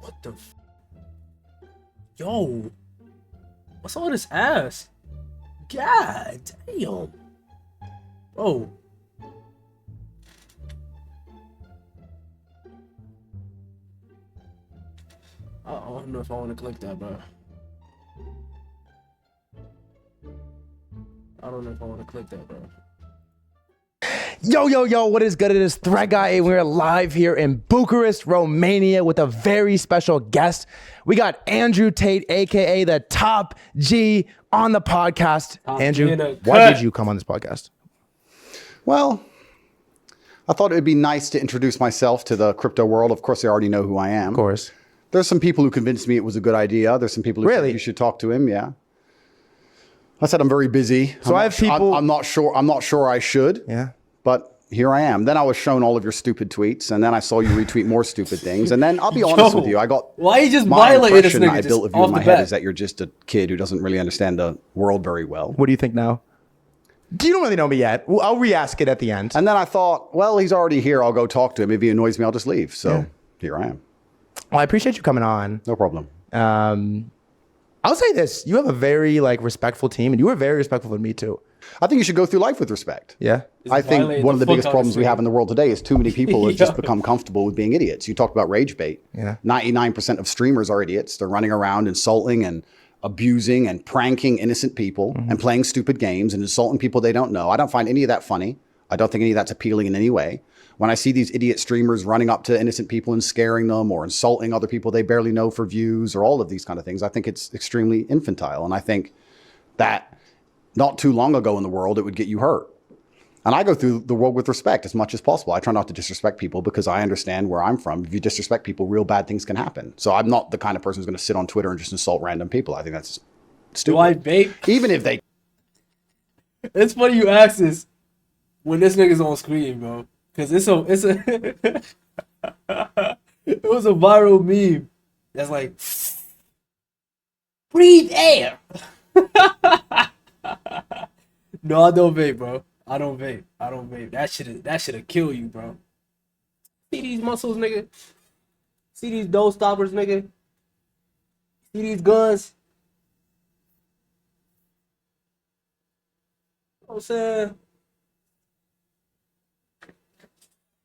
What the? Yo, what's all this ass? God damn. Bro. I don't know if I want to click that, bro. I don't know if I want to click that, bro. Yo, what is good? It is Threat Guy, and we're live here in Bucharest, Romania with a very special guest. We got Andrew Tate, aka the Top G on the podcast. Andrew, why did you come on this podcast? Well, I thought it would be nice to introduce myself to the crypto world. Of course, they already know who I am. Of course. There's some people who convinced me it was a good idea. There's some people who said you should talk to him. Yeah. I said I'm very busy. So I have people. I'm not sure I should. Yeah. But here I am. Then I was shown all of your stupid tweets, and then I saw you retweet more stupid things. And then I'll be honest with you, I got why you just my violated this impression nigga I built of you off in my the head bat. is that you're just a kid who doesn't really understand the world very well. What do you think now? You don't really know me yet. Well, I'll re-ask it at the end. And then I thought, well, he's already here. I'll go talk to him. If he annoys me, I'll just leave. So here I am. Well, I appreciate you coming on. No problem. I'll say this: you have a very respectful team, and you were very respectful with me too. I think you should go through life with respect. Yeah. I think one of the biggest problems we have in the world today is too many people have just become comfortable with being idiots. You talked about rage bait. Yeah. 99% of streamers are idiots. They're running around insulting and abusing and pranking innocent people and playing stupid games and insulting people they don't know. I don't find any of that funny. I don't think any of that's appealing in any way. When I see these idiot streamers running up to innocent people and scaring them or insulting other people they barely know for views or all of these kind of things, I think it's extremely infantile. And I think that not too long ago in the world, it would get you hurt. And I go through the world with respect as much as possible. I try not to disrespect people because I understand where I'm from. If you disrespect people, real bad things can happen. So I'm not the kind of person who's going to sit on Twitter and just insult random people. I think that's stupid. Do I vape? Even if they... It's funny you ask this when this nigga's on screen, bro. Because it was a viral meme that's like, breathe air. No, I don't vape, bro. I don't vape. That shit'll kill you, bro. See these muscles, nigga? See these dough stoppers, nigga? See these guns? You know what I'm saying?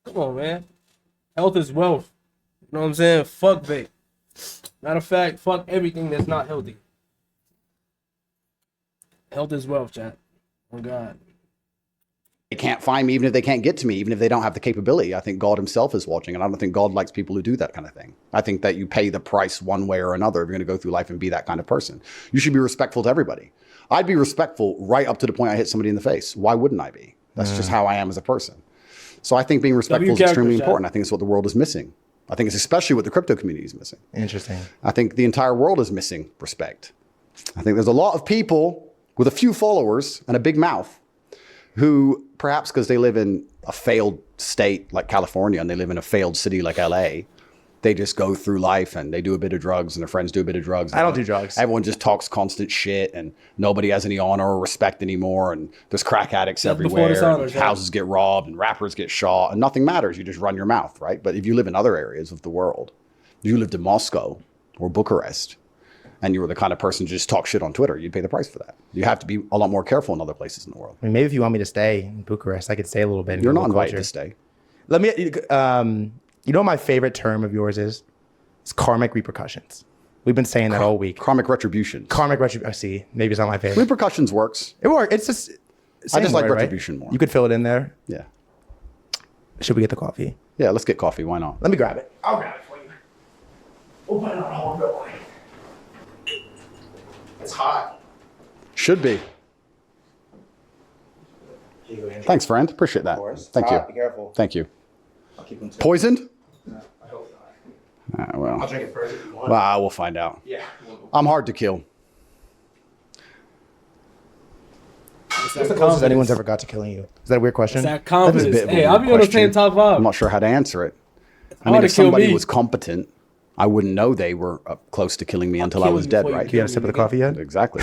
Come on, man. Health is wealth. You know what I'm saying? Fuck vape. Matter of fact, fuck everything that's not healthy. Health is wealth, chat. Oh, God. They can't find me even if they can't get to me, even if they don't have the capability. I think God himself is watching, and I don't think God likes people who do that kind of thing. I think that you pay the price one way or another if you're going to go through life and be that kind of person. You should be respectful to everybody. I'd be respectful right up to the point I hit somebody in the face. Why wouldn't I be? That's just how I am as a person. So I think being respectful is extremely important. I think it's what the world is missing. I think it's especially what the crypto community is missing. Interesting. I think the entire world is missing respect. I think there's a lot of people with a few followers and a big mouth who perhaps because they live in a failed state like California and they live in a failed city like LA, they just go through life and they do a bit of drugs and their friends do a bit of drugs. I don't do drugs. Everyone just talks constant shit and nobody has any honor or respect anymore. And there's crack addicts everywhere. And houses get robbed and rappers get shot and nothing matters. You just run your mouth, right? But if you live in other areas of the world, if you lived in Moscow or Bucharest, and you were the kind of person to just talk shit on Twitter, you'd pay the price for that. You have to be a lot more careful in other places in the world. I mean, maybe if you want me to stay in Bucharest, I could stay a little bit. You're not invited to stay. Let me, you know what my favorite term of yours is? It's karmic repercussions. We've been saying that all week. Karmic retribution. Karmic retribution. See, maybe it's not my favorite. Repercussions works. It works. It's just, I just like word, retribution right? more. You could fill it in there. Yeah. Should we get the coffee? Yeah, let's get coffee. Why not? Let me grab it. I'll grab it for you. Open it on hold real quick. It's hot. Should be. Thanks, friend. Appreciate that. Thank you. Be careful. Thank you. I'll keep them Poisoned? No, I hope not. Well, I'll drink it first if you want. well, we'll find out. Yeah. I'm hard to kill. What's the closest anyone's ever got to killing you? Is that a weird question? It's that confidence. bit of a Hey, weird I'll be on the question. same top five. I'm not sure how to answer it. I mean, hard if to kill somebody me. was competent, I wouldn't know they were close to killing me until I kill was you dead, before you right? You had a sip of the coffee yet? Exactly.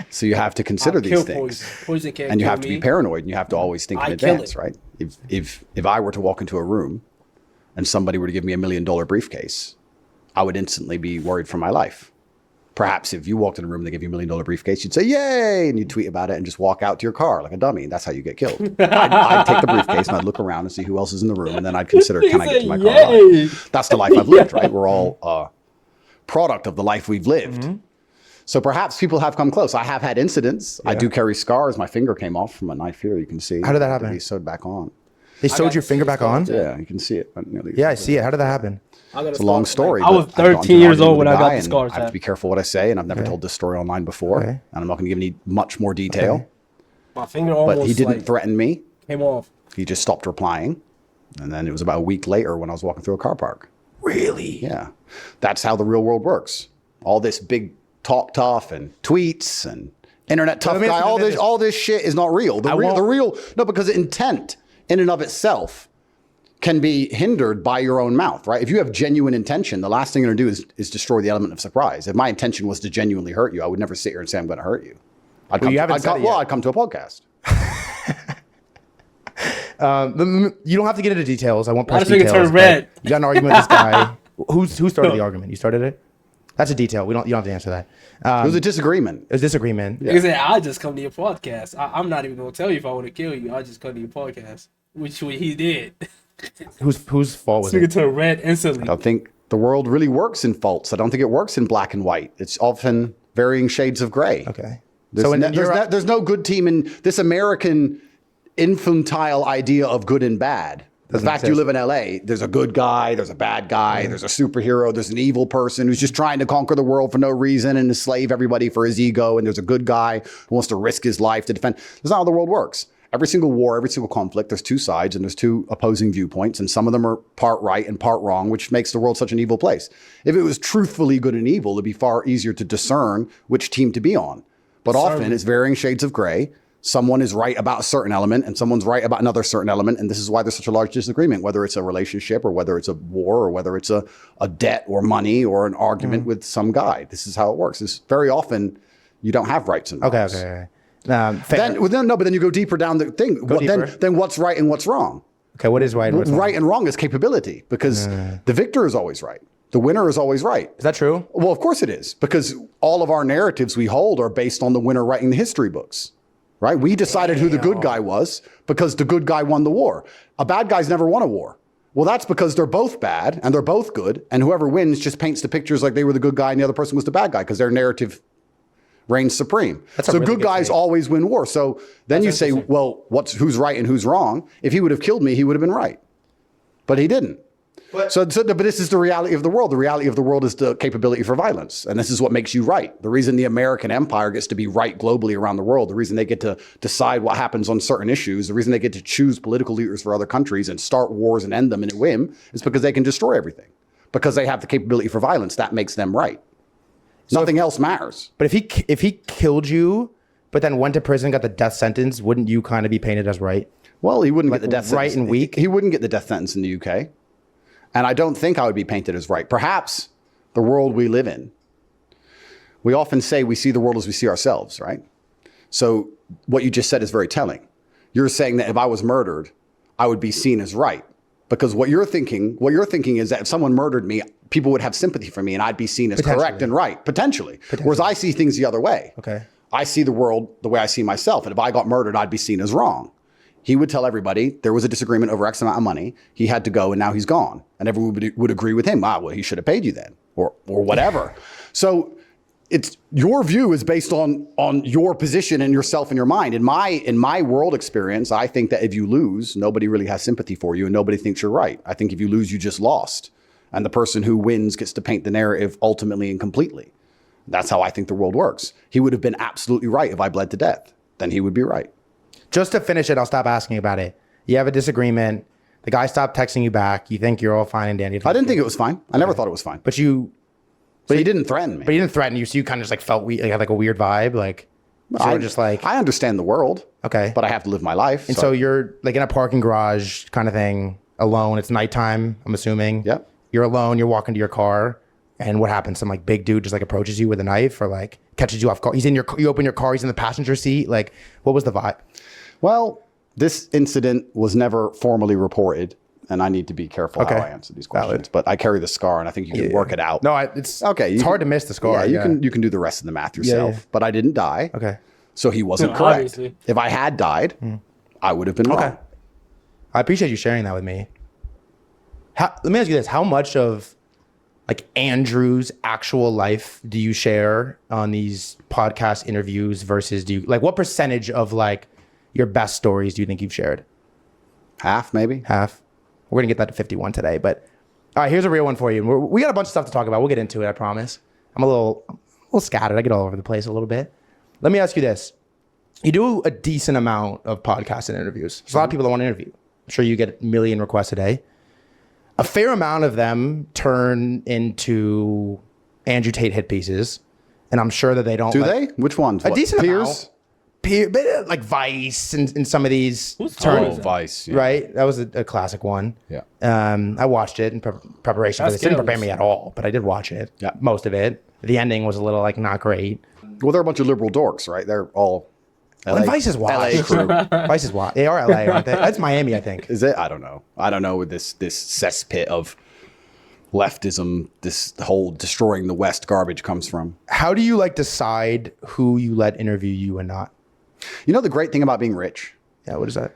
So you have to consider these things. Poison can't And you kill have to be me. paranoid and you have to always think in I kill advance, it. right? If I were to walk into a room and somebody were to give me $1 million briefcase, I would instantly be worried for my life. Perhaps if you walked in a room and they gave you $1 million briefcase, you'd say, yay, and you'd tweet about it and just walk out to your car like a dummy. That's how you get killed. I'd take the briefcase and I'd look around and see who else is in the room, and then I'd consider, can I get to my car? Alive? That's the life I've lived, right? We're all a product of the life we've lived. Mm-hmm. So perhaps people have come close. I have had incidents. Yeah. I do carry scars. My finger came off from a knife here, you can see. How did that happen? They sewed back on. They sewed your finger back on? Yeah, you can see it. Yeah, I see it. How did that happen? It's a long story. I was 13 years old when I got the scars. I have to be careful what I say, and I've never told this story online before, and I'm not going to give any much more detail. Okay. My finger almost. But he didn't threaten me. Came off. He just stopped replying, and then it was about a week later when I was walking through a car park. Really? Yeah, that's how the real world works. All this big talk tough and tweets and internet tough guy. All this shit is not real. Because intent in and of itself can be hindered by your own mouth, right? If you have genuine intention, the last thing you're going to do is destroy the element of surprise. If my intention was to genuinely hurt you, I would never sit here and say I'm going to hurt you. I'd come to a podcast. You don't have to get into details. I won't press details. Turn red. You got an argument with this guy. Who started the argument? You started it? That's a detail. You don't have to answer that. It was a disagreement. It was a disagreement. Yeah. I just come to your podcast. I'm not even going to tell you if I want to kill you. I just come to your podcast, which he did. Whose fault was it? Nigga turned red instantly. I don't think the world really works in faults. I don't think it works in black and white. It's often varying shades of gray. Okay. There's no good team in this American infantile idea of good and bad. The fact you live in LA, there's a good guy, there's a bad guy, there's a superhero, there's an evil person who's just trying to conquer the world for no reason and enslave everybody for his ego, and there's a good guy who wants to risk his life to defend. That's not how the world works. Every single war, every single conflict, there's two sides and there's two opposing viewpoints, and some of them are part right and part wrong, which makes the world such an evil place. If it was truthfully good and evil, it'd be far easier to discern which team to be on. But often it's varying shades of gray. Someone is right about a certain element and someone's right about another certain element. And this is why there's such a large disagreement, whether it's a relationship or whether it's a war or whether it's a debt or money or an argument with some guy. This is how it works. It's very often you don't have rights and wrongs. Okay. But then you go deeper down the thing. Then what's right and what's wrong? Okay, what is right and what's wrong? Right and wrong is capability, because the victor is always right. The winner is always right. Is that true? Well, of course it is, because all of our narratives we hold are based on the winner writing the history books. Right? We decided who the good guy was because the good guy won the war. A bad guy's never won a war. Well, that's because they're both bad and they're both good, and whoever wins just paints the pictures like they were the good guy and the other person was the bad guy because their narrative reigns supreme. So really good guys always win war. So then you say, well, who's right and who's wrong? If he would have killed me, he would have been right. But he didn't. But this is the reality of the world. The reality of the world is the capability for violence. And this is what makes you right. The reason the American empire gets to be right globally around the world, the reason they get to decide what happens on certain issues, the reason they get to choose political leaders for other countries and start wars and end them in a whim is because they can destroy everything. Because they have the capability for violence, that makes them right. So nothing else matters. But if he killed you, but then went to prison, got the death sentence, wouldn't you kind of be painted as right? Well, he wouldn't get the death sentence. Right and weak? He wouldn't get the death sentence in the UK. And I don't think I would be painted as right. Perhaps the world we live in, we often say we see the world as we see ourselves, right? So what you just said is very telling. You're saying that if I was murdered, I would be seen as right. Because what you're thinking is that if someone murdered me, people would have sympathy for me and I'd be seen as correct and right, potentially. Whereas I see things the other way. Okay. I see the world the way I see myself. And if I got murdered, I'd be seen as wrong. He would tell everybody there was a disagreement over X amount of money. He had to go and now he's gone. And everyone would agree with him. Well, he should have paid you then or whatever. So it's your view is based on your position and yourself and your mind. In my world experience, I think that if you lose, nobody really has sympathy for you and nobody thinks you're right. I think if you lose, you just lost. And the person who wins gets to paint the narrative ultimately and completely. That's how I think the world works. He would have been absolutely right if I bled to death. Then he would be right. Just to finish it, I'll stop asking about it. You have a disagreement. The guy stopped texting you back. You think you're all fine and dandy. I didn't think it was fine. I never thought it was fine. But he didn't threaten me. But he didn't threaten you, so you kind of just like felt had like a weird vibe. Like, so you're just like, I understand the world. Okay. But I have to live my life. And so you're like in a parking garage kind of thing, alone. It's nighttime, I'm assuming. Yep. You're alone. You're walking to your car. And what happens? Some like big dude just like approaches you with a knife or like catches you off guard. You open your car. He's in the passenger seat. Like, what was the vibe? Well, this incident was never formally reported. and I need to be careful how I answer these questions. Valid. But I carry the scar, and I think you can work it out. No, it's okay. It's hard to miss the scar. Yeah, you can do the rest of the math yourself. But I didn't die. Okay. So he wasn't No, correct. obviously. If I had died, I would have been wrong. I appreciate you sharing that with me. Let me ask you this: how much of like Andrew's actual life do you share on these podcast interviews versus what percentage of like your best stories do you think you've shared? Half, maybe. Half. We're gonna get that to 51 today, but all right, here's a real one for you. We got a bunch of stuff to talk about. We'll get into it. I promise. I'm a little scattered. I get all over the place a little bit. Let me ask you this: you do a decent amount of podcasts and interviews. There's a lot of people that want to interview. I'm sure you get a million requests a day. A fair amount of them turn into Andrew Tate hit pieces, and I'm sure that they don't. Do they? Which ones? A decent Peers? amount. Like Vice and some of these. Vice. Yeah. Right? That was a classic one. Yeah. I watched it in preparation for this. It didn't prepare me at all, but I did watch it. Yeah. Most of it. The ending was a little like not great. Well, they're a bunch of liberal dorks, right? They're all LA, And Vice is why. LA crew. Vice is why. They are LA, aren't they? That's Miami, I think. Is it? I don't know. I don't know this cesspit of leftism, this whole destroying the West garbage comes from. How do you like decide who you let interview you and not? You know the great thing about being rich? Yeah, what is that?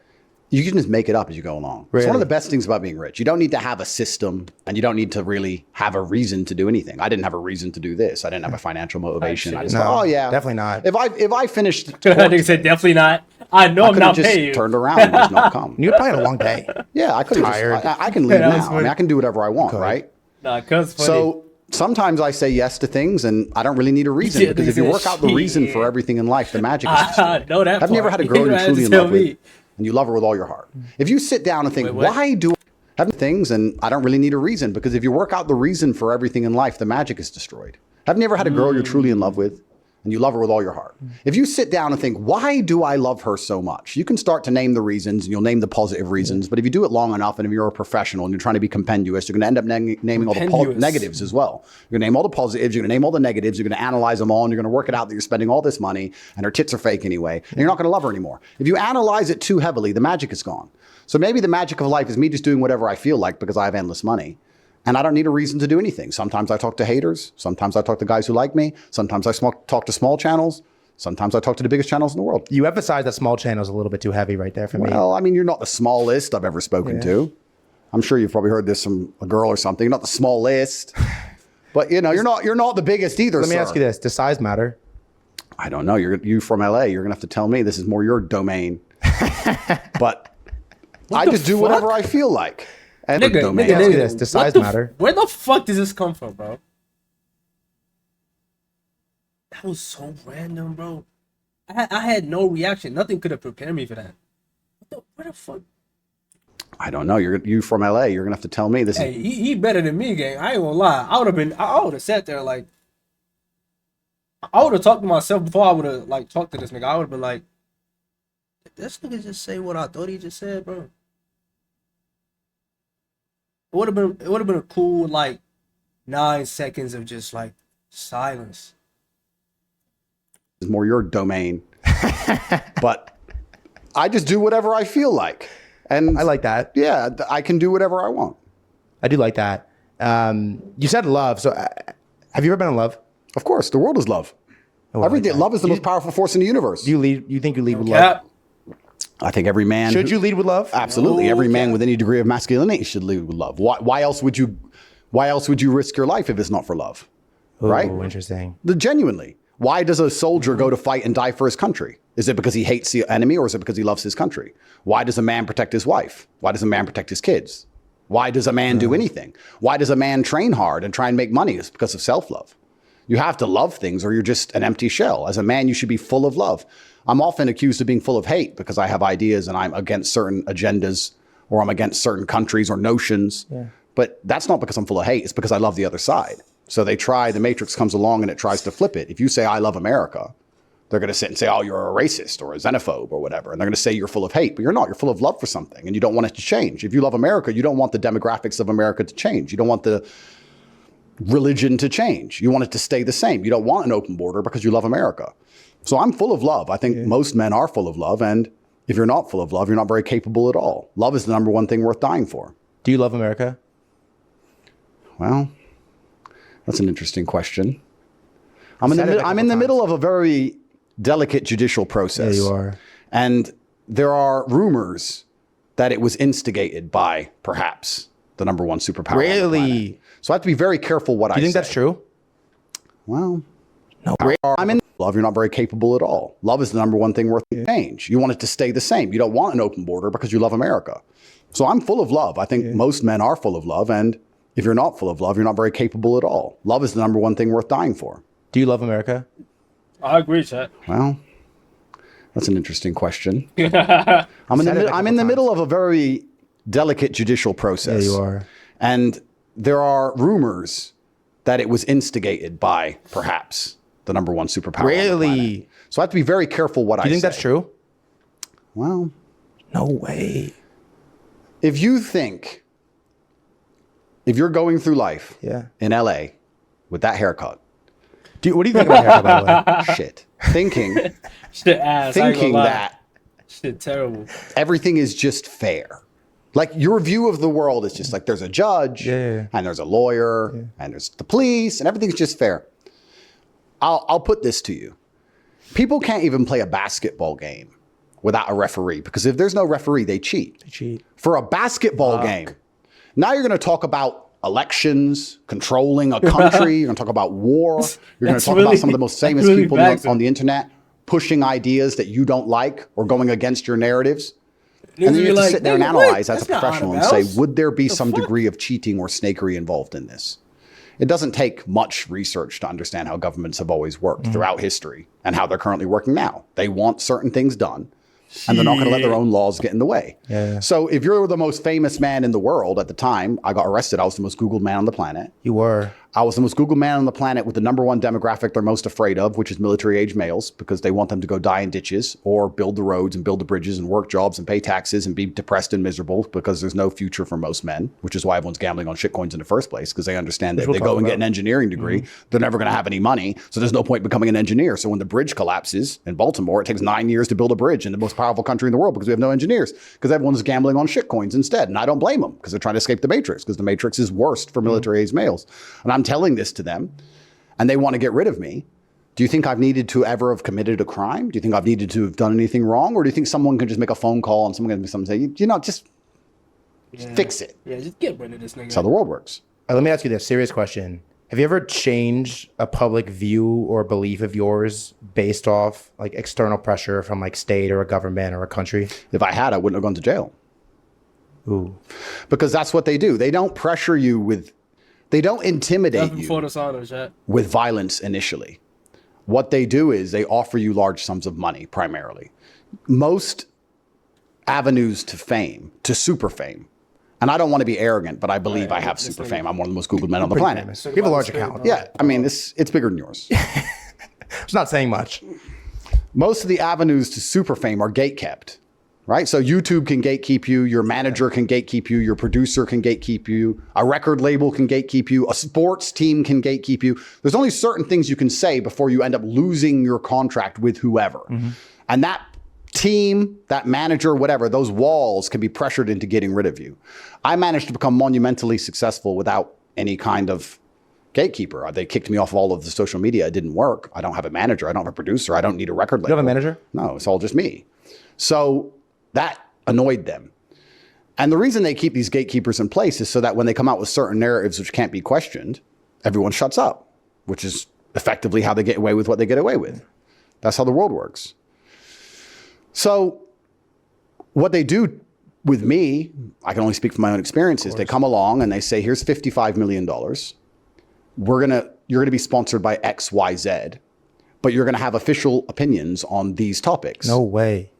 You can just make it up as you go along. It's one of the best things about being rich. You don't need to have a system, and you don't need to really have a reason to do anything. I didn't have a reason to do this. I didn't have a financial motivation. I just thought, oh yeah, definitely not. If I finished, I think said definitely not. I know I'm not just paying you. turned around and just not come. You probably had a long day. Yeah, I could have. Tired. I can leave Yeah, that was now. I mean, I can do whatever I want, right? Nah, cause funny. So sometimes I say yes to things, and I don't really need a reason Yeah, because if you they work said, out the reason shit. for everything in life, the magic is destroyed. know that Have you ever part. had a girl You you're had truly to in tell love me. with, and you love her with all your heart? If you sit down and think, Wait, what? why do I have things, and I don't really need a reason, because if you work out the reason for everything in life, the magic is destroyed. Have you ever had a girl you're truly in love with, and you love her with all your heart? If you sit down and think, why do I love her so much? You can start to name the reasons, and you'll name the positive reasons. But if you do it long enough, and if you're a professional and you're trying to be compendious, you're going to end up naming all the negatives as well. You're going to name all the positives, you're going to name all the negatives, you're going to analyze them all, and you're going to work it out that you're spending all this money, and her tits are fake anyway, and you're not going to love her anymore. If you analyze it too heavily, the magic is gone. So maybe the magic of life is me just doing whatever I feel like because I have endless money. And I don't need a reason to do anything. Sometimes I talk to haters. Sometimes I talk to guys who like me. Sometimes I talk to small channels. Sometimes I talk to the biggest channels in the world. You emphasize that small channel is a little bit too heavy right there for me. Well, I mean, you're not the smallest I've ever spoken to. I'm sure you've probably heard this from a girl or something. You're not the smallest. But you know, you're not the biggest either. Let me ask you this: does size matter? I don't know. You from LA. You're gonna have to tell me. This is more your domain. But I just do whatever I feel like. And Nigga, does size matter? Where the fuck does this come from, bro? That was so random, bro. I had no reaction. Nothing could have prepared me for that. Where the fuck? I don't know. You from LA. You're gonna have to tell me. Hey, he better than me, gang. I ain't gonna lie. I would have sat there like, I would have talked to myself before I would have like talked to this nigga. I would have been like, did this nigga just say what I thought he just said, bro? It would have been a cool like 9 seconds of just like silence. It's more your domain. But I just do whatever I feel like. And I like that. Yeah, I can do whatever I want. I do like that. You said love. So have you ever been in love? Of course, the world is love. Everything. Love is the most powerful force in the universe. Do you lead? You think you lead with love? I think every man should you lead with love? Absolutely. Every man with any degree of masculinity should lead with love. Why else would you risk your life if it's not for love? Right? Oh, interesting. Genuinely. Why does a soldier go to fight and die for his country? Is it because he hates the enemy, or is it because he loves his country? Why does a man protect his wife? Why does a man protect his kids? Why does a man do anything? Why does a man train hard and try and make money? It's because of self-love. You have to love things or you're just an empty shell. As a man, you should be full of love. I'm often accused of being full of hate because I have ideas and I'm against certain agendas, or I'm against certain countries or notions. Yeah. But that's not because I'm full of hate. It's because I love the other side. So the Matrix comes along and it tries to flip it. If you say, I love America, they're going to sit and say, oh, you're a racist or a xenophobe or whatever. And they're going to say you're full of hate, but you're not. You're full of love for something and you don't want it to change. If you love America, you don't want the demographics of America to change. You don't want the religion to change. You want it to stay the same. You don't want an open border because you love America. So I'm full of love. I think most men are full of love. And if you're not full of love, you're not very capable at all. Love is the number one thing worth dying for. Do you love America? Well, that's an interesting question. I'm in the middle of a very delicate judicial process. Yeah, you are. And there are rumors that it was instigated by perhaps the number one superpower. Really? So I have to be very careful what I say. Do you think that's true? Well, No. I'm in love. You're not very capable at all. Love is the number one thing worth change. You want it to stay the same. You don't want an open border because you love America. So I'm full of love. I think most men are full of love. And if you're not full of love, you're not very capable at all. Love is the number one thing worth dying for. Do you love America? I agree, chat. Well, that's an interesting question. I'm in the middle of a very delicate judicial process. Yeah, you are. And there are rumors that it was instigated by perhaps the number one superpower. Really? So I have to be very careful what I say. Do you think that's true? Well, No way. if you're going through life in LA with that haircut, What do you think about haircut, by the way? shit, thinking Shit ass. I ain't gonna thinking lie. that Shit terrible. everything is just fair. Like your view of the world is just like there's a judge and there's a lawyer and there's the police and everything's just fair. I'll put this to you. People can't even play a basketball game without a referee because if there's no referee, they cheat. For a basketball game, now you're going to talk about elections, controlling a country. You're going to talk about war. You're going to talk about some of the most famous really people on the internet pushing ideas that you don't like or going against your narratives. And then you have to sit there and analyze as a professional and say, would there be some degree of cheating or snakery involved in this? It doesn't take much research to understand how governments have always worked throughout history and how they're currently working now. They want certain things done. And they're not going to let their own laws get in the way. So if you're the most famous man in the world at the time, I got arrested. I was the most Googled man on the planet. You were. I was the most Googled man on the planet with the number one demographic they're most afraid of, which is military-age males, because they want them to go die in ditches or build the roads and build the bridges and work jobs and pay taxes and be depressed and miserable because there's no future for most men, which is why everyone's gambling on shitcoins in the first place, because they understand that if they go and get an engineering degree, they're never going to have any money. So there's no point becoming an engineer. So when the bridge collapses in Baltimore, it takes 9 years to build a bridge in the most powerful country in the world because we have no engineers, because everyone's gambling on shitcoins instead. And I don't blame them because they're trying to escape the matrix, because the matrix is worst for military-age males. And I'm telling this to them, and they want to get rid of me. Do you think I've needed to ever have committed a crime? Do you think I've needed to have done anything wrong? Or do you think someone can just make a phone call and someone can say, just fix it? Yeah, just get rid of this nigga. That's how the world works. Let me ask you this serious question. Have you ever changed a public view or belief of yours based off like external pressure from like state or a government or a country? If I had, I wouldn't have gone to jail. Ooh. Because that's what they do. They don't pressure you with, they don't intimidate you with violence initially. What they do is they offer you large sums of money primarily. Most avenues to fame, to super fame, and I don't want to be arrogant, but I believe I have super fame. I'm one of the most Googled men on the planet. You have a large account. Yeah, I mean, it's bigger than yours. It's not saying much. Most of the avenues to super fame are gatekept, right? So YouTube can gatekeep you, your manager can gatekeep you, your producer can gatekeep you, a record label can gatekeep you, a sports team can gatekeep you. There's only certain things you can say before you end up losing your contract with whoever. And that team, that manager, whatever, those walls can be pressured into getting rid of you. I managed to become monumentally successful without any kind of gatekeeper. They kicked me off of all of the social media. It didn't work. I don't have a manager. I don't have a producer. I don't need a record label. You have a manager? No, it's all just me. So that annoyed them. And the reason they keep these gatekeepers in place is so that when they come out with certain narratives which can't be questioned, everyone shuts up, which is effectively how they get away with what they get away with. That's how the world works. So what they do with me, I can only speak from my own experiences. They come along and they say, here's $55 million. You're going to be sponsored by XYZ, but you're going to have official opinions on these topics. No way.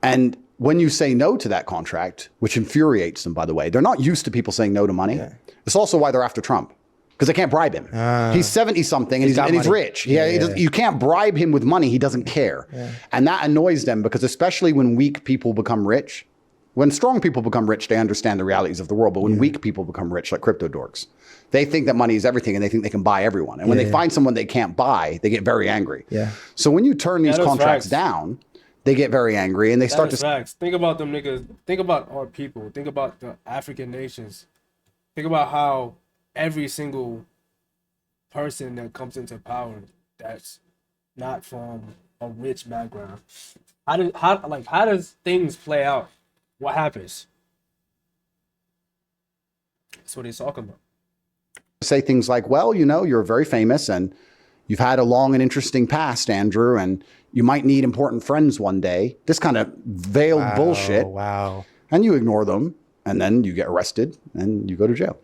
And when you say no to that contract, which infuriates them, by the way, they're not used to people saying no to money. It's also why they're after Trump, because they can't bribe him. He's 70-something and he's rich. You can't bribe him with money. He doesn't care. And that annoys them, because especially when weak people become rich, when strong people become rich, they understand the realities of the world. But when weak people become rich, like crypto dorks, they think that money is everything and they think they can buy everyone. And when they find someone they can't buy, they get very angry. So when you turn these contracts down, they get very angry and they start to... Facts. Think about them niggas. Think about our people. Think about the African nations. Think about how every single person that comes into power that's not from a rich background, how does things play out? What happens? That's what he's talking about. Say things like, well, you know, you're very famous and you've had a long and interesting past, Andrew, and you might need important friends one day. This kind of veiled bullshit. Wow. And you ignore them, and then you get arrested and you go to jail.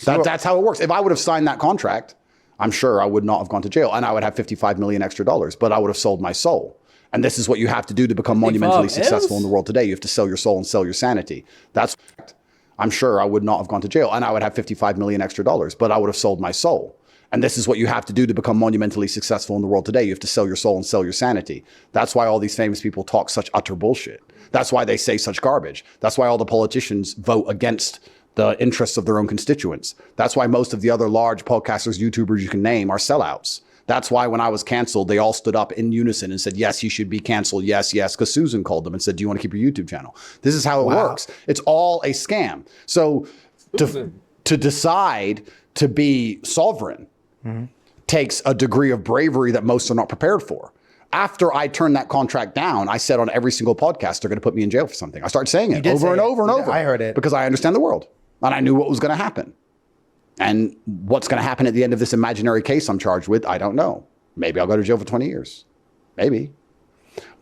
That's how it works. If I would have signed that contract, I'm sure I would not have gone to jail, and I would have $55 million extra, but I would have sold my soul. And this is what you have to do to become monumentally successful in the world today. You have to sell your soul and sell your sanity. That's, I'm sure I would not have gone to jail, and I would have $55 million extra, but I would have sold my soul. And this is what you have to do to become monumentally successful in the world today. You have to sell your soul and sell your sanity. That's why all these famous people talk such utter bullshit. That's why they say such garbage. That's why all the politicians vote against the interests of their own constituents. That's why most of the other large podcasters, YouTubers you can name are sellouts. That's why when I was canceled, they all stood up in unison and said, yes, you should be canceled. Yes, yes. Because Susan called them and said, do you want to keep your YouTube channel? This is how it works. It's all a scam. So to decide to be sovereign takes a degree of bravery that most are not prepared for. After I turned that contract down, I said on every single podcast, they're going to put me in jail for something. I started saying it over and over and over. I heard it. Because I understand the world. And I knew what was going to happen. And what's going to happen at the end of this imaginary case I'm charged with, I don't know. Maybe I'll go to jail for 20 years. Maybe.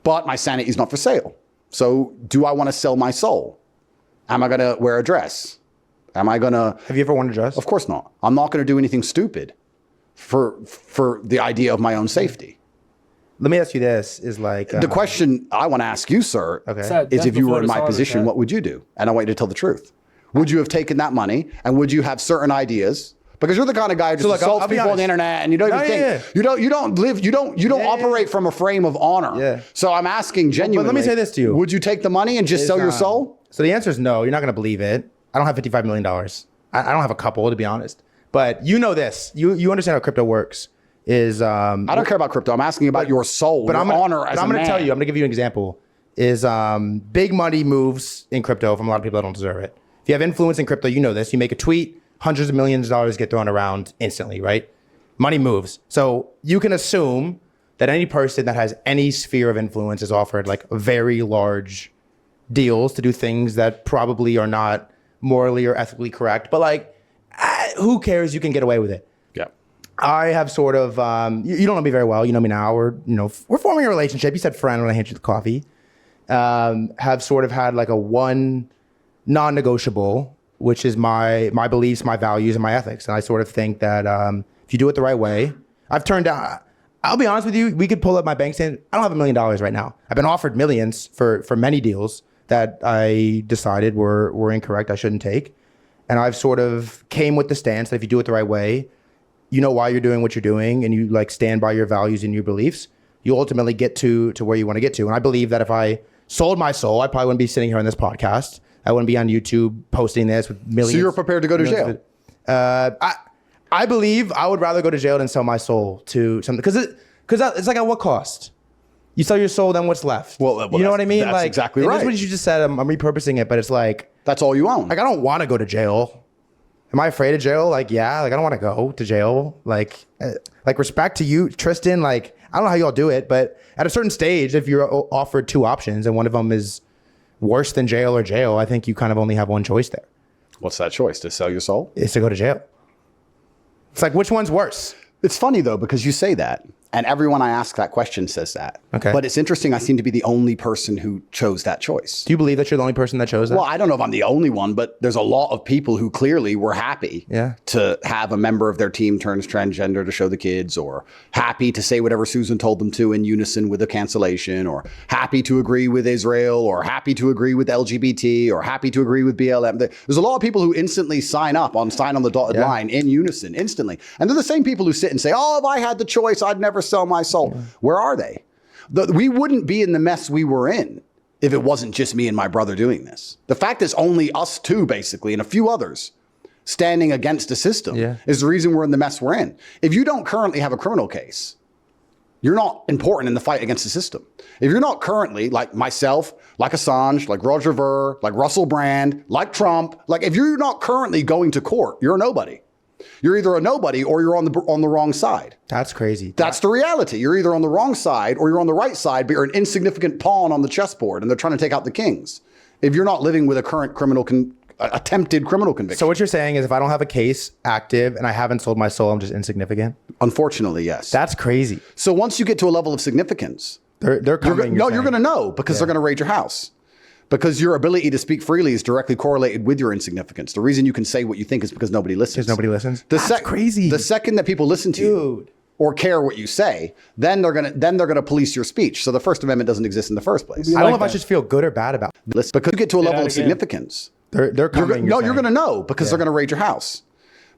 But my sanity is not for sale. So do I want to sell my soul? Am I going to wear a dress? Am I going to... Have you ever worn a dress? Of course not. I'm not going to do anything stupid for the idea of my own safety. Let me ask you this, is like... the question I want to ask you, sir, is if you were in my position, what would you do? And I want you to tell the truth. Would you have taken that money and would you have certain ideas? Because you're the kind of guy who just assaults people on the internet and you don't even think, you don't operate from a frame of honor. Yeah. So I'm asking genuinely. But let me say this to you. Would you take the money and just sell your soul? So the answer is no. You're not going to believe it. I don't have $55 million. I don't have a couple, to be honest. But you know this. You understand how crypto works. I don't care about crypto. I'm asking about your soul, your honor as a man. I'm going to tell you. I'm going to give you an example. Big money moves in crypto from a lot of people that don't deserve it. If you have influence in crypto, you know this. You make a tweet, hundreds of millions of dollars get thrown around instantly, right? Money moves. So you can assume that any person that has any sphere of influence is offered like very large deals to do things that probably are not morally or ethically correct. But like, who cares? You can get away with it. Yeah. I have sort of, you don't know me very well. You know me now. We're forming a relationship. You said friend when I hand you the coffee. Have sort of had like a one non-negotiable, which is my beliefs, my values, and my ethics. And I sort of think that if you do it the right way, I've turned down, I'll be honest with you, we could pull up my bank statement. I don't have $1 million right now. I've been offered millions for many deals that I decided were incorrect, I shouldn't take. And I've sort of came with the stance that if you do it the right way, you know why you're doing what you're doing, and you like stand by your values and your beliefs, you ultimately get to where you want to get to. And I believe that if I sold my soul, I probably wouldn't be sitting here on this podcast. I wouldn't be on YouTube posting this with millions. So you're prepared to go to jail? I believe I would rather go to jail than sell my soul to something. Because it's like, at what cost? You sell your soul, then what's left? Well, you know what I mean? That's like, exactly right. That's what you just said. I'm repurposing it, but it's like... That's all you own. Like, I don't want to go to jail. Am I afraid of jail? Like, yeah. Like, I don't want to go to jail. Like respect to you, Tristan. Like, I don't know how y'all do it, but at a certain stage, if you're offered two options and one of them is worse than jail or jail, I think you kind of only have one choice there. What's that choice? To sell your soul? It's to go to jail. It's like, which one's worse? It's funny though, because you say that and everyone I ask that question says that. Okay. But it's interesting. I seem to be the only person who chose that choice. Do you believe that you're the only person that chose that? Well, I don't know if I'm the only one, but there's a lot of people who clearly were happy to have a member of their team turns transgender to show the kids, or happy to say whatever Susan told them to in unison with a cancellation, or happy to agree with Israel, or happy to agree with LGBT, or happy to agree with BLM. There's a lot of people who instantly sign on the dotted line in unison instantly. And they're the same people who sit and say, oh, if I had the choice, I'd never sell my soul. Where are they? We wouldn't be in the mess we were in if it wasn't just me and my brother doing this. The fact is only us two, basically, and a few others standing against a system is the reason we're in the mess we're in. If you don't currently have a criminal case, You're not important in the fight against the system. If you're not currently, like myself, like Assange, like Roger Ver, like Russell Brand, like Trump, like if you're not currently going to court, you're a nobody. You're either a nobody or you're on the wrong side. That's crazy. That's the reality. You're either on the wrong side or you're on the right side, but you're an insignificant pawn on the chessboard and they're trying to take out the kings. If you're not living with a current attempted criminal conviction. So what you're saying is if I don't have a case active and I haven't sold my soul, I'm just insignificant? Unfortunately, yes. That's crazy. So once you get to a level of significance, They're coming. you're going to know because they're going to raid your house. Because your ability to speak freely is directly correlated with your insignificance. The reason you can say what you think is because nobody listens. Because nobody listens? That's crazy. The second that people listen to you or care what you say, then they're gonna police your speech. So the First Amendment doesn't exist in the first place. I don't know if I should feel good or bad about this. Because you get to a level of significance. They're coming. You're going to know because they're going to raid your house.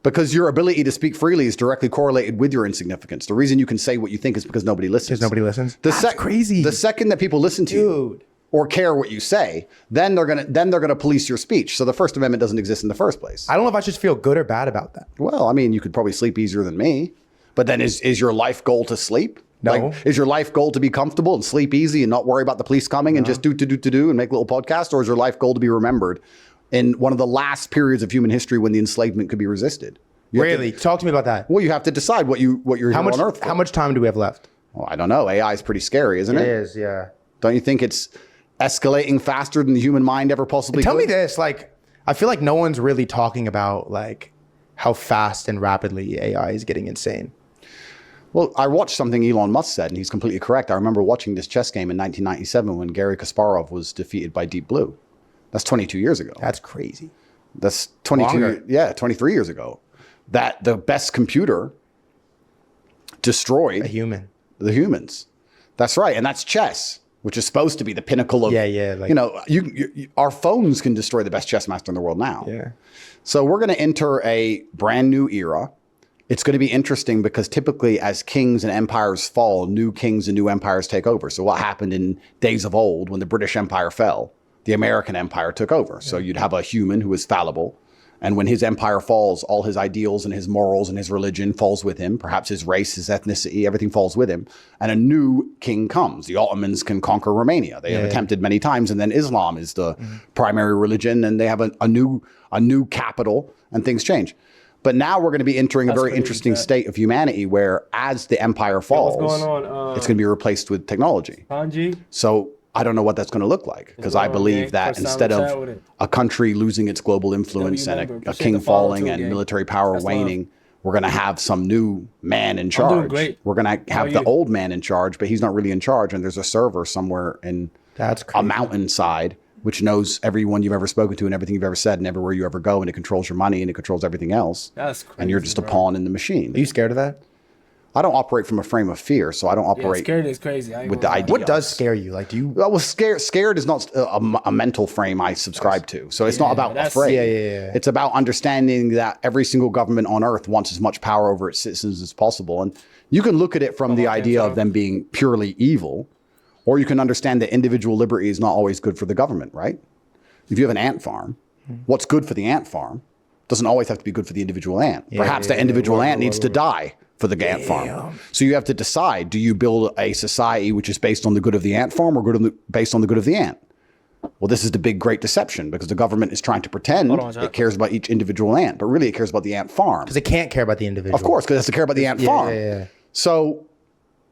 Because your ability to speak freely is directly correlated with your insignificance. The reason you can say what you think is because nobody listens. Because nobody listens? That's crazy. The second that people listen to you or care what you say, then they're gonna police your speech. So the First Amendment doesn't exist in the first place. I don't know if I should feel good or bad about that. Well, I mean, you could probably sleep easier than me. But then is your life goal to sleep? No. Like, is your life goal to be comfortable and sleep easy and not worry about the police coming and just do and make little podcasts? Or is your life goal to be remembered in one of the last periods of human history when the enslavement could be resisted? Really? Talk to me about that. Well, you have to decide what you're here on Earth for. How much time do we have left? Well, I don't know. AI is pretty scary, isn't it? It is, yeah. Don't you think it's escalating faster than the human mind ever possibly could? Tell me this, like, I feel like no one's really talking about like how fast and rapidly AI is getting insane. Well, I watched something Elon Musk said, and he's completely correct. I remember watching this chess game in 1997 when Garry Kasparov was defeated by Deep Blue. That's 22 years ago. That's crazy. That's 22, Longer. 23 years ago. That the best computer destroyed the humans. That's right. And that's chess, which is supposed to be the pinnacle of, like, our phones can destroy the best chess master in the world now. Yeah. So we're going to enter a brand new era. It's going to be interesting because typically as kings and empires fall, new kings and new empires take over. So what happened in days of old when the British Empire fell, the American Empire took over. So you'd have a human who was fallible. And when his empire falls, all his ideals and his morals and his religion falls with him. Perhaps his race, his ethnicity, everything falls with him. And a new king comes. The Ottomans can conquer Romania. They have attempted many times. And then Islam is the primary religion. And they have a new capital and things change. But now we're going to be entering a very interesting state of humanity where as the empire falls, what's going on? It's going to be replaced with technology. Sanji? So I don't know what that's going to look like because I believe that instead of a country losing its global influence and a king falling and military power waning, we're going to have some new man in charge. We're going to have the old man in charge, but he's not really in charge. And there's a server somewhere in a mountainside which knows everyone you've ever spoken to and everything you've ever said and everywhere you ever go. And it controls your money and it controls everything else. That's crazy, and you're just a pawn in the machine. Are you scared of that? I don't operate from a frame of fear, so I don't operate. Scared is crazy. With the idea. What does scare you? Like, do you? Well, scared is not a mental frame I subscribe to. So it's not about afraid. It's about understanding that every single government on earth wants as much power over its citizens as possible. And you can look at it from the idea of them being purely evil, or you can understand that individual liberty is not always good for the government, right? If you have an ant farm, what's good for the ant farm doesn't always have to be good for the individual ant. Perhaps the individual ant needs to die for the ant farm. So you have to decide, do you build a society which is based on the good of the ant farm or based on the good of the ant? Well, this is the big, great deception because the government is trying to pretend it cares about each individual ant, but really it cares about the ant farm. Because it can't care about the individual. Of course, because it has to care about the ant farm. So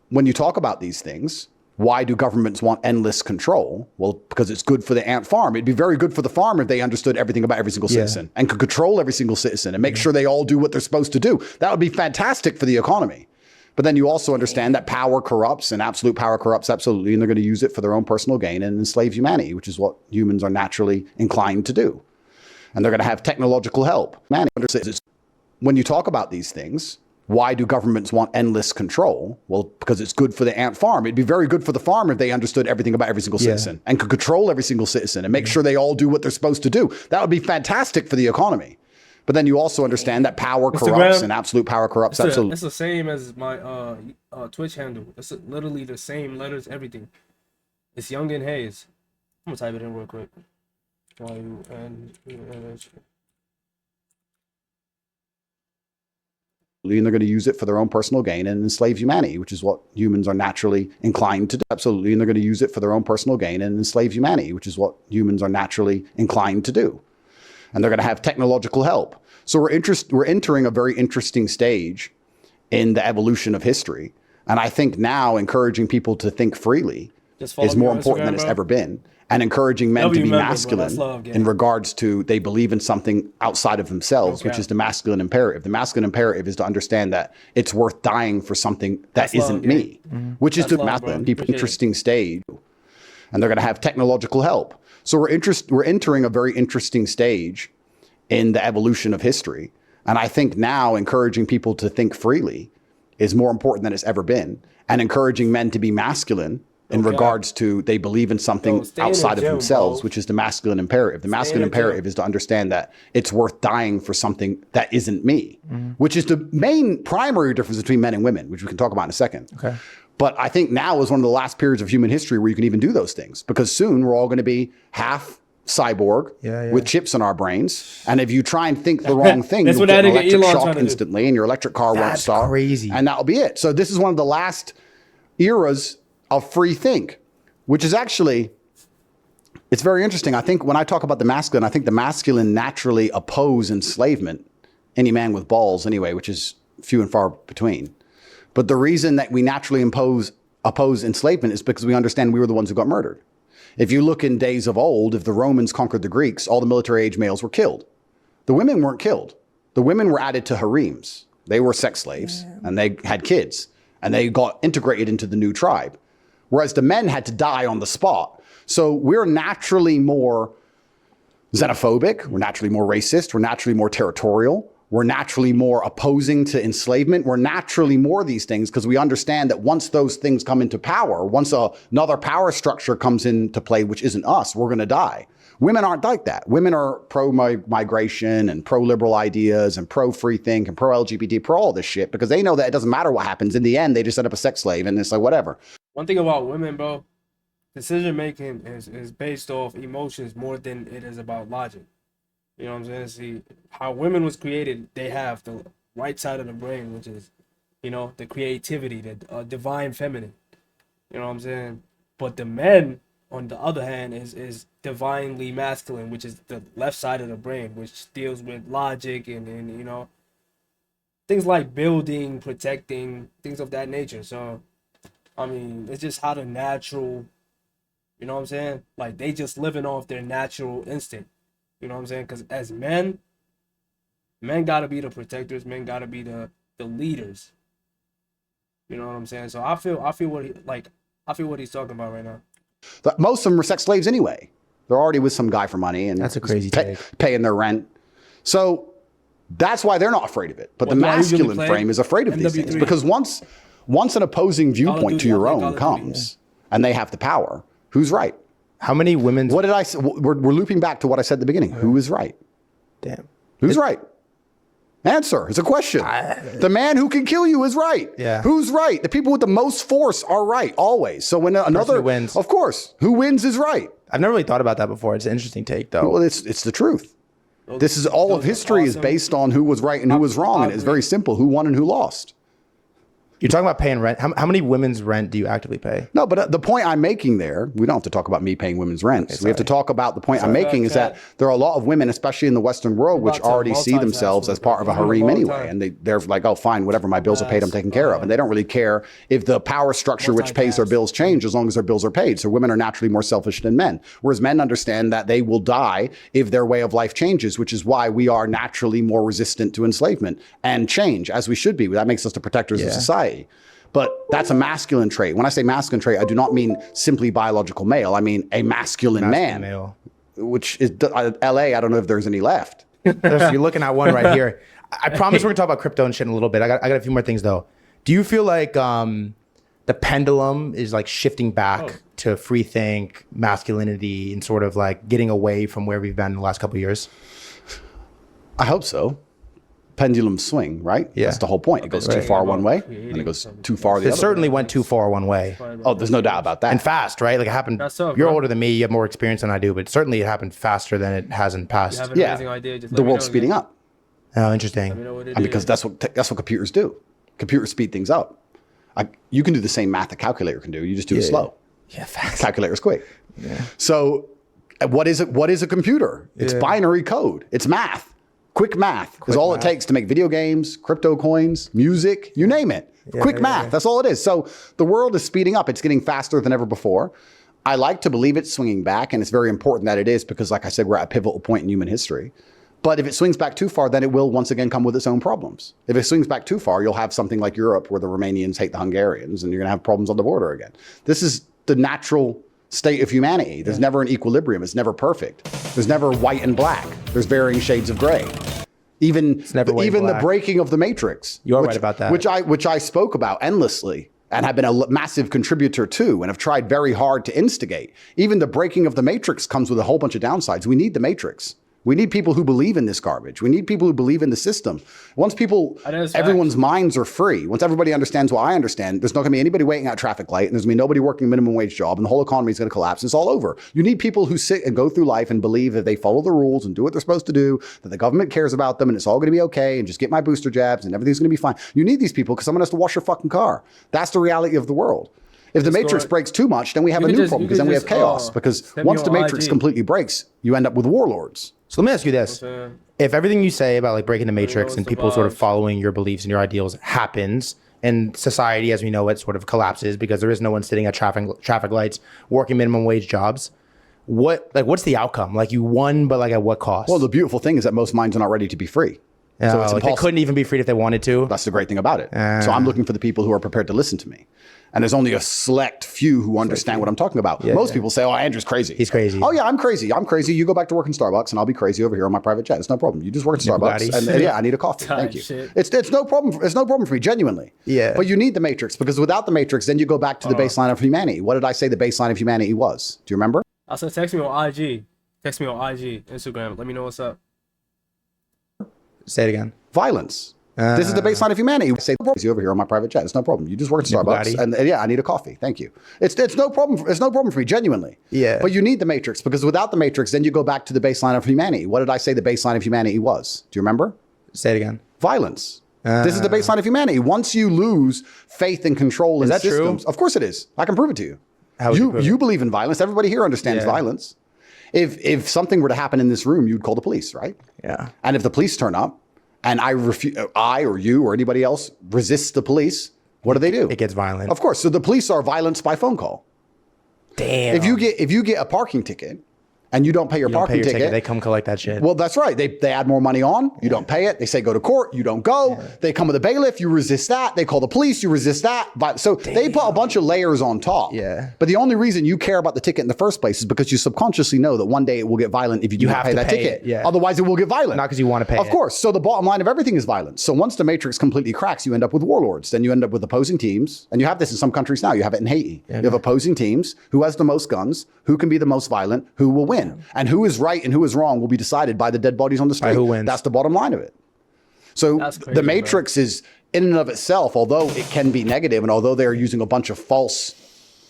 when you talk about these things, why do governments want endless control? Well, because it's good for the ant farm. It'd be very good for the farm if they understood everything about every single citizen and could control every single citizen and make sure they all do what they're supposed to do. That would be fantastic for the economy. But then you also understand that power corrupts and absolute power corrupts absolutely, and they're going to use it for their own personal gain and enslave humanity, which is what humans are naturally inclined to do. And they're going to have technological help. When you talk about these things, why do governments want endless control? Well, because it's good for the ant farm. It'd be very good for the farm if they understood everything about every single citizen and could control every single citizen and make sure they all do what they're supposed to do. That would be fantastic for the economy. But then you also understand that power corrupts and absolute power corrupts absolutely. It's the same as my Twitch handle. It's literally the same letters, everything. It's YungnHAZE. I'm going to type it in real quick. YungnHAZE. and they're going to use it for their own personal gain and enslave humanity, which is what humans are naturally inclined to do. Absolutely. And they're going to use it for their own personal gain and enslave humanity, which is what humans are naturally inclined to do. And they're going to have technological help. So we're entering a very interesting stage in the evolution of history. And I think now encouraging people to think freely is more important than it's ever been. And encouraging men to be masculine in regards to they believe in something outside of themselves, which is the masculine imperative. The masculine imperative is to understand that it's worth dying for something that isn't me, which is the masculine, interesting stage. And they're going to have technological help. So we're entering a very interesting stage in the evolution of history. And I think now encouraging people to think freely is more important than it's ever been. And encouraging men to be masculine in regards to they believe in something outside of themselves, which is the masculine imperative. The masculine imperative is to understand that it's worth dying for something that isn't me, which is the main primary difference between men and women, which we can talk about in a second. Okay. But I think now is one of the last periods of human history where you can even do those things, because soon we're all going to be half cyborg with chips in our brains. And if you try and think the wrong thing, you'll get an electric shock instantly and your electric car won't start. Crazy. And that'll be it. So this is one of the last eras of free think, which is actually, it's very interesting. I think when I talk about the masculine, I think the masculine naturally oppose enslavement, any man with balls anyway, which is few and far between. But the reason that we naturally oppose enslavement is because we understand we were the ones who got murdered. If you look in days of old, if the Romans conquered the Greeks, all the military age males were killed. The women weren't killed. The women were added to harems. They were sex slaves and they had kids and they got integrated into the new tribe. Whereas the men had to die on the spot. So we're naturally more xenophobic. We're naturally more racist. We're naturally more territorial. We're naturally more opposing to enslavement. We're naturally more these things because we understand that once those things come into power, once another power structure comes into play, which isn't us, we're going to die. Women aren't like that. Women are pro-migration and pro-liberal ideas and pro-free think and pro-LGBT, pro all this shit, because they know that it doesn't matter what happens. In the end, they just end up a sex slave and it's like, whatever. One thing about women, bro, decision making is based off emotions more than it is about logic. You know what I'm saying? See, how women was created, they have the right side of the brain, which is, you know, the creativity, the divine feminine. You know what I'm saying? But the men, on the other hand, is divinely masculine, which is the left side of the brain, which deals with logic and you know, things like building, protecting, things of that nature. So, I mean, it's just how the natural, you know what I'm saying? Like, they just living off their natural instinct. You know what I'm saying? Because as men gotta be the protectors. Men gotta be the leaders. You know what I'm saying? So I feel what he's talking about right now. But most of them are sex slaves anyway. They're already with some guy for money and that's a crazy take. Paying their rent. So that's why they're not afraid of it. But the masculine frame is afraid of these things, because once an opposing viewpoint to your own comes and they have the power, who's right? How many women? What did I say? We're looping back to what I said at the beginning. Who is right? Damn. Who's right? Answer. It's a question. The man who can kill you is right. Yeah. Who's right? The people with the most force are right, always. So when another wins, of course, who wins is right. I've never really thought about that before. It's an interesting take, though. Well, it's the truth. This is all of history is based on who was right and who was wrong, and it's very simple: who won and who lost. You're talking about paying rent. How many women's rent do you actively pay? No, but the point I'm making there, we don't have to talk about me paying women's rent. We have to talk about the point I'm making is that there are a lot of women, especially in the Western world, which already see themselves as part of a harem anyway. And they're like, oh, fine, whatever, my bills are paid, I'm taken care of. And they don't really care if the power structure which pays their bills change as long as their bills are paid. So women are naturally more selfish than men. Whereas men understand that they will die if their way of life changes, which is why we are naturally more resistant to enslavement and change, as we should be. That makes us the protectors of society. But that's a masculine trait. When I say masculine trait, I do not mean simply biological male. I mean a masculine man, male. Which is LA. I don't know if there's any left. You're looking at one right here. I promise we're gonna talk about crypto and shit in a little bit. I got a few more things though. Do you feel like the pendulum is like shifting back to free think, masculinity, and sort of like getting away from where we've been in the last couple of years? I hope so. Pendulum swing, right? Yeah. That's the whole point. It goes too far one way, and it goes too far the other. It certainly went too far one way. Oh, there's no doubt about that. And fast, right? Like it happened. You're older than me. You have more experience than I do, but certainly it happened faster than it has in past. Yeah. The world's speeding up. Oh, Let interesting. me know what it And is. because that's what computers do. Computers speed things up. You can do the same math a calculator can do. You just do it slow. Yeah, facts. Calculator's quick. So what is it? What is a computer? It's binary code. It's math. Quick math is all it takes to make video games, crypto coins, music, you name it. Quick math. That's all it is. So the world is speeding up. It's getting faster than ever before. I like to believe it's swinging back, and it's very important that it is because, like I said, we're at a pivotal point in human history. But if it swings back too far, then it will once again come with its own problems. If it swings back too far, you'll have something like Europe where the Romanians hate the Hungarians, and you're going to have problems on the border again. This is the natural state of humanity. There's never an equilibrium. It's never perfect. There's never white and black. There's varying shades of gray. Even the breaking of the matrix. You're right about that. Which I spoke about endlessly and have been a massive contributor to and have tried very hard to instigate. Even the breaking of the matrix comes with a whole bunch of downsides. We need the matrix. We need people who believe in this garbage. We need people who believe in the system. Once everyone's minds are free, once everybody understands what I understand, there's not going to be anybody waiting at a traffic light, and there's going to be nobody working a minimum wage job, and the whole economy is going to collapse. It's all over. You need people who sit and go through life and believe that they follow the rules and do what they're supposed to do, that the government cares about them, and it's all going to be okay, and just get my booster jabs, and everything's going to be fine. You need these people because someone has to wash your fucking car. That's the reality of the world. If the matrix breaks too much, then we have a new problem because then we have chaos. Because once the matrix completely breaks, you end up with warlords. So let me ask you this. If everything you say about like breaking the matrix and people sort of following your beliefs and your ideals happens and society as we know it sort of collapses because there is no one sitting at traffic lights working minimum wage jobs, what's the outcome? Like you won, but like at what cost? Well, the beautiful thing is that most minds are not ready to be free. So it's like they couldn't even be freed if they wanted to. That's the great thing about it. So I'm looking for the people who are prepared to listen to me. And there's only a select few who understand what I'm talking about. Most people say, oh, Andrew's crazy. He's crazy. Oh, yeah, I'm crazy. I'm crazy. You go back to work in Starbucks and I'll be crazy over here on my private jet. It's no problem. You just work at Starbucks. And yeah, I need a coffee. Thank you. It's no problem. It's no problem for me, genuinely. Yeah. But you need the matrix because without the matrix, then you go back to the baseline of humanity. What did I say the baseline of humanity was? Do you remember? I said, text me on IG. Text me on IG, Instagram. Let me know what's up. Say it again. Violence. This is the baseline of humanity. I say crazy over here on my private jet. It's no problem. You just work at Starbucks, and yeah, I need a coffee. Thank you. It's no problem. It's no problem for me, genuinely. Yeah. But you need the matrix because without the matrix, then you go back to the baseline of humanity. What did I say the baseline of humanity was? Do you remember? Say it again. Violence. This is the baseline of humanity. Once you lose faith and control in systems, of course it is. I can prove it to you. You believe in violence. Everybody here understands violence. If something were to happen in this room, you'd call the police, right? Yeah. And if the police turn up, and I or you or anybody else resists the police, what do? It gets violent. Of course. So the police are violence by phone call. Damn. If you get a parking ticket and you don't pay your parking ticket, they come collect that shit. Well, that's right. They add more money on. You don't pay it. They say go to court. You don't go. They come with a bailiff. You resist that. They call the police. You resist that. So they put a bunch of layers on top. Yeah. But the only reason you care about the ticket in the first place is because you subconsciously know that one day it will get violent if you do not pay that ticket. Yeah. Otherwise, it will get violent. Not because you want to pay Of course. So the bottom line of everything is violence. So once the matrix completely cracks, you end up with warlords. Then you end up with opposing teams. And you have this in some countries now. You have it in Haiti. You have opposing teams. Who has the most guns? Who can be the most violent? Who will win? And who is right and who is wrong will be decided by the dead bodies on the street. Who wins? That's the bottom line of it. So crazy, the matrix is in and of itself, although it can be negative and although they're using a bunch of false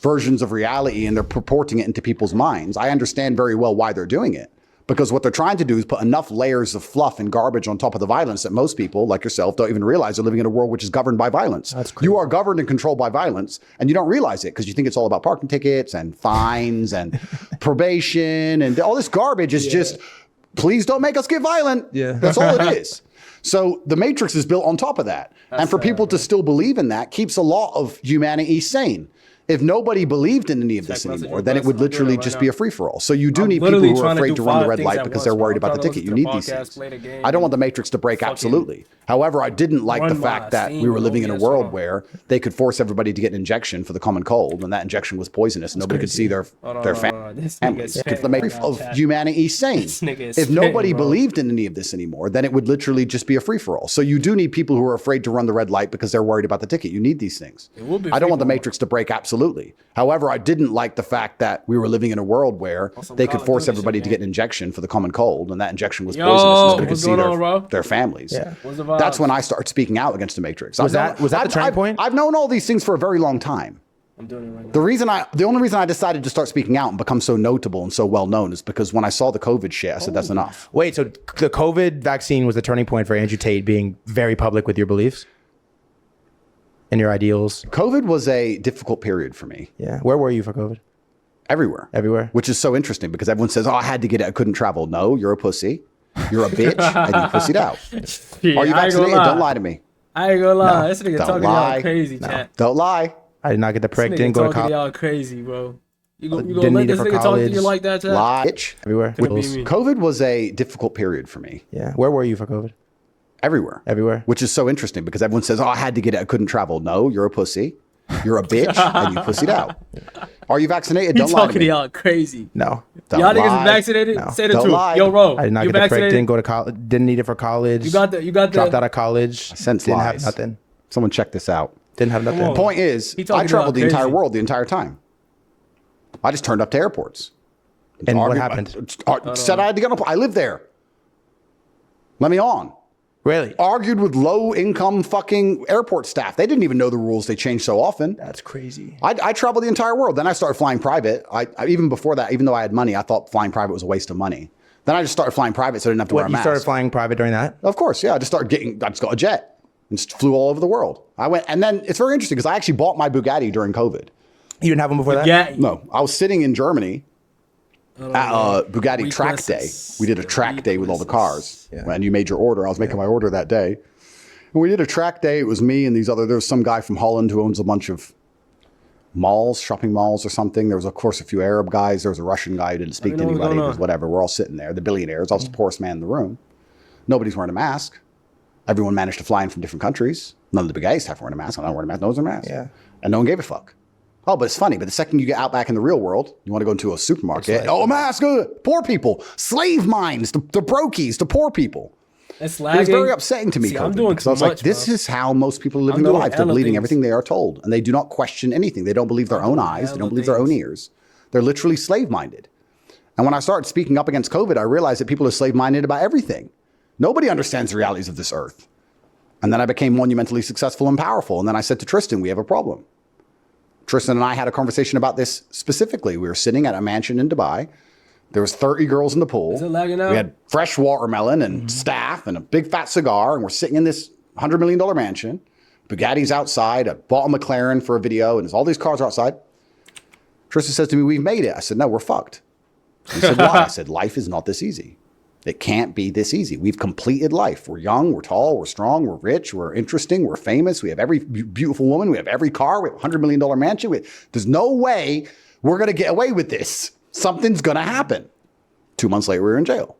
versions of reality and they're purporting it into people's minds, I understand very well why they're doing it. Because what they're trying to do is put enough layers of fluff and garbage on top of the violence that most people, like yourself, don't even realize they're living in a world which is governed by violence. That's crazy. You are governed and controlled by violence, and you don't realize it because you think it's all about parking tickets and fines and probation and all this garbage is just, please don't make us get violent. Yeah. That's all it is. So the matrix is built on top of that. And for people to still believe in that keeps a lot of humanity sane. If nobody believed in any of this anymore, then it would literally just be a free-for-all. So you do need people who are afraid to run the red light because they're worried about the ticket. You need these things. I don't want the matrix to break, absolutely. However, I didn't like the fact that we were living in a world where they could force everybody to get an injection for the common cold, and that injection was poisonous, and nobody could see their families. The matrix of humanity sane. If nobody believed in any of this anymore, then it would literally just be a free-for-all. So you do need people who are afraid to run the red light because they're worried about the ticket. You need these things. I don't want the matrix to break, absolutely. However, I didn't like the fact that we were living in a world where they could force everybody to get an injection for the common cold, and that injection was poisonous, and nobody could see their families. That's when I started speaking out against the matrix. Was that the turning point? I've known all these things for a very long time. I'm doing it right now. The only reason I decided to start speaking out and become so notable and so well known is because when I saw the COVID shit, I said, that's enough. Wait, so the COVID vaccine was the turning point for Andrew Tate being very public with your beliefs and your ideals? COVID was a difficult period for me. Yeah. Where were you for COVID? Everywhere. Everywhere. Which is so interesting because everyone says, oh, I had to get it. I couldn't travel. No, you're a pussy. You're a bitch and you pussied out. Yeah, Are you vaccinated? Don't lie to me. I ain't gonna lie. No, This nigga don't talking lie. to y'all crazy, chat. Don't lie. I did not get the prick. This Didn't nigga go to talking to college. y'all crazy, bro. You gonna Didn't let need it this for nigga talk to you college. like that, chat? Lie. Bitch. Everywhere. Could've been me. COVID was a difficult period for me. Yeah. Where were you for COVID? Everywhere. Everywhere. Which is so interesting because everyone says, oh, I had to get it. I couldn't travel. No, you're a pussy. You're a bitch and you pussied out. Are you vaccinated? He Don't lie to talking to me. y'all crazy. No. Don't Y'all niggas lie. is vaccinated? No. Say the Don't truth. lie. Yo, bro. I did not you get the prick. vaccinated? Didn't go to college. Didn't need it for college. You got the Dropped out of college. Sense Didn't lies. have nothing. Someone check this out. Didn't have nothing. on. Point is, He talking I traveled about the entire crazy. world the entire time. I just turned up to airports. And what Argued- happened? Said I had to get on. I live there. Let me on. Really? Argued with low income fucking airport staff. They didn't even know the rules. They change so often. That's crazy. I traveled the entire world. Then I started flying private. I even before that, even though I had money, I thought flying private was a waste of money. Then I just started flying private so I didn't have to wear What, a you mask. started flying private during that? Of course, yeah. I just got a jet and just flew all over the world. I went, and then it's very interesting because I actually bought my Bugatti during COVID. You didn't have one before that? Yeah. No, I was sitting in Germany at Bugatti track day. Weaknesses. We did a track day with all the cars. Yeah. When you made your order, I was making my order that day. And we did a track day. It was me and there was some guy from Holland who owns a bunch of malls, shopping malls or something. There was, of course, a few Arab guys. There was a Russian guy who didn't speak to know what's anybody. going It was on. whatever. We're all sitting there. The billionaires. I was the poorest man in the room. Nobody's wearing a mask. Everyone managed to fly in from different countries. None of the Bugatti staff were wearing a mask. I'm not wearing a mask. No one's wearing a mask. Yeah. And no one gave a fuck. Oh, but it's funny. But the second you get out back in the real world, you want to go into a supermarket. A mask. Poor people. Slave minds. The brokies. The poor people. It's It lagging. was very upsetting to me, See, COVID, I'm doing because I was too like, much, this bro. is how most people are living I'm their doing lives. They're hella believing things. everything they are told, and they do not question anything. They don't believe their own eyes. They don't hella believe their own things. ears. They're literally slave-minded. And when I started speaking up against COVID, I realized that people are slave-minded about everything. Nobody understands the realities of this earth. And then I became monumentally successful and powerful. And then I said to Tristan, we have a problem. Tristan and I had a conversation about this specifically. We were sitting at a mansion in Dubai. There was 30 girls in the pool. Is it lagging out? We had fresh watermelon and staff and a big fat cigar. And we're sitting in this $100 million mansion. Bugatti's outside. I bought a McLaren for a video. And there's all these cars outside. Tristan says to me, we've made it. I said, no, we're fucked. He said, why? I said, life is not this easy. It can't be this easy. We've completed life. We're young, we're tall, we're strong, we're rich, we're interesting, we're famous. We have every beautiful woman. We have every car. We have a $100 million mansion. There's no way we're going to get away with this. Something's going to happen. 2 months later, we were in jail.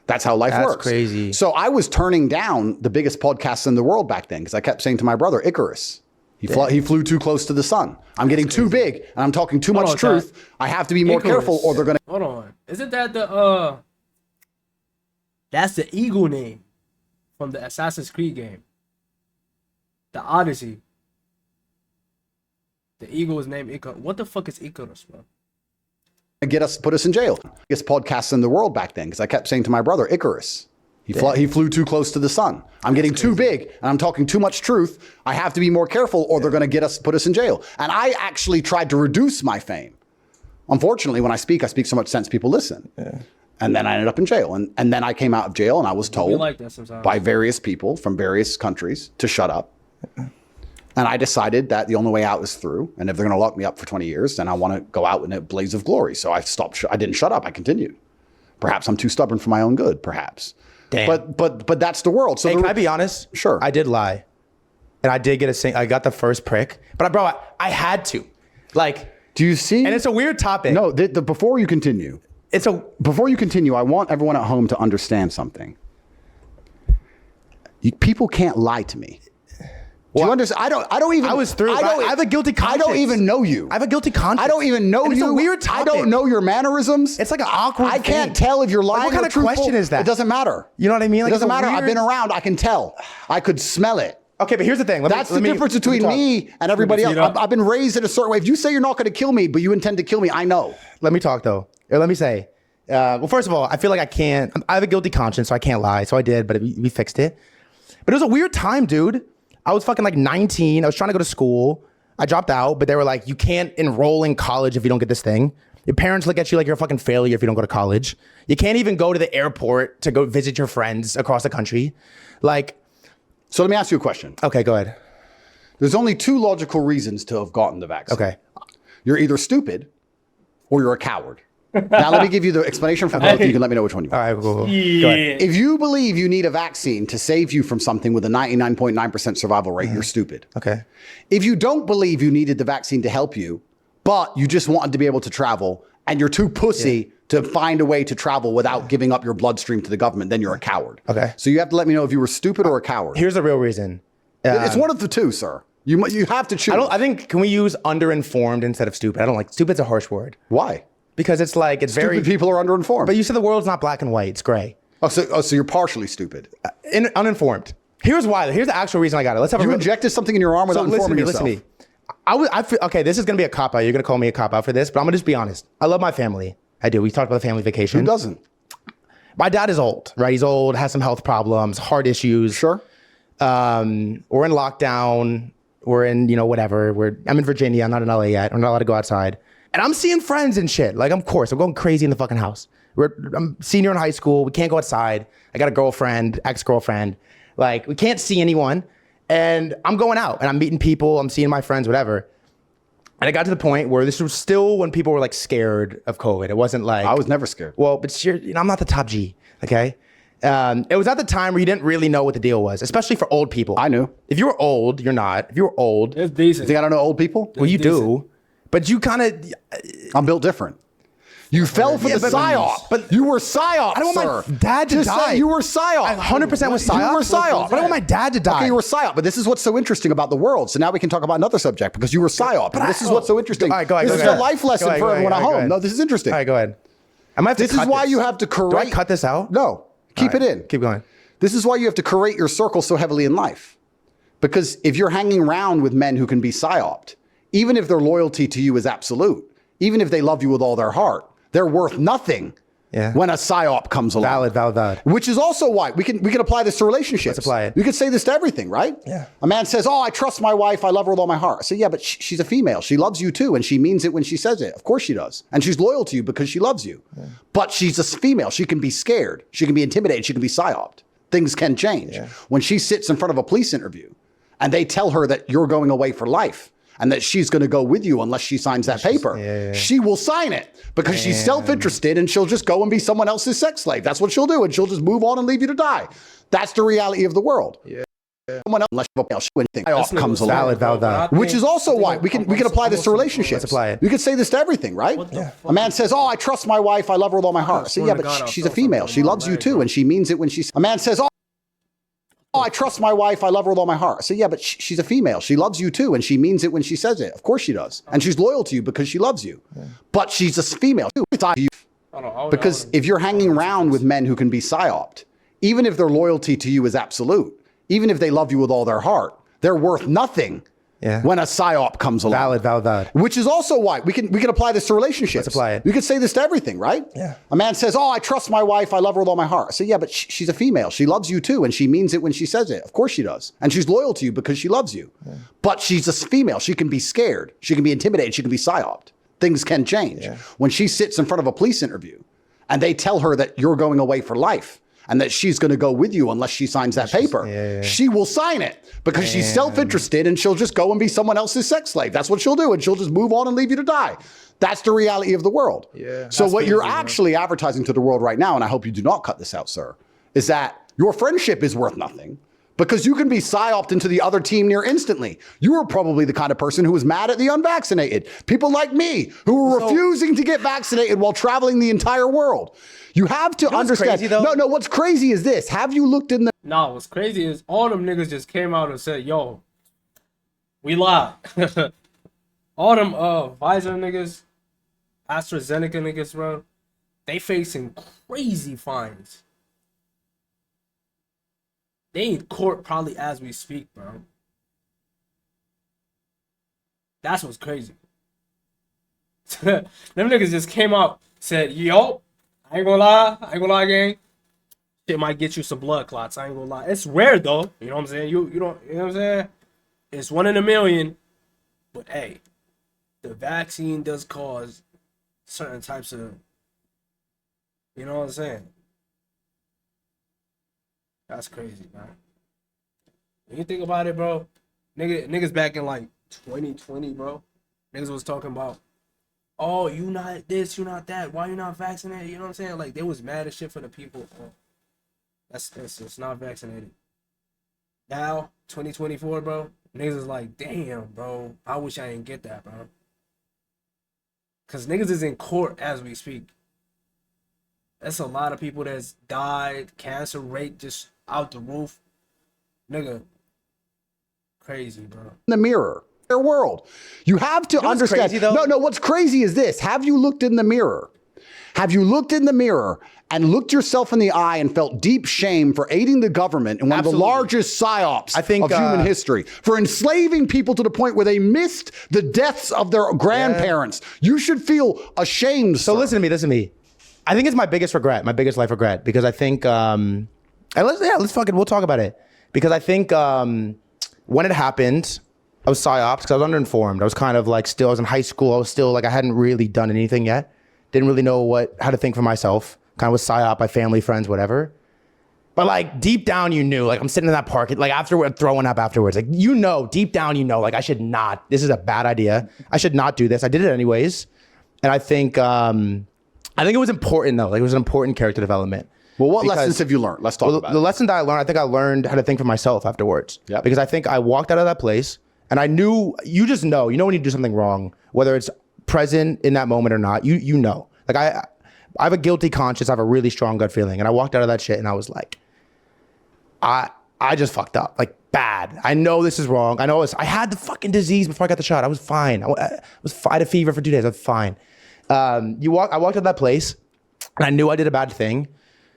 That's how life works. That's crazy. So I was turning down the biggest podcasts in the world back then because I kept saying to my brother, Icarus, he flew too close to the sun. I'm getting too big and I'm talking too much on, truth. Tate. I have to be more Icarus. careful or they're going to. Hold on. Isn't that the that's the eagle name from the Assassin's Creed game? The Odyssey. The eagle is named Icarus. What the fuck is Icarus, bro? Put us in jail. Biggest podcasts in the world back then because I kept saying to my brother, Icarus, he flew too close to the sun. I'm getting too big and I'm talking too much truth. I have to be more careful or they're going to put us in jail. And I actually tried to reduce my fame. Unfortunately, when I speak so much sense, people listen. Yeah. And then I ended up in jail. And then I came out of jail and I was told like that sometimes. by various people from various countries to shut up. And I decided that the only way out is through. And if they're going to lock me up for 20 years, then I want to go out in a blaze of glory. So I stopped. I didn't shut up. I continued. Perhaps I'm too stubborn for my own good. Perhaps. Damn. But that's the world. So Hey, can I be honest? Sure. I did lie. And I did get I got the first prick. But bro, I had to. Like, do you see? and it's a weird topic. No, before you continue. Before you continue, I want everyone at home to understand something. People can't lie to me. Do you understand? I don't even. I was through. I have a guilty conscience. I don't even know you. I have a guilty conscience. I don't even know And you. It's a weird topic. I don't know your mannerisms. It's like an awkward I can't thing. tell if you're lying Like, what kind or of truthful. question is that? It doesn't matter. You know what I mean? Like, it doesn't it's a matter. I've weird- been around. I can tell. I could smell it. Okay, but here's the thing. That's the difference between me and everybody else. I've been raised in a certain way. If you say you're not going to kill me, but you intend to kill me, I know. Let me talk though. Or let me say. Well, first of all, I feel like I can't. I have a guilty conscience, so I can't lie. So I did, but we fixed it. But it was a weird time, dude. I was fucking like 19. I was trying to go to school. I dropped out, but they were like, you can't enroll in college if you don't get this thing. Your parents look at you like you're a fucking failure if you don't go to college. You can't even go to the airport to go visit your friends across the country. Like, So let me ask you a question. okay, go ahead. There's only 2 logical reasons to have gotten the vaccine. Okay. You're either stupid or you're a coward. Now let me give you the explanation for both. You can let me know which one you want. All right, cool. Go Yeah. ahead. If you believe you need a vaccine to save you from something with a 99.9% survival rate, you're stupid. Okay. If you don't believe you needed the vaccine to help you, but you just wanted to be able to travel and you're too pussy to find a way to travel without giving up your bloodstream to the government, then you're a coward. Okay. So you have to let me know if you were stupid or a coward. Here's the real reason. It's one of the two, sir. You have to choose. I think, can we use underinformed instead of stupid? I don't like, stupid's a harsh word. Why? Because it's like, it's Stupid very, people are underinformed. but you said the world's not black and white, it's gray. So you're partially stupid. Uninformed. Here's why, here's the actual reason I got it. Let's have You a injected something in your arm without informing yourself. Listen to me. I feel, okay, this is gonna be a cop out. You're gonna call me a cop out for this, but I'm gonna just be honest. I love my family. I do. We talked about the family vacation. Who doesn't? My dad is old, right? He's old, has some health problems, heart issues. Sure. We're in lockdown. We're in, whatever. I'm in Virginia. I'm not in LA yet. I'm not allowed to go outside. And I'm seeing friends and shit. Like, of course, I'm going crazy in the fucking house. I'm senior in high school. We can't go outside. I got a girlfriend, ex-girlfriend. Like, we can't see anyone. And I'm going out and I'm meeting people. I'm seeing my friends, whatever. And I got to the point where this was still when people were like scared of COVID. It wasn't like I was never scared. well, but I'm not the top G, okay? It was at the time where you didn't really know what the deal was, especially for old people. I knew. If you were old, you're not. If you were old, It's You decent. think I don't know old people? well, you do. But you kind of, I'm built different. You fell for Yeah, the but- psyop. but- You were psyop, I don't want sir. my dad to Just die. say you were psyop. I 100% was psyop. You were psyop. But I don't want my dad to die. Okay, you were psyop. But this is what's so interesting about the world. So now we can talk about another subject because you were psyop. And this is what's so interesting. All right, go ahead, This go is ahead. a life lesson Go ahead, for go everyone ahead, at go home. ahead. No, this is interesting. All right, go ahead. I might have to This is cut why this. you have to Do I correct. cut this out? No, keep All it right, in. Keep going. This is why you have to curate your circle so heavily in life. Because if you're hanging around with men who can be psyoped, even if their loyalty to you is absolute, even if they love you with all their heart, they're worth nothing Yeah. when a psyop comes along. Valid. Which is also why we can apply this to relationships. Let's apply it. You could say this to everything, right? Yeah. A man says, "Oh, I trust my wife. I love her with all my heart." I say, "Yeah, but she's a female. She loves you too, and she means it when she says it. Of course she does, and she's loyal to you because she loves you. Yeah. But she's a female. She can be scared. She can be intimidated. She can be psyoped. Things can change. Yeah. When she sits in front of a police interview, and they tell her that you're going away for life." And that she's going to go with you unless she signs that paper. Yeah. She will sign it because she's self-interested and she'll just go and be someone else's sex slave. That's what she'll do. And she'll just move on and leave you to die. That's the reality of the world. Yeah. Someone else, unless you anything comes along. Valid. Which is also why we can apply this to relationships. Let's apply it. You could say this to everything, right? A man says, "Oh, I trust my wife. I love her with all my heart." I say, "Yeah, but she's a female. She loves you too, and she means it when she." A man says, "Oh, I trust my wife. I love her with all my heart." I say, "Yeah, but she's a female. She loves you too, and she means it when she says it. Of course she does, and she's loyal to you because she loves you. But she's a female too." Because if you're hanging around with men who can be psyoped, even if their loyalty to you is absolute, even if they love you with all their heart, they're worth nothing Yeah. when a psyop comes along. Valid. Which is also why we can apply this to relationships. Let's apply it. You could say this to everything, right? Yeah. A man says, "Oh, I trust my wife. I love her with all my heart." I say, "Yeah, but she's a female. She loves you too, and she means it when she says it. Of course she does, and she's loyal to you because she loves you. But she's a female. She can be scared. She can be intimidated. She can be psyoped. Things can change. When she sits in front of a police interview, and they tell her that you're going away for life." And that she's going to go with you unless she signs that paper. She will sign it because she's self-interested and she'll just go and be someone else's sex slave. That's what she'll do. And she'll just move on and leave you to die. That's the reality of the world. So what you're actually advertising to the world right now, and I hope you do not cut this out, sir, is that your friendship is worth nothing. Because you can be psyoped into the other team near instantly. You are probably the kind of person who was mad at the unvaccinated. People like me who were refusing to get vaccinated while traveling the entire world. You have to understand. crazy, though? No, what's crazy is this. Have you looked in the Nah, what's crazy is all them niggas just came out and said, "Yo, we lied." All them Pfizer niggas, AstraZeneca niggas, bro, they facing crazy fines. They in court probably as we speak, bro. That's what's crazy. Them niggas just came out, said, "Yo, I ain't gonna lie, gang. It might get you some blood clots. I ain't gonna lie. It's rare though. You know what I'm saying? You know what I'm saying? It's 1 in a million. But hey, the vaccine does cause certain types of, you know what I'm saying? That's crazy, man. When you think about it, bro, niggas back in like 2020, bro, niggas was talking about, oh, you not this, you not that, why you not vaccinated? You know what I'm saying? Like, they was mad as shit for the people, bro. That's not vaccinated. Now, 2024, bro, niggas is like, damn, bro, I wish I didn't get that, bro. Because niggas is in court as we speak. That's a lot of people that's died, cancer rate just out the roof. Nigga, crazy, bro. In the mirror, their world. You have to understand. Crazy, though? No, what's crazy is this. Have you looked in the mirror? Have you looked in the mirror and looked yourself in the eye and felt deep shame for aiding the government in one of the largest psyops of human history, for enslaving people to the point where they missed the deaths of their grandparents? Yeah. You should feel ashamed. So listen to me. I think it's my biggest regret, my biggest life regret, because I think, and we'll talk about it. Because I think when it happened, I was psyops because I was underinformed. I was kind of like I was in high school. I was still like, I hadn't really done anything yet. Didn't really know how to think for myself. Kind of was psyop by family, friends, whatever. But like deep down, you knew, like I'm sitting in that park, like afterward, throwing up afterwards. Like, you know, deep down, you know, like I should not, this is a bad idea. I should not do this. I did it anyways. And I think it was important though. Like it was an important character development. Well, what lessons have you learned? Let's talk about it. The lesson that I learned, I think I learned how to think for myself afterwards. Yep. Because I think I walked out of that place and I knew, you know when you do something wrong, whether it's present in that moment or not, you know. Like I have a guilty conscience. I have a really strong gut feeling. And I walked out of that shit and I was like, I just fucked up, like bad. I know this is wrong. I had the fucking disease before I got the shot. I was fine. I had a fever for 2 days. I was fine. I walked out of that place and I knew I did a bad thing.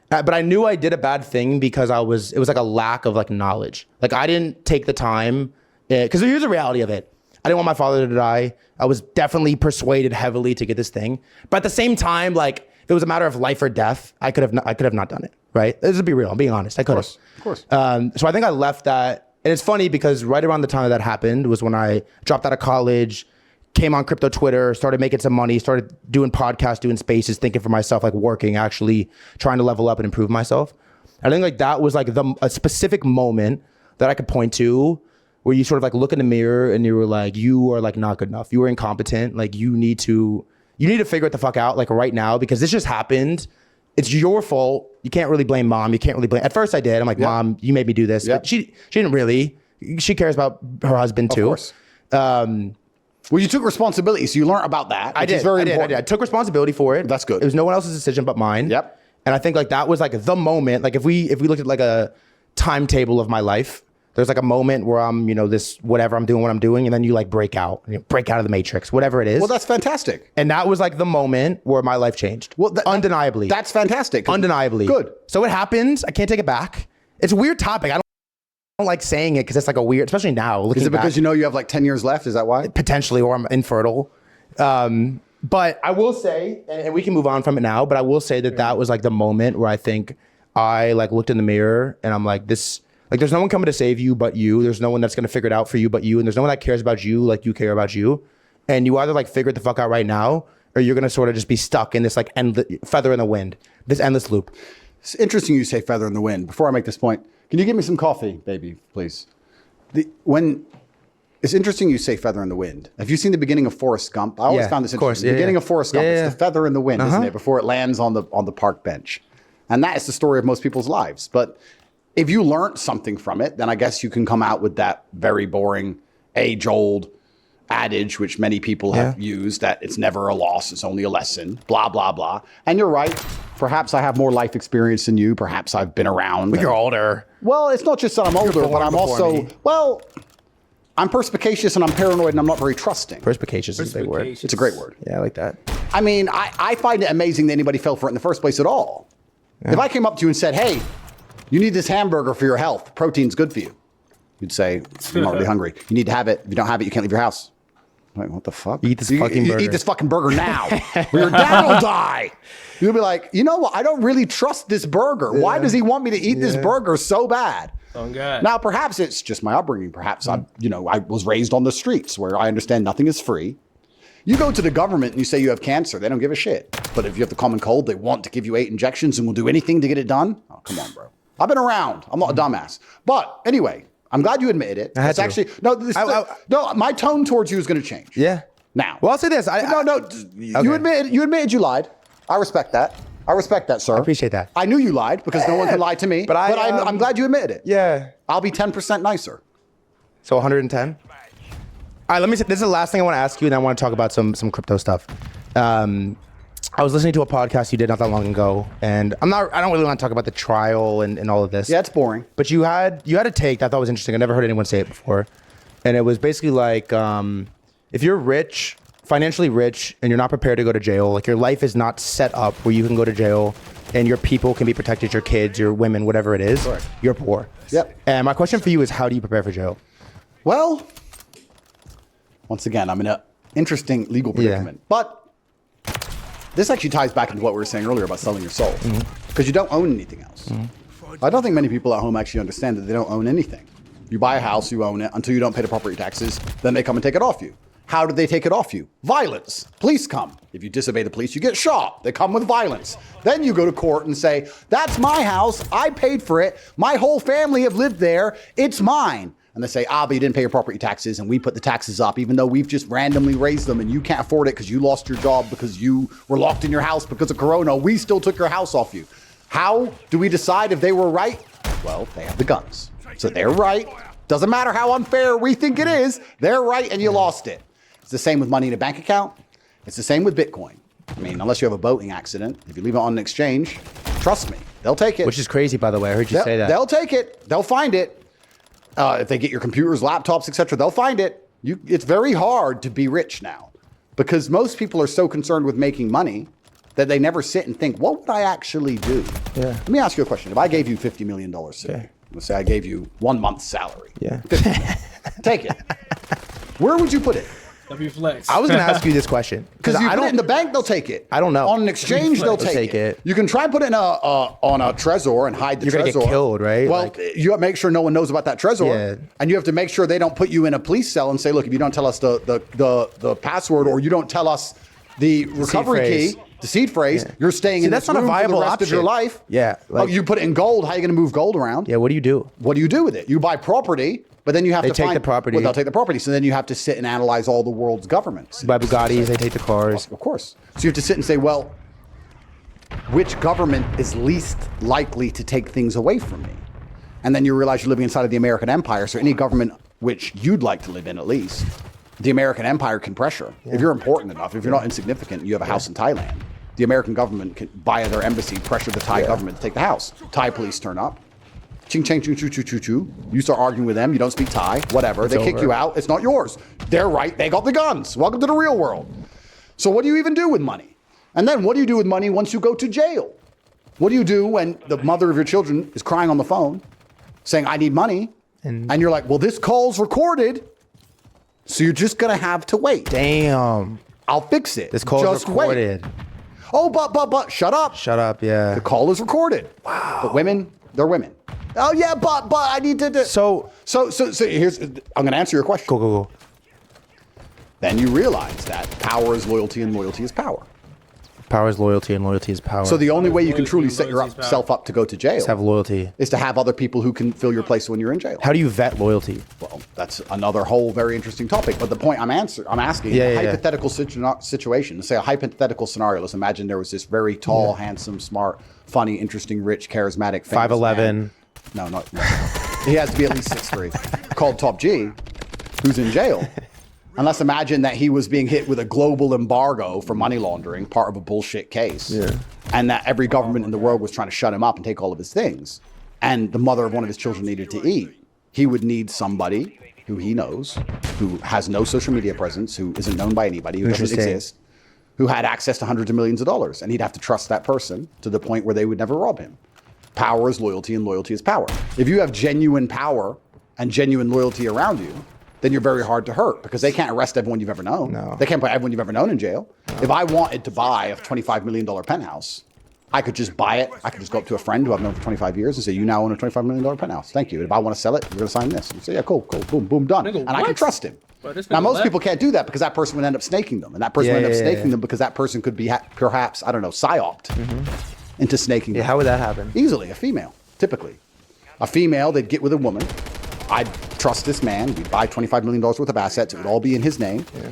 But I knew I did a bad thing because it was like a lack of like knowledge. Like I didn't take the time, because here's the reality of it. I didn't want my father to die. I was definitely persuaded heavily to get this thing. But at the same time, like if it was a matter of life or death, I could have not done it, right? Let's be real, I'm being honest, I could have. Of course. So I think I left that, and it's funny because right around the time that happened was when I dropped out of college, came on crypto Twitter, started making some money, started doing podcasts, doing spaces, thinking for myself, like working, actually trying to level up and improve myself. I think like that was like a specific moment that I could point to where you sort of like look in the mirror and you were like, you are like not good enough. You were incompetent. Like you need to figure it the fuck out like right now, because this just happened. It's your fault. You can't really blame mom. You can't really blame. At first I did. I'm like, Mom, you made me do this. But she didn't really. She cares about her husband too. Of course. Well, you took responsibility, so you learned about that. I did. I took responsibility for it. That's good. It was no one else's decision but mine. Yep. And I think like that was like the moment. Like if we looked at like a timetable of my life, there's like a moment where I'm, this whatever I'm doing, what I'm doing, and then you like break out of the matrix, whatever it is. Well, that's fantastic. And that was like the moment where my life changed. Well, undeniably. That's fantastic. Undeniably. Good. So it happens. I can't take it back. It's a weird topic. I don't like saying it because it's like a weird, especially now. Is it because you have like 10 years left? Is that why? Potentially, or I'm infertile. But I will say, and we can move on from it now, but I will say that was like the moment where I think I like looked in the mirror and I'm like, there's no one coming to save you but you. There's no one that's going to figure it out for you but you. And there's no one that cares about you like you care about you. And you either like figure it the fuck out right now, or you're going to sort of just be stuck in this like feather in the wind, this endless loop. It's interesting you say feather in the wind. Before I make this point, can you give me some coffee, baby, please? It's interesting you say feather in the wind. Have you seen the beginning of Forrest Gump? I always found this interesting. The beginning of Forrest Gump, it's the feather in the wind, isn't it? Before it lands on the park bench. And that is the story of most people's lives. But if you learned something from it, then I guess you can come out with that very boring, age-old adage, which many people have used, that it's never a loss, it's only a lesson, blah, blah, blah. And you're right. Perhaps I have more life experience than you. Perhaps I've been around. But you're older. Well, it's not just that I'm older, but I'm also, I'm perspicacious and I'm paranoid and I'm not very trusting. Perspicacious is a big word. It's a great word. Yeah, I like that. I mean, I find it amazing that anybody fell for it in the first place at all. Yeah. If I came up to you and said, hey, you need this hamburger for your health. Protein's good for you. You'd say, I'm not really hungry. You need to have it. If you don't have it, you can't leave your house. I'm like, what the fuck? Eat this fucking burger. Eat this fucking burger now. Or your dad will die. You'll be like, you know what? I don't really trust this burger. Why does he want me to eat this burger so bad? Oh God. Now, perhaps it's just my upbringing. Perhaps I was raised on the streets where I understand nothing is free. You go to the government and you say you have cancer, they don't give a shit. But if you have the common cold, they want to give you 8 injections and will do anything to get it done. Oh, come on, bro. I've been around. I'm not a dumbass. But anyway, I'm glad you admitted it. It's actually no. My tone towards you is going to change. Yeah. Now. Well, I'll say this. You admitted you lied. I respect that. I respect that, sir. I appreciate that. I knew you lied because no one can lie to me. But I'm glad you admitted it. Yeah. I'll be 10% nicer. So 110. All right, let me say, this is the last thing I want to ask you, and I want to talk about some crypto stuff. I was listening to a podcast you did not that long ago, and I don't really want to talk about the trial and all of this. Yeah, it's boring. But you had a take that I thought was interesting. I never heard anyone say it before. And it was basically like, if you're rich, financially rich, and you're not prepared to go to jail, like your life is not set up where you can go to jail and your people can be protected, your kids, your women, whatever it is, Correct. You're poor. Yep. And my question for you is, how do you prepare for jail? Well, once again, I'm in an interesting legal predicament. But this actually ties back into what we were saying earlier about selling your soul. Because you don't own anything else. I don't think many people at home actually understand that they don't own anything. You buy a house, you own it until you don't pay the property taxes, then they come and take it off you. How do they take it off you? Violence. Police come. If you disobey the police, you get shot. They come with violence. Then you go to court and say, that's my house. I paid for it. My whole family have lived there. It's mine. And they say, but you didn't pay your property taxes and we put the taxes up even though we've just randomly raised them and you can't afford it because you lost your job because you were locked in your house because of Corona. We still took your house off you. How do we decide if they were right? Well, they have the guns. So they're right. Doesn't matter how unfair we think it is. They're right and you lost it. It's the same with money in a bank account. It's the same with Bitcoin. I mean, unless you have a boating accident, if you leave it on an exchange, trust me, they'll take it. Which is crazy, by the way. I heard you say that. They'll take it. They'll find it. If they get your computers, laptops, etc., they'll find it. It's very hard to be rich now because most people are so concerned with making money that they never sit and think, what would I actually do? Yeah. Let me ask you a question. If I gave you $50 million today, let's say I gave you 1 month's salary. Yeah. Take it. Where would you put it? W-Flex. I was going to ask you this question. Because you put it in the bank, they'll take it. I don't know. On an exchange, they'll take it. You can try and put it in on a Trezor and hide the Trezor. You're going to get killed, right? Well, you have to make sure no one knows about that Trezor. Yeah. And you have to make sure they don't put you in a police cell and say, look, if you don't tell us the password or you don't tell us the recovery key, the seed phrase, you're staying in this room for the rest of your life. Yeah. You put it in gold. How are you going to move gold around? Yeah, what do you do? What do you do with it? You buy property. But then you have to take the property. Well, they'll take the property. So then you have to sit and analyze all the world's governments. You buy Bugattis, they take the cars. Of course. So you have to sit and say, well, which government is least likely to take things away from me? And then you realize you're living inside of the American empire. So any government which you'd like to live in, at least, the American empire can pressure. Yeah. If you're important enough, if you're not insignificant, you have a house in Thailand. The American government can, via their embassy, pressure the Thai government to take the house. Thai police turn up. Ching, ching, choo, choo, choo, choo, choo. You start arguing with them. You don't speak Thai, whatever. They kick you out. It's not yours. They're right. They got the guns. Welcome to the real world. So what do you even do with money? And then what do you do with money once you go to jail? What do you do when the mother of your children is crying on the phone saying, I need money? And you're like, well, this call's recorded. So you're just going to have to wait. Damn. I'll fix it. This call's just recorded. Wait. Oh, but, shut up. Shut up, yeah. The call is recorded. Wow. But women, they're women. Oh yeah, but I need to. So here's. I'm going to answer your question. Go. Then you realize that power is loyalty and loyalty is power. Power is loyalty and loyalty is power. So the only way you can truly set yourself up to go to jail is have loyalty. Is to have other people who can fill your place when you're in jail. How do you vet loyalty? Well, that's another whole very interesting topic. But the point I'm asking, a hypothetical situation. Let's say a hypothetical scenario. Let's imagine there was this very tall, handsome, smart, funny, interesting, rich, charismatic, 5'11". No. He has to be at least 6'3", called Top G, who's in jail. And let's imagine that he was being hit with a global embargo for money laundering, part of a bullshit case. Yeah. And that every government in the world was trying to shut him up and take all of his things. And the mother of one of his children needed to eat. He would need somebody who he knows, who has no social media presence, who isn't known by anybody, who doesn't exist, who had access to hundreds of millions of dollars. And he'd have to trust that person to the point where they would never rob him. Power is loyalty and loyalty is power. If you have genuine power and genuine loyalty around you, then you're very hard to hurt because they can't arrest everyone you've ever known. No. They can't put everyone you've ever known in jail. No. If I wanted to buy a $25 million penthouse I could just buy it. I could just go up to a friend who I've known for 25 years and say, you now own a $25 million penthouse. Thank you. And if I want to sell it, you're going to sign this. And say, yeah, cool, boom, boom, done. Nigga, and I can trust him. Bro, now, most people can't do that because that person would end up snaking them. And that person would end up snaking them because that person could be perhaps, I don't know, psyoped into snaking them. How would that happen? Easily, a female, typically. A female, they'd get with a woman. I'd trust this man. We'd buy $25 million worth of assets. It would all be in his name. Yeah.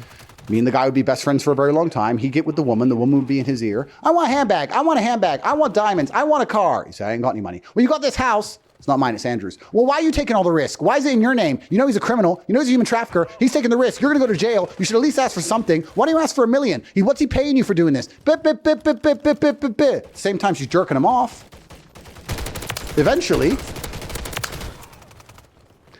Me and the guy would be best friends for a very long time. He'd get with the woman. The woman would be in his ear. I want a handbag. I want a handbag. I want diamonds. I want a car. He said, I ain't got any money. Well, you got this house. It's not mine. It's Andrew's. Well, why are you taking all the risk? Why is it in your name? You know he's a criminal. You know he's a human trafficker. He's taking the risk. You're going to go to jail. You should at least ask for something. Why don't you ask for $1 million? What's he paying you for doing this? Bip, bip, bip, bip, bip, bip, bip, bip, bip. Same time she's jerking him off. Eventually.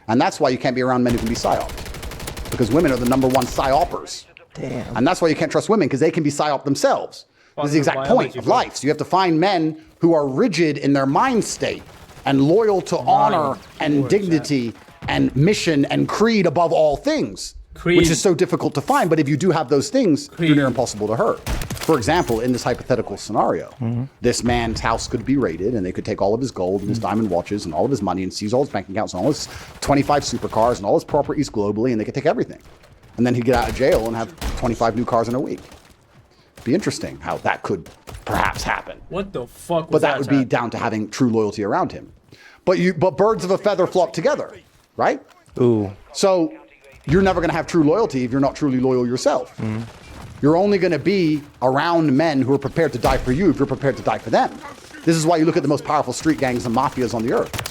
And that's why you can't be around men who can be psyoped. Because women are the #1 psyopers. Damn. And that's why you can't trust women, because they can be psyop themselves. This is the exact point of life. So you have to find men who are rigid in their mind state and loyal to honor and dignity and mission and creed above all things, which is so difficult to find. But if you do have those things, they're near impossible to hurt. For example, in this hypothetical scenario, this man's house could be raided and they could take all of his gold and his diamond watches and all of his money and seize all his bank accounts and all his 25 supercars and all his properties globally, and they could take everything. And then he'd get out of jail and have 25 new cars in a week. Be interesting how that could perhaps happen. What the fuck? But that would be down to having true loyalty around him. But birds of a feather flock together, right? Ooh. So you're never going to have true loyalty if you're not truly loyal yourself. You're only going to be around men who are prepared to die for you if you're prepared to die for them. This is why you look at the most powerful street gangs and mafias on the earth.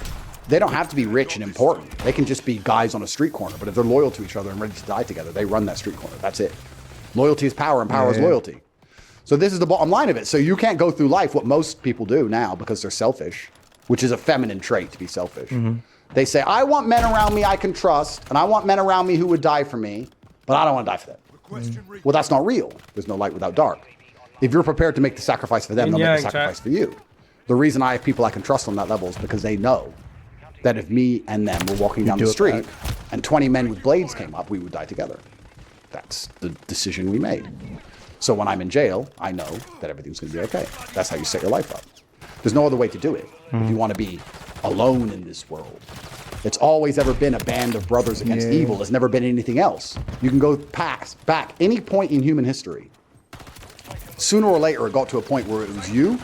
They don't have to be rich and important. They can just be guys on a street corner. But if they're loyal to each other and ready to die together, they run that street corner. That's it. Loyalty is power, and power is loyalty. So this is the bottom line of it. So you can't go through life what most people do now because they're selfish, which is a feminine trait to be selfish. They say, I want men around me I can trust, and I want men around me who would die for me, but I don't want to die for them. Well, that's not real. There's no light without dark. If you're prepared to make the sacrifice for them, they'll make the sacrifice for you. The reason I have people I can trust on that level is because they know that if me and them were walking down the street and 20 men with blades came up, we would die together. That's the decision we made. So when I'm in jail, I know that everything's going to be okay. That's how you set your life up. There's no other way to do it. If you want to be alone in this world, it's always ever been a band of brothers against evil. It's never been anything else. You can go back any point in human history. Sooner or later, it got to a point where it was you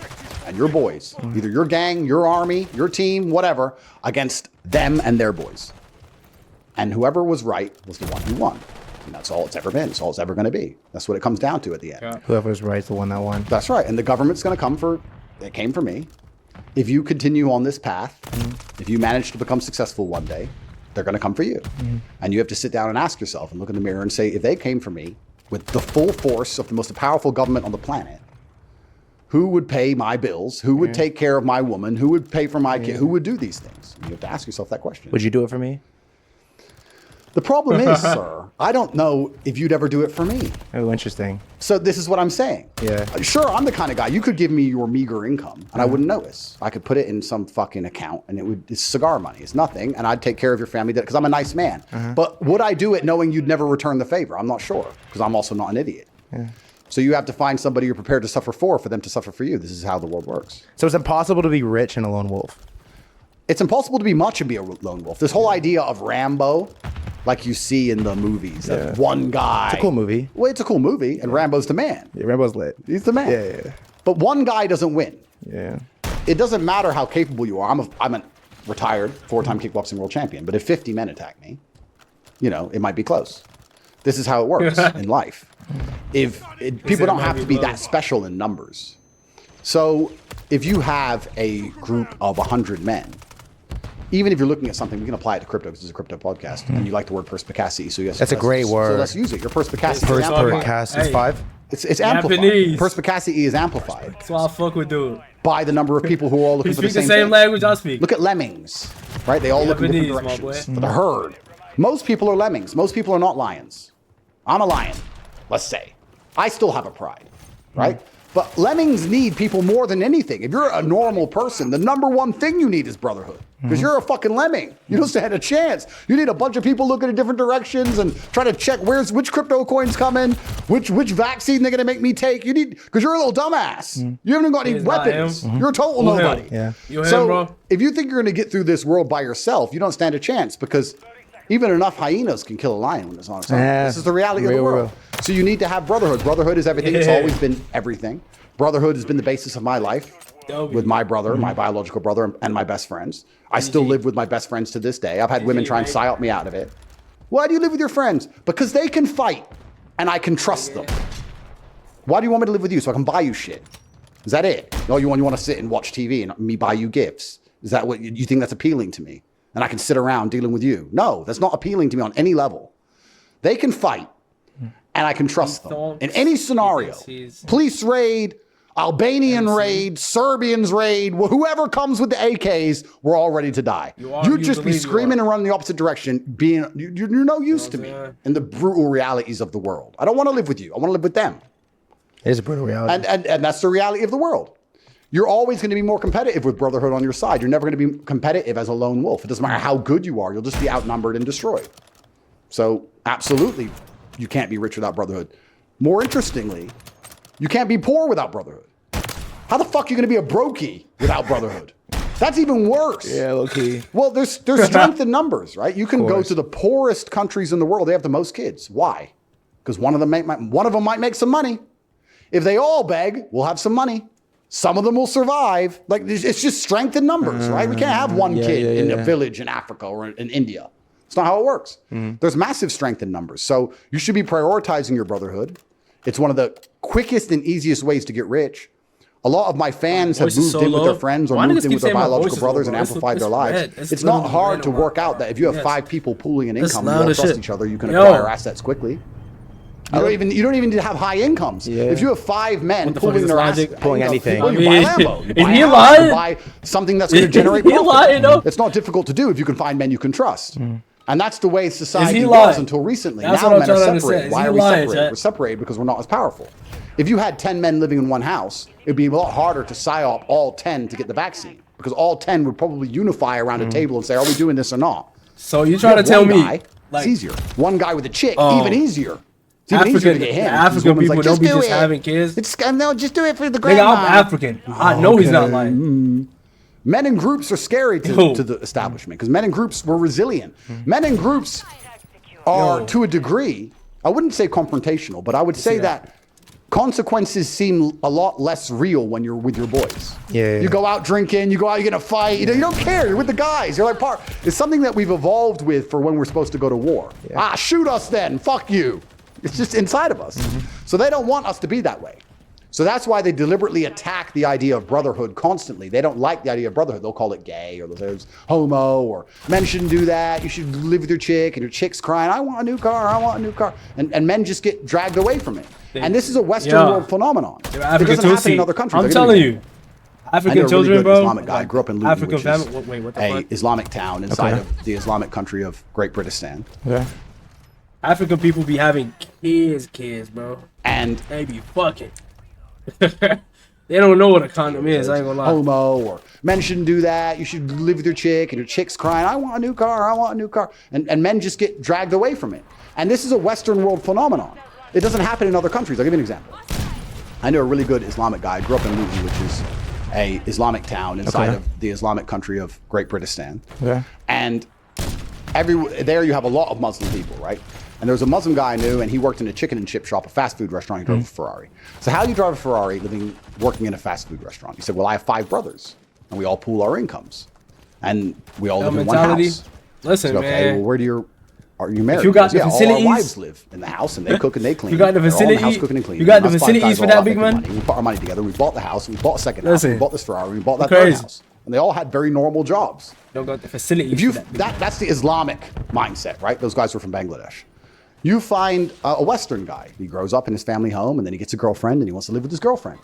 and your boys, either your gang, your army, your team, whatever, against them and their boys. And whoever was right was the one who won. And that's all it's ever been. It's all it's ever going to be. That's what it comes down to at the end. Yeah. Whoever's right is the one that won. That's right. And the government's going to come for, it came for me. If you continue on this path, if you manage to become successful one day, they're going to come for you. And you have to sit down and ask yourself and look in the mirror and say, if they came for me with the full force of the most powerful government on the planet, who would pay my bills? Who would take care of my woman? Who would pay for my kid? Who would do these things? You have to ask yourself that question. Would you do it for me? The problem is, sir, I don't know if you'd ever do it for me. Oh, interesting. So this is what I'm saying. Yeah. Sure, I'm the kind of guy, you could give me your meager income and I wouldn't notice. I could put it in some fucking account and it's cigar money. It's nothing. And I'd take care of your family because I'm a nice man. But would I do it knowing you'd never return the favor? I'm not sure because I'm also not an idiot. So you have to find somebody you're prepared to suffer for them to suffer for you. This is how the world works. So it's impossible to be rich and a lone wolf. It's impossible to be much and be a lone wolf. This whole idea of Rambo, like you see in the movies, that one guy. It's a cool movie. Well, it's a cool movie, and Rambo's the man. Yeah, Rambo's lit. He's the man. Yeah. But one guy doesn't win. Yeah. It doesn't matter how capable you are. I'm a retired 4-time kickboxing world champion, but if 50 men attack me, it might be close. This is how it works in life. People don't have to be that special in numbers. So if you have a group of 100 men, even if you're looking at something, we can apply it to crypto because it's a crypto podcast, and you like the word perspicacity. So yes, that's a great word. So let's use it. Your perspicacity is amplified. 5. It's amplified. Japanese. Perspicacity is amplified. That's why I fuck with dude. By the number of people who are all looking You for the speak same the same thing. language I speak. Look at lemmings, right? They all look in different Japanese, my directions. boy. The herd. Most people are lemmings. Most people are not lions. I'm a lion, let's say. I still have a pride, right? But lemmings need people more than anything. If you're a normal person, the number one thing you need is brotherhood. Because you're a fucking lemming. You don't stand a chance. You need a bunch of people looking in different directions and try to check which crypto coins coming, which vaccine they're gonna make me take. You need, because you're a little dumbass. You haven't even got any weapons. You're a total nobody. Yeah. So, bro. If you think you're gonna get through this world by yourself, you don't stand a chance, because even enough hyenas can kill a lion when it's on its own. Yeah, This is the reality of the world. So you need to have brotherhood. Brotherhood is everything. It's always been everything. Brotherhood has been the basis of my life with my brother, my biological brother, and my best friends. I still live with my best friends to this day. I've had women try and psyop me out of it. Why do you live with your friends? Because they can fight and I can trust them. Why do you want me to live with you? So I can buy you shit. Is that it? No, you want to sit and watch TV and me buy you gifts? Is that what you think that's appealing to me? And I can sit around dealing with you? No, that's not appealing to me on any level. They can fight and I can trust them in any scenario. Police raid, Albanian raid, Serbians raid, whoever comes with the AKs, we're all ready to die. You'd just be screaming and running the opposite direction, you're no use to me in the brutal realities of the world. I don't want to live with you. I want to live with them. It is a brutal reality. And that's the reality of the world. You're always going to be more competitive with brotherhood on your side. You're never going to be competitive as a lone wolf. It doesn't matter how good you are. You'll just be outnumbered and destroyed. So absolutely, you can't be rich without brotherhood. More interestingly, you can't be poor without brotherhood. How the fuck are you going to be a brokey without brotherhood? That's even worse. Yeah, low-key. Well, there's strength in numbers, right? You can go to the poorest countries in the world. They have the most kids. Why? Because one of them might make some money. If they all beg, we'll have some money. Some of them will survive. Like, it's just strength in numbers, right? We can't have one kid in a village in Africa or in India. It's not how it works. There's massive strength in numbers. So you should be prioritizing your brotherhood. It's one of the quickest and easiest ways to get rich. A lot of my fans have moved in with their friends or moved in with their biological brothers and amplified their lives. It's not hard to work out that if you have 5 people pooling an income and you all trust each other, you can acquire assets quickly. You don't even need to have high incomes. If you have 5 men pooling their assets, pulling anything. Well, you buy a Lambo, you buy he a house, lying? you buy something that's going to generate profit. It's not difficult to do if you can find men you can trust. And that's the way society was until recently. That's now men are separated. separated. Why are we separated? We're separated because we're not as powerful. If you had 10 men living in one house, it'd be a lot harder to psyop all 10 to get the vaccine, because all 10 would probably unify around a table and say, are we doing this or not? So you're trying to tell me it's easier. One guy with a chick, even easier. It's even easier to get him. African people don't be just having kids. No, just do it for the grandma. Nigga, I'm African. I know he's not lying. Men in groups are scary to the establishment, because men in groups were resilient. Men in groups are, to a degree, I wouldn't say confrontational, but I would say that consequences seem a lot less real when you're with your boys. You go out drinking, you go out, you get in a fight, you don't care, you're with the guys. You're like it's something that we've evolved with for when we're supposed to go to war. Shoot us then, fuck you. It's just inside of us. So they don't want us to be that way. So that's why they deliberately attack the idea of brotherhood constantly. They don't like the idea of brotherhood. They'll call it gay, or they'll say it's homo, or men shouldn't do that. You should live with your chick, and your chick's crying, I want a new car, I want a new car. And men just get dragged away from it. And this is a Western world phenomenon. It doesn't happen in other countries. I'm telling you. African children, bro. Islamic guy. Grew up in Luton, African which is family. Wait, what the fuck? Islamic town inside of the Islamic country of Great Britain. African people be having kids, bro. And they be fucking. They don't know what a condom is, I ain't gonna lie. Homo, or men shouldn't do that. You should live with your chick, and your chick's crying, I want a new car, I want a new car. And men just get dragged away from it. And this is a Western world phenomenon. It doesn't happen in other countries. I'll give you an example. I know a really good Islamic guy. I grew up in Luton, which is a Islamic town inside of the Islamic country of Great Britain. And there you have a lot of Muslim people, right? And there was a Muslim guy I knew, and he worked in a chicken and chip shop, a fast food restaurant. He drove a Ferrari. So how do you drive a Ferrari working in a fast food restaurant? He said, well, I have 5 brothers, and we all pool our incomes. And we all live in one house. Listen, said, okay, well, are you married? If you got the facilities, all our wives live in the house, and they cook and they clean. You got the facility, house cooking and cleaning. You got the facilities for that big money? We put our money together. We bought the house. We bought a second house. We bought this Ferrari. We bought that third house. And they all had very normal jobs. Don't got the facilities. That's the Islamic mindset, right? Those guys were from Bangladesh. You find a Western guy. He grows up in his family home, and then he gets a girlfriend, and he wants to live with his girlfriend.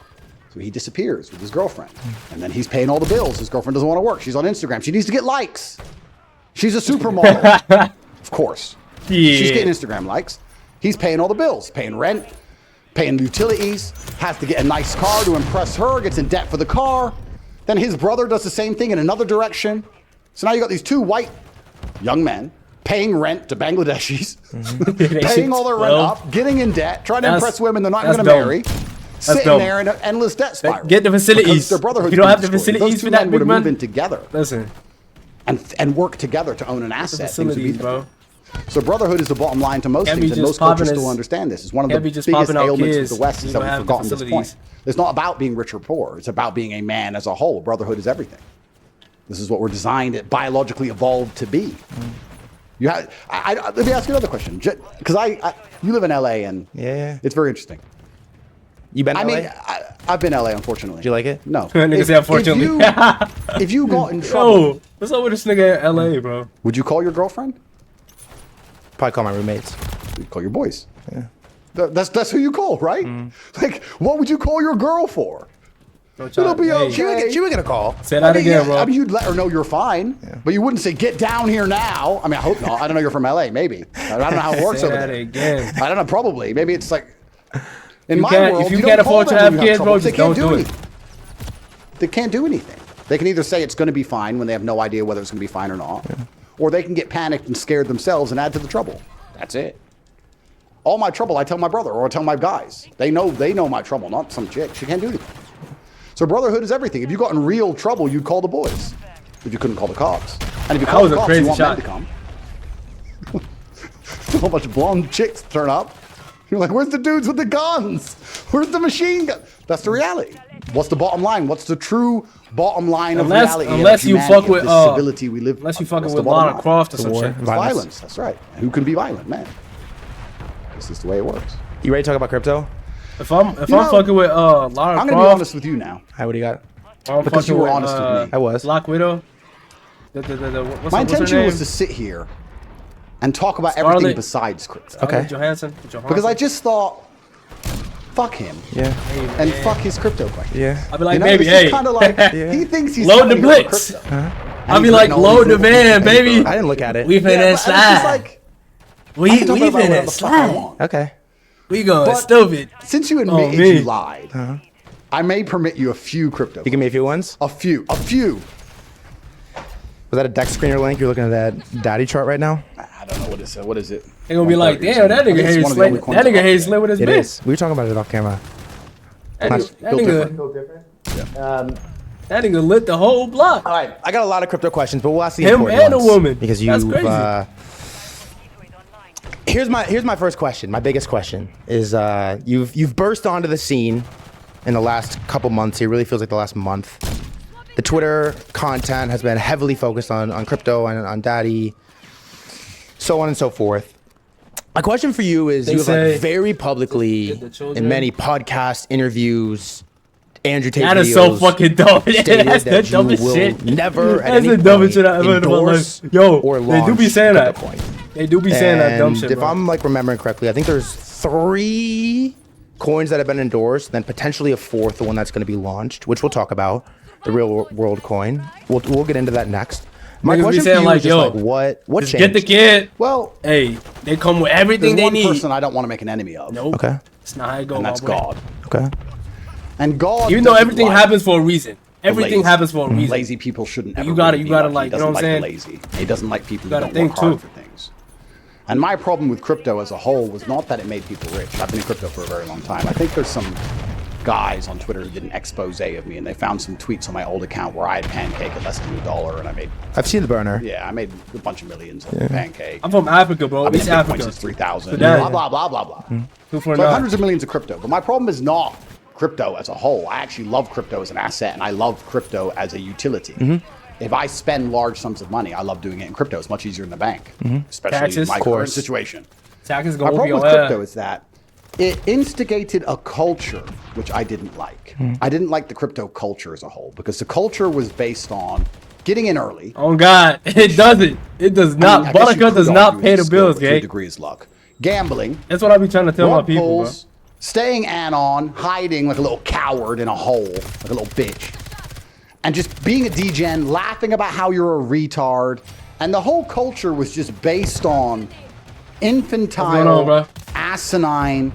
So he disappears with his girlfriend. And then he's paying all the bills. His girlfriend doesn't want to work. She's on Instagram. She needs to get likes. She's a supermodel. Of course. Yeah. She's getting Instagram likes. He's paying all the bills, paying rent, paying utilities, has to get a nice car to impress her, gets in debt for the car. Then his brother does the same thing in another direction. So now you got these two white young men paying rent to Bangladeshis, paying all their rent up, getting in debt, trying to impress women they're not going to marry, sitting there in an endless debt spiral. Get the facilities. Their brotherhood. You don't have the facilities for that, big man. Move in together. Listen. And work together to own an asset. Facilities, bro. So brotherhood is the bottom line to most things, and most cultures still understand this. It's one of the biggest ailments of the West is that we've forgotten this point. It's not about being rich or poor. It's about being a man as a whole. Brotherhood is everything. This is what we're designed, biologically evolved to be. You have, let me ask you another question, because you live in LA, and it's very interesting. You been to LA? I mean, I've been to LA, unfortunately. Did you like it? No. Nigga say unfortunately. If you got in trouble, Yo, what's up with this nigga in LA, bro? would you call your girlfriend? Probably call my roommates. You'd call your boys. Yeah. That's who you call, right? Like, what would you call your girl for? It'll be okay. She would get a call. Say that again, bro. I mean, you'd let her know you're fine, but you wouldn't say, get down here now. I mean, I hope not. I don't know, you're from LA, maybe. I don't know how it works over there. Again. I don't know, probably. Maybe it's like, in my world, if you can't afford to have kids, bro, just don't do it. They can't do anything. They can either say it's going to be fine when they have no idea whether it's going to be fine or not, or they can get panicked and scared themselves and add to the trouble. That's it. All my trouble, I tell my brother or I tell my guys. They know my trouble, not some chick. She can't do anything. So brotherhood is everything. If you got in real trouble, you'd call the boys. If you couldn't call the cops. And if you call the cops, you want men to come. A whole bunch of blonde chicks turn up. You're like, where's the dudes with the guns? Where's the machine gun? That's the reality. What's the bottom line? What's the true bottom line of reality? Unless you fuck with civility we live. Unless you fucking with Lara Croft or some shit. Violence. That's right. Who can be violent, man? This is the way it works. You ready to talk about crypto? If I'm fucking with Lara Croft, I'm gonna be honest with you now. Hi, what do you got? Because you were honest with me. I was. Black Widow. My intention was to sit here and talk about everything besides crypto. Okay. Johansson. Because I just thought, fuck him. Yeah. And fuck his crypto question. Yeah. I'd be like, baby, hey. Kind of like, he thinks he's load the blitz. I'd be like, load the van, baby. I didn't look at it. We finna slide. We finna slide. Okay. We going stupid. Since you admitted you lied, I may permit you a few crypto. You give me a few ones? A few. Was that a deck screener link? You're looking at that daddy chart right now? I don't know what it is. What is it? They're gonna be like, damn, that nigga hates slay. That nigga hates slay with his It bitch. is. We were talking about it off camera. That nigga lit the whole block. All right, I got a lot of crypto questions, but we'll ask the him important and ones. a woman. Because that's crazy. Here's my first question. My biggest question is you've burst onto the scene in the last couple months. It really feels like the last month. The Twitter content has been heavily focused on crypto and on daddy, so on and so forth. My question for you is, you have like very publicly in many podcasts, interviews, Andrew Tate videos. That is so fucking dumb. That's the dumbest shit. Never That's the dumbest shit I've ever heard in my life. Yo, they do be saying that. They do be saying that dumb shit, if I'm like remembering correctly, I think there's 3 coins that have been endorsed, then potentially a 4th, the one that's going to be launched, which we'll talk about, the real world coin. We'll get into that next. My question for you is just like, what changed? Get the kid. Well, hey, they come with everything they need. There's one person I don't want to make an enemy of. Nope. Okay. It's not how it goes. And that's God. Okay. And God, even though everything happens for a reason. Everything happens for a reason. Lazy people shouldn't ever. You gotta like, you know what I'm saying? Lazy. He doesn't like people who don't work hard for things. And my problem with crypto as a whole was not that it made people rich. I've been in crypto for a very long time. I think there's some guys on Twitter who did an expose of me, and they found some tweets on my old account where I had Pancake at less than $1, and I made. I've seen the burner. Yeah, I made a bunch of millions on Pancake. I'm from Africa, bro. I've been East in Bitcoin Africa since 3,000. Yeah. Blah blah blah blah blah. So I have hundreds of millions of crypto, but my problem is not crypto as a whole. I actually love crypto as an asset, and I love crypto as a utility. If I spend large sums of money, I love doing it in crypto. It's much easier in the bank, especially in my current situation. Taxes go my problem with crypto is that it instigated a culture which I didn't like. I didn't like the crypto culture as a whole because the culture was based on getting in early. Oh God, it doesn't. It does not. Buttercup does not pay the bills, to a degree is luck. Gambling. That's what I be trying to tell my people, bro. Staying anon, hiding like a little coward in a hole, like a little bitch. And just being a degen, laughing about how you're a retard. And the whole culture was just based on infantile, asinine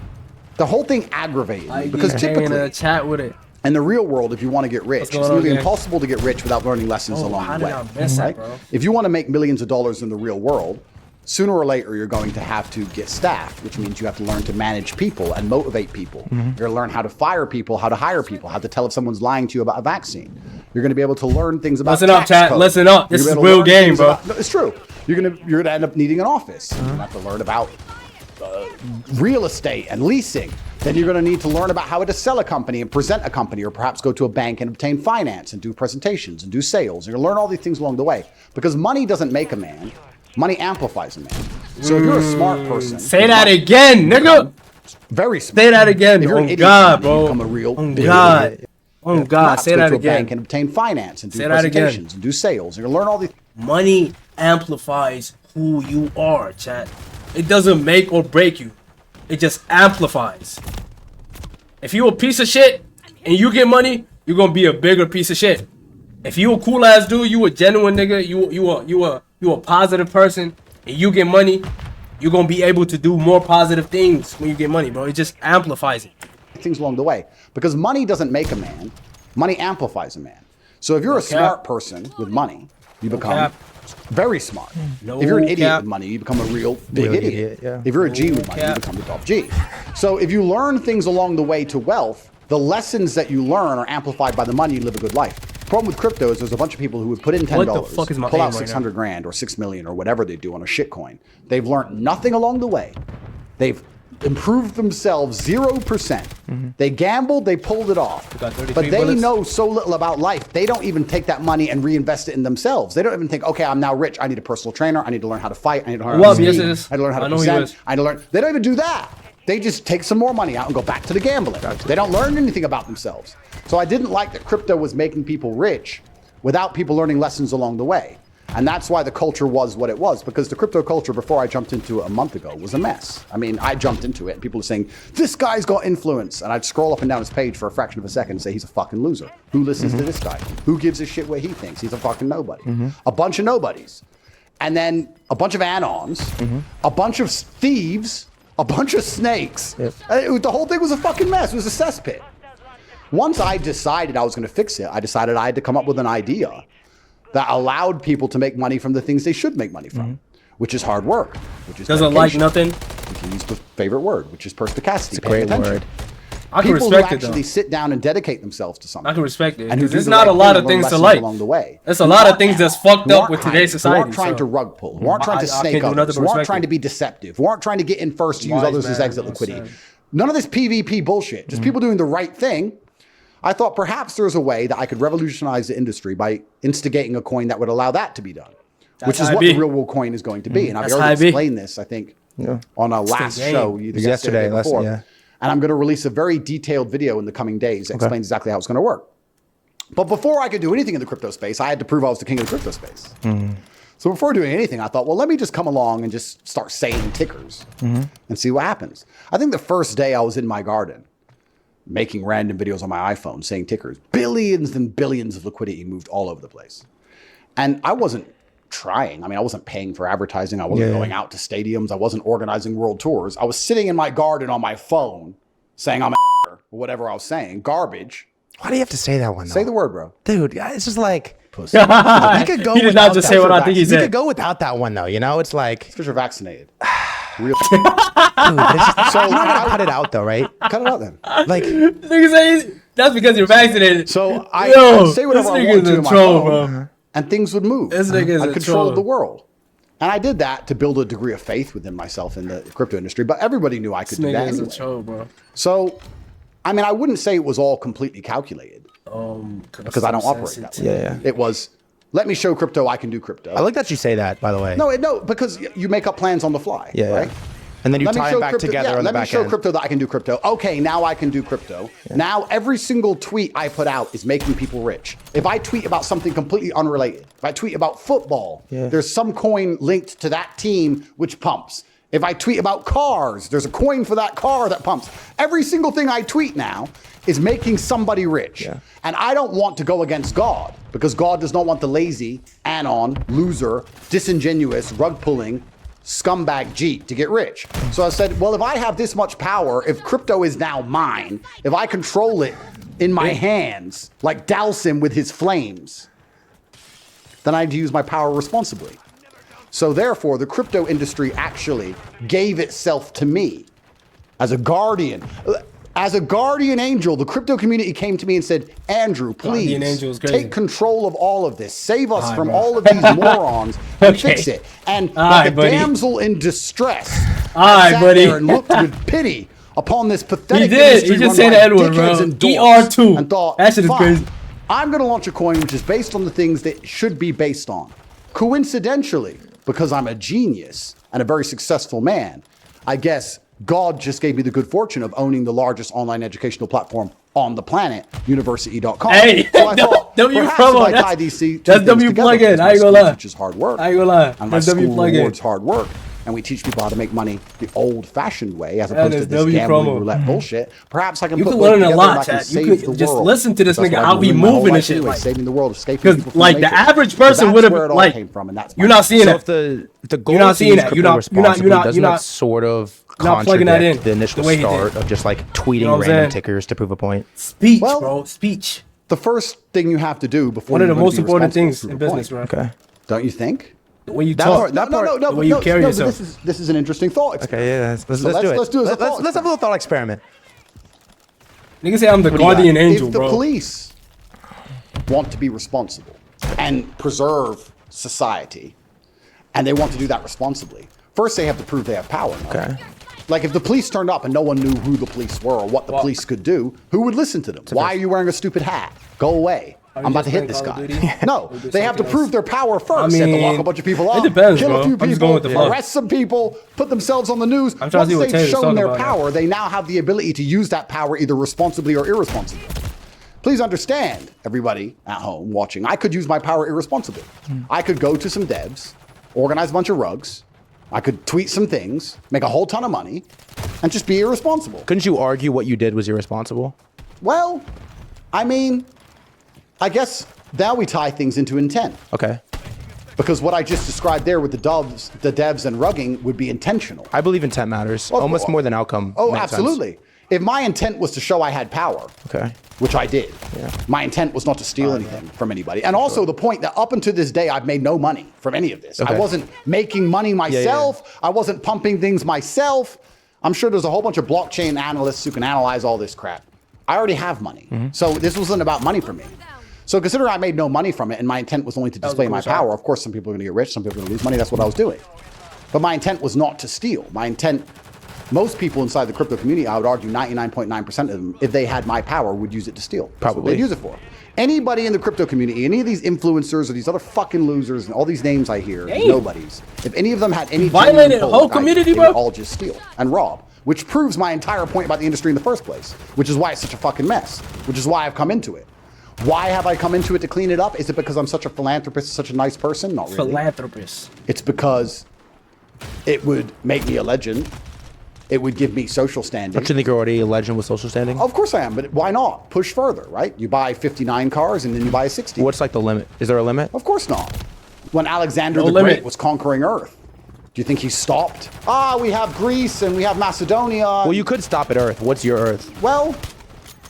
The whole thing aggravated me Because because typically typically chat with it. in the real world, if you want to get rich, it's going on, nearly gang? impossible to get rich without learning lessons along How the did way. I miss that, Right? bro? If you want to make millions of dollars in the real world, sooner or later you're going to have to get staff, which means you have to learn to manage people and motivate people. You're going to learn how to fire people, how to hire people, how to tell if someone's lying to you about a vaccine. You're going to be able to learn things about Listen up, tax chat. code. Listen up. You're This gonna is be able to real learn game, things bro. No, it's true. You're gonna end up needing an office. You're gonna have to learn about real estate and leasing. Then you're going to need to learn about how to sell a company and present a company, or perhaps go to a bank and obtain finance and do presentations and do sales. You're going to learn all these things along the way, because money doesn't make a man. Money amplifies a man. So if you're a smart person, Say that again, nigga. very smart. Say that again. If you're an Oh idiot, God, you bro. become a real Oh big God. idiot. Oh God. Perhaps Say go that to a bank again. and obtain finance and do Say that again. presentations and do sales. You're going to learn all these. Money amplifies who you are, chat. It doesn't make or break you. It just amplifies. If you a piece of shit and you get money, you're gonna be a bigger piece of shit. If you a cool ass dude, you a genuine nigga, you a positive person, and you get money, you're gonna be able to do more positive things when you get money, bro. It just amplifies it. Things along the way, because money doesn't make a man. Money amplifies a man. So if you're a smart person with money, you become cap. very smart. No If you're an idiot cap. with money, you become a real big Real idiot. idiot, yeah. If you're a G with money, you cap. become a top G. So if you learn things along the way to wealth, the lessons that you learn are amplified by the money. You live a good life. The problem with crypto is there's a bunch of people who would put in $10, What the fuck is my pull aim out right now? 600 grand or 6 million or whatever they do on a shit coin. They've learned nothing along the way. They've improved themselves 0%. They gambled, they pulled it off. got 33 But they bullets. know so little about life, they don't even take that money and reinvest it in themselves. They don't even think, okay, I'm now rich. I need a personal trainer. I need to learn how to fight. I need to learn how Well, to yes, speak. it is. I need to learn how I to know who he present. is. I need to learn. They don't even do that. They just take some more money out and go back to the gambling. They don't learn anything about themselves. So I didn't like that crypto was making people rich without people learning lessons along the way. And that's why the culture was what it was, because the crypto culture before I jumped into it a month ago was a mess. I mean, I jumped into it and people were saying, this guy's got influence. And I'd scroll up and down his page for a fraction of a second and say, he's a fucking loser. Who listens to this guy? Who gives a shit what he thinks? He's a fucking nobody. A bunch of nobodies. And then a bunch of anons, a bunch of thieves, a bunch of snakes. The whole thing was a fucking mess. It was a cesspit. Once I decided I was going to fix it, I decided I had to come up with an idea that allowed people to make money from the things they should make money from, which is hard work, which is Doesn't like dedication. nothing. We can use the favorite word, which is perspicacity. It's a great paying attention. word. I can People who respect it though. actually sit down and dedicate themselves to something. I can respect it And who because do there's the not right a lot thing of and learn things to lessons like. along the way. There's a Who lot of aren't things now, that's fucked who up aren't with hiding, today's who society. aren't trying so- to rug pull, who aren't trying to I snake can't do nothing others, but who aren't respect trying to it. be deceptive, who aren't trying to get in first to use Wise others as man, exit well liquidity. said. None of this PvP bullshit. Just people doing the right thing. I thought perhaps there's a way that I could revolutionize the industry by instigating a coin that would allow that to be done, which is how it what be. the real world coin is going to be. And I've That's how already it be. explained this, I think, on our last game. show, either was yesterday or the day yesterday, before. yeah. And I'm going to release a very detailed video in the coming days that explains exactly how it's going to work. But before I could do anything in the crypto space, I had to prove I was the king of the crypto space. So before doing anything, I thought, well, let me just come along and just start saying tickers and see what happens. I think the first day I was in my garden making random videos on my iPhone saying tickers, billions and billions of liquidity moved all over the place. And I wasn't trying. I mean, I wasn't paying for advertising. I wasn't going out to stadiums. I wasn't organizing world tours. I was sitting in my garden on my phone saying I'm or whatever I was saying, garbage. Why do you have to say that one, though? Say the word, bro. Dude, it's just like... Pussy. You could go He did without not just that. say what I think he You said. could go without that one, though. You know, it's like... Because you're vaccinated. Real. Dude, it's just, So you don't gotta cut it out, though, right? cut it out then. Like... Nigga say that's because you're vaccinated. So I Yo, I'd say whatever this I nigga's wanted to a in my troll, phone, bro. and things would move. This nigga's I a controlled troll. the world. And I did that to build a degree of faith within myself in the crypto industry, but everybody knew I could do that Nigga is a anyway. troll, bro. So, I mean, I wouldn't say it was all completely calculated because I don't operate that way. Yeah. It was, let me show crypto, I can do crypto. I like that you say that, by the way. No, because you make up plans on the fly, right? And then you Let me tie show them back crypto, together on the let me back show end. crypto that I can do crypto. Okay, now I can do crypto. Now every single tweet I put out is making people rich. If I tweet about something completely unrelated, if I tweet about football, there's some coin linked to that team which pumps. If I tweet about cars, there's a coin for that car that pumps. Every single thing I tweet now is making somebody rich. And I don't want to go against God because God does not want the lazy, anon, loser, disingenuous, rug pulling, scumbag Jeet to get rich. So I said, well, if I have this much power, if crypto is now mine, if I control it in my hands, like Dalsim with his flames, then I need to use my power responsibly. So therefore, the crypto industry actually gave itself to me as a guardian. As a guardian angel, the crypto community came to me and said, Andrew, please take control of all of this. Save us from all of these morons and fix it. And like a damsel in distress, I sat there and looked with pity upon this pathetic industry. He just said the N-word, bro. ER2. And thought, that shit is crazy. I'm going to launch a coin which is based on the things that it should be based on. Coincidentally, because I'm a genius and a very successful man, I guess God just gave me the good fortune of owning the largest online educational platform on the planet, university.com. Hey, so I thought, W promo. That's W plug-in. I ain't gonna lie. Which is hard work. I ain't gonna lie. And my school rewards hard work. And we teach people how to make money the old-fashioned way, as opposed to this gambling roulette bullshit. Perhaps I can put learn a lot, and I can Chad. save You the could just world. listen to this That's nigga, why how he moving and shit. anyway, Like, saving the world, escaping people from like the the matrix. average person would have like, like. came from, and that's You're not seeing So it. if the goal You're not is to seeing use that. crypto You're not- responsibly, doesn't you're that not- sort of not plugging that contradict in the initial the way he start did. of just like tweeting You know what I'm random saying? tickers to prove a point? Speech, Well, bro. Speech. The first thing you have to do before One of the you learn most to be important responsible things is in business, prove a bro. point. Okay. Don't you think? The way you That talk. part- that part- the way you carry yourself. This is an interesting thought. Okay, yeah. Let's do it. let's do it as a thought Let's have a little thought experiment. Nigga say I'm the guardian angel, If the bro. police want to be responsible and preserve society, and they want to do that responsibly, first they have to prove they have power. No? Okay. Like if the police turned up and no one knew who the police were or what the police could do, who would listen to them? Why are you wearing a stupid hat? Go away. I'm about to hit this guy. No, they have to prove their power first. They have to lock a bunch of people up, depends, kill bro. a few I'm just people, going with the flow. arrest some people, put themselves on the news. I'm trying to see what Once they've Tate's shown talking their about now. power, they now have the ability to use that power either responsibly or irresponsibly. Please understand, everybody at home watching, I could use my power irresponsibly. I could go to some devs, organize a bunch of rugs, I could tweet some things, make a whole ton of money, and just be irresponsible. Couldn't you argue what you did was irresponsible? Well, I mean, I guess now we tie things into intent. Okay. Because what I just described there with the devs and rugging would be intentional. I believe intent matters almost more than outcome. Oh, makes sense. absolutely. If my intent was to show I had power, Okay. which I did, my intent was not to steal anything from anybody. And also the point that up until this day, I've made no money from any of this. I Okay. wasn't making money myself. I wasn't pumping things myself. I'm sure there's a whole bunch of blockchain analysts who can analyze all this crap. I already have money. So this wasn't about money for me. So consider I made no money from it and my intent was only to display my power. Of course, some people are going to get rich, some people are going to lose money. That's what I was doing. But my intent was not to steal. My intent, most people inside the crypto community, I would argue 99.9% of them, if they had my power, would use it to steal. That's what they'd use it for. Anybody in the crypto community, any of these influencers or these other fucking losers and all these names I hear, nobodies, if any of them had any Violated genuine the whole code, community, they bro? would all just steal and rob. Which proves my entire point about the industry in the first place, which is why it's such a fucking mess, which is why I've come into it. Why have I come into it to clean it up? Is it because I'm such a philanthropist, such a nice person? Not really. Philanthropist. It's because it would make me a legend. It would give me social standing. Don't you think you're already a legend with social standing? Of course I am, but why not? Push further, right? You buy 59 cars and then you buy a 60. What's like the limit? Is there a limit? Of course not. When Alexander No the limit. Great was conquering Earth, do you think he stopped? We have Greece and we have Macedonia. Well, you could stop at Earth. What's your Earth? Well,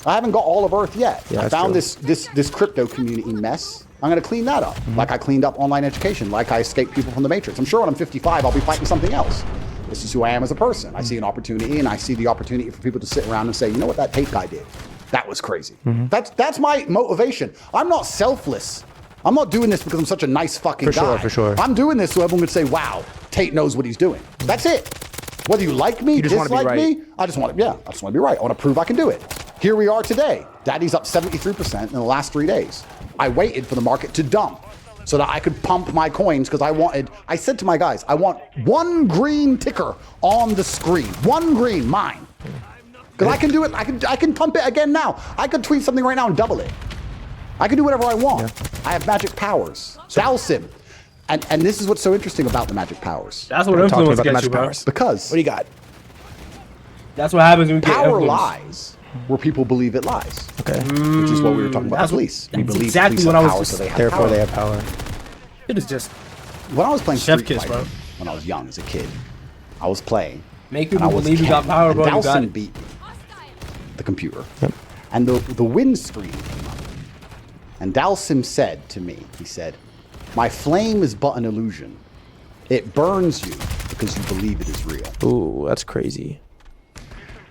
I haven't got all of Earth yet. Yeah, I that's found true. this crypto community mess. I'm going to clean that up. Like I cleaned up online education, like I escaped people from the Matrix. I'm sure when I'm 55, I'll be fighting something else. This is who I am as a person. I see an opportunity, and I see the opportunity for people to sit around and say, you know what that Tate guy did? That was crazy. That's my motivation. I'm not selfless. I'm not doing this because I'm such a nice fucking guy. For sure. I'm doing this so everyone would say, wow, Tate knows what he's doing. That's it. Whether you like me, just wanna be dislike right. me, I just want to be right. I want to prove I can do it. Here we are today. Daddy's up 73% in the last 3 days. I waited for the market to dump so that I could pump my coins because I said to my guys, I want one green ticker on the screen. One green, mine. Because I can do it. I can pump it again now. I could tweet something right now and double it. I can do whatever I want. I have magic powers. Dalsim. And this is what's so interesting about the magic powers. That's what Talk to me influence about the gets you, magic bro. powers. Because What do you got? That's what happens when we get power influence. lies where people believe it lies. Okay. Which is what we were talking about That's the what- police. We that's believe exactly police what have I was power, just- so they have Therefore, power. they have power. It is just When I was playing Chef Street kiss, Fighter, bro. when I was young as a kid. I was playing. Make and people I was believe you got 10, power, and bro. You got Dowson it. beat me, the computer. And the win screen came up. And Dalsim said to me, he said, "My flame is but an illusion. It burns you because you believe it is real." Ooh, that's crazy.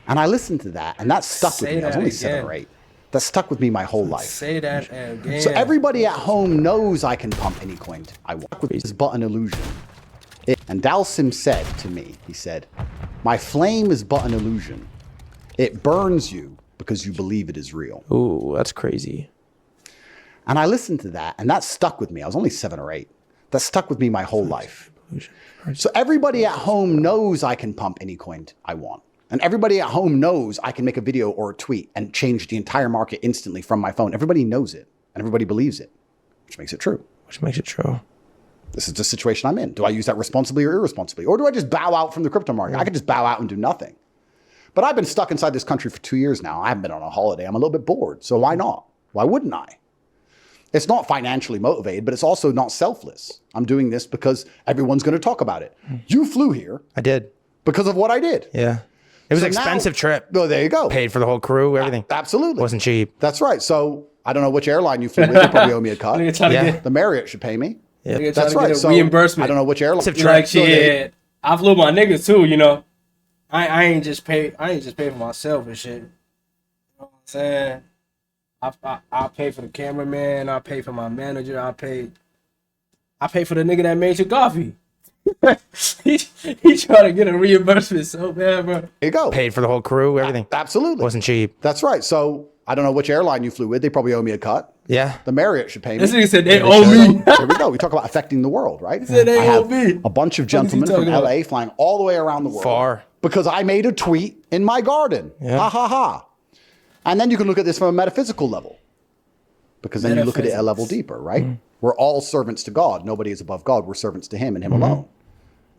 And I listened to that, and that stuck with Say me. I was that only 7 again. or 8. That stuck with me my whole life. Say that again. So everybody at home knows I can pump any coin I want. It's but an illusion. And Dalsim said to me, he said, "My flame is but an illusion. It burns you because you believe it is real." Ooh, that's crazy. And I listened to that, and that stuck with me. I was only 7 or 8. That stuck with me my whole life. So everybody at home knows I can pump any coin I want. And everybody at home knows I can make a video or a tweet and change the entire market instantly from my phone. Everybody knows it, and everybody believes it, which makes it true. Which makes it true. This is the situation I'm in. Do I use that responsibly or irresponsibly? Or do I just bow out from the crypto market? I could just bow out and do nothing. But I've been stuck inside this country for 2 years now. I haven't been on a holiday. I'm a little bit bored. So why not? Why wouldn't I? It's not financially motivated, but it's also not selfless. I'm doing this because everyone's going to talk about it. You flew here I did. because of what I did. Yeah. It was So an expensive now- trip. Oh, there you go. Paid for the whole crew, everything. Absolutely. Wasn't cheap. That's right. So I don't know which airline you flew with. You probably owe me a cut. Nigga trying Yeah. to get, The Marriott should pay me. Yeah. nigga trying That's to right. get a So reimbursement. I don't know which airline. Except Like So they- shit. I flew my niggas too, you know. I ain't just pay for myself and shit. You know what I'm saying? I pay for the cameraman, I pay for my manager, I pay for the nigga that made your coffee. he trying to get a reimbursement so bad, bro. There you go. Paid for the whole crew, everything. Absolutely. Wasn't cheap. That's right. So I don't know which airline you flew with. They probably owe me a cut. Yeah. The Marriott should pay me. This nigga said they they owe should. me. There we go. We talk about affecting the world, right? He said they owe me. A bunch of What is he gentlemen from talking about? LA flying all the way around the world. Far. Because I made a tweet in my garden. Yeah. Ha ha ha. And then you can look at this from a metaphysical level. Because then you look at it a level Metaphysics. deeper, right? We're all servants to God. Nobody is above God. We're servants to Him and Him alone.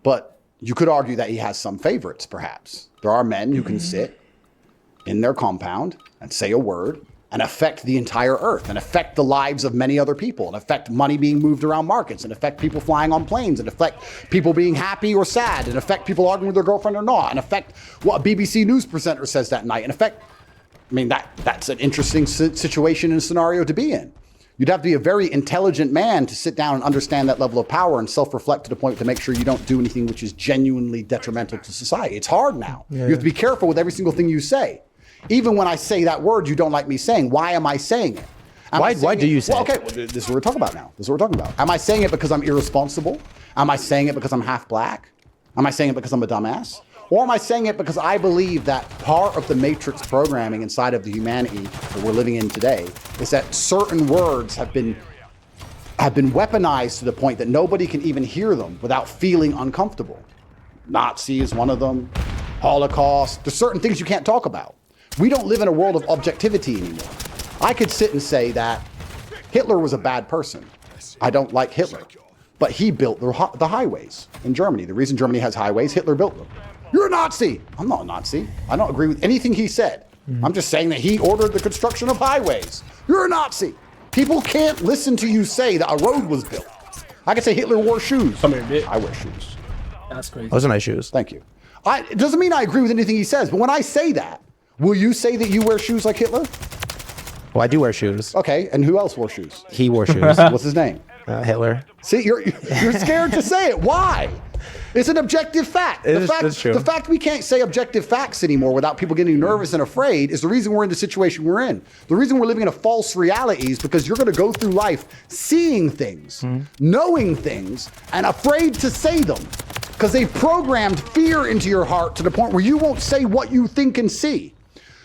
But you could argue that He has some favorites, perhaps. There are men who can sit in their compound and say a word and affect the entire earth and affect the lives of many other people and affect money being moved around markets and affect people flying on planes and affect people being happy or sad and affect people arguing with their girlfriend or not and affect what a BBC News presenter says that night and affect, I mean, that's an interesting situation and scenario to be in. You'd have to be a very intelligent man to sit down and understand that level of power and self-reflect to the point to make sure you don't do anything which is genuinely detrimental to society. It's hard now. You have to be careful with every single thing you say. Even when I say that word you don't like me saying, why am I saying it? Why do you say well, it? okay, well, this is what we're talking about now. This is what we're talking about. Am I saying it because I'm irresponsible? Am I saying it because I'm half black? Am I saying it because I'm a dumbass? Or am I saying it because I believe that part of the matrix programming inside of the humanity that we're living in today is that certain words have been weaponized to the point that nobody can even hear them without feeling uncomfortable. Nazi is one of them. Holocaust. There's certain things you can't talk about. We don't live in a world of objectivity anymore. I could sit and say that Hitler was a bad person. I don't like Hitler. But he built the highways in Germany. The reason Germany has highways, Hitler built them. You're a Nazi. I'm not a Nazi. I don't agree with anything he said. I'm just saying that he ordered the construction of highways. You're a Nazi. People can't listen to you say that a road was built. I could say Hitler wore shoes. Come here, bitch. I wear shoes. That's crazy. Those are nice shoes. Thank you. It doesn't mean I agree with anything he says, but when I say that, will you say that you wear shoes like Hitler? Well, I do wear shoes. Okay, and who else wore shoes? He wore shoes. What's his name? Hitler. See, you're scared to say it. Why? It's an objective fact. That's true. The fact we can't say objective facts anymore without people getting nervous and afraid is the reason we're in the situation we're in. The reason we're living in a false reality is because you're going to go through life seeing things, knowing things, and afraid to say them. Because they've programmed fear into your heart to the point where you won't say what you think and see.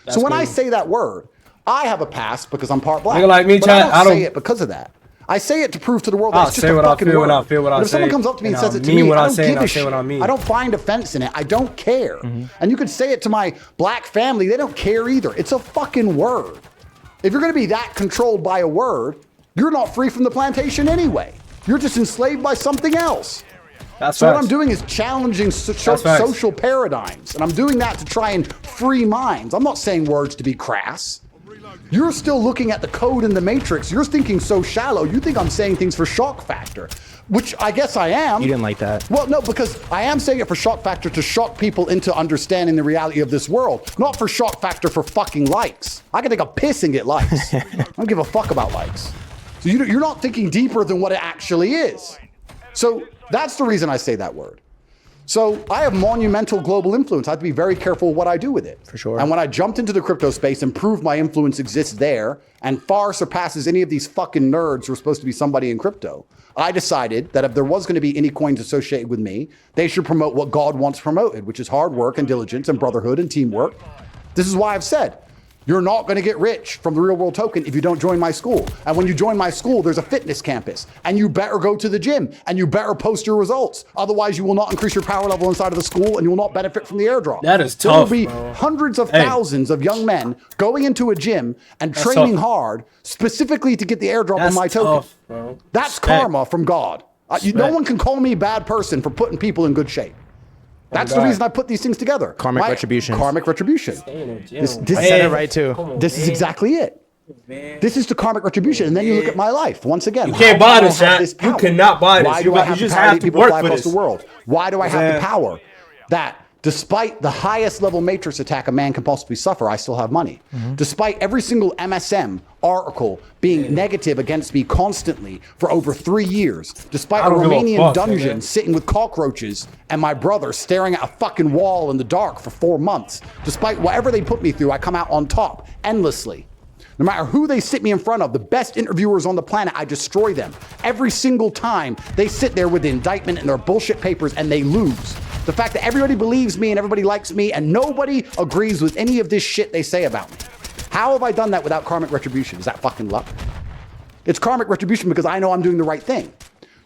So when I say that word, I have a pass because I'm part black. Nigga like me, but Chad, I don't say it because of that. I say it to prove to the world that I'll it's just say a what I fucking feel word. when I feel what I But if someone say, comes up to me and and says I'll it to mean me, what I I don't say, give and a I'll say shit. what I mean. I don't find offense in it. I don't care. And you could say it to my black family. They don't care either. It's a fucking word. If you're going to be that controlled by a word, you're not free from the plantation anyway. You're just enslaved by something else. That's So what facts. I'm doing is challenging social paradigms. And I'm doing that to try and free minds. I'm not saying words to be crass. You're still looking at the code in the matrix. You're thinking so shallow. You think I'm saying things for shock factor. which I guess I am. You didn't like that. Well, no, because I am saying it for shock factor to shock people into understanding the reality of this world, not for shock factor for fucking likes. I can take a piss and get likes. I don't give a fuck about likes. So you're not thinking deeper than what it actually is. So that's the reason I say that word. So I have monumental global influence. I have to be very careful what I do with it. For sure. And when I jumped into the crypto space and proved my influence exists there and far surpasses any of these fucking nerds who are supposed to be somebody in crypto, I decided that if there was going to be any coins associated with me, they should promote what God wants promoted, which is hard work and diligence and brotherhood and teamwork. This is why I've said, you're not going to get rich from the real world token if you don't join my school. And when you join my school, there's a fitness campus and you better go to the gym and you better post your results. Otherwise, you will not increase your power level inside of the school and you will not benefit from the airdrop. That is There tough, will be bro. hundreds of thousands of young men going into a gym and training tough. hard specifically to get the airdrop That's on my token. tough, bro. That's Respect. karma from God. No one can call me a bad person for putting people in good shape. That's the God. reason I put these things together. Karmic retribution. Karmic retribution. This I said it right too. This is exactly it. This is the karmic retribution. And then you look at my life. Once again, You can't how buy do I this, have Shaq. this You power? cannot buy this. Why You do I got- have you the just power have to to people work fly for across this. the world? Why do I have the Man. power that despite the highest level matrix attack a man can possibly suffer, I still have money? Despite every single MSM article being negative against me constantly for over 3 years, despite a I don't give a Romanian fuck, dungeon nigga. sitting with cockroaches and my brother staring at a fucking wall in the dark for 4 months, despite whatever they put me through, I come out on top endlessly. No matter who they sit me in front of, the best interviewers on the planet, I destroy them. Every single time they sit there with the indictment and their bullshit papers and they lose. The fact that everybody believes me and everybody likes me and nobody agrees with any of this shit they say about me. How have I done that without karmic retribution? Is that fucking luck? It's karmic retribution because I know I'm doing the right thing.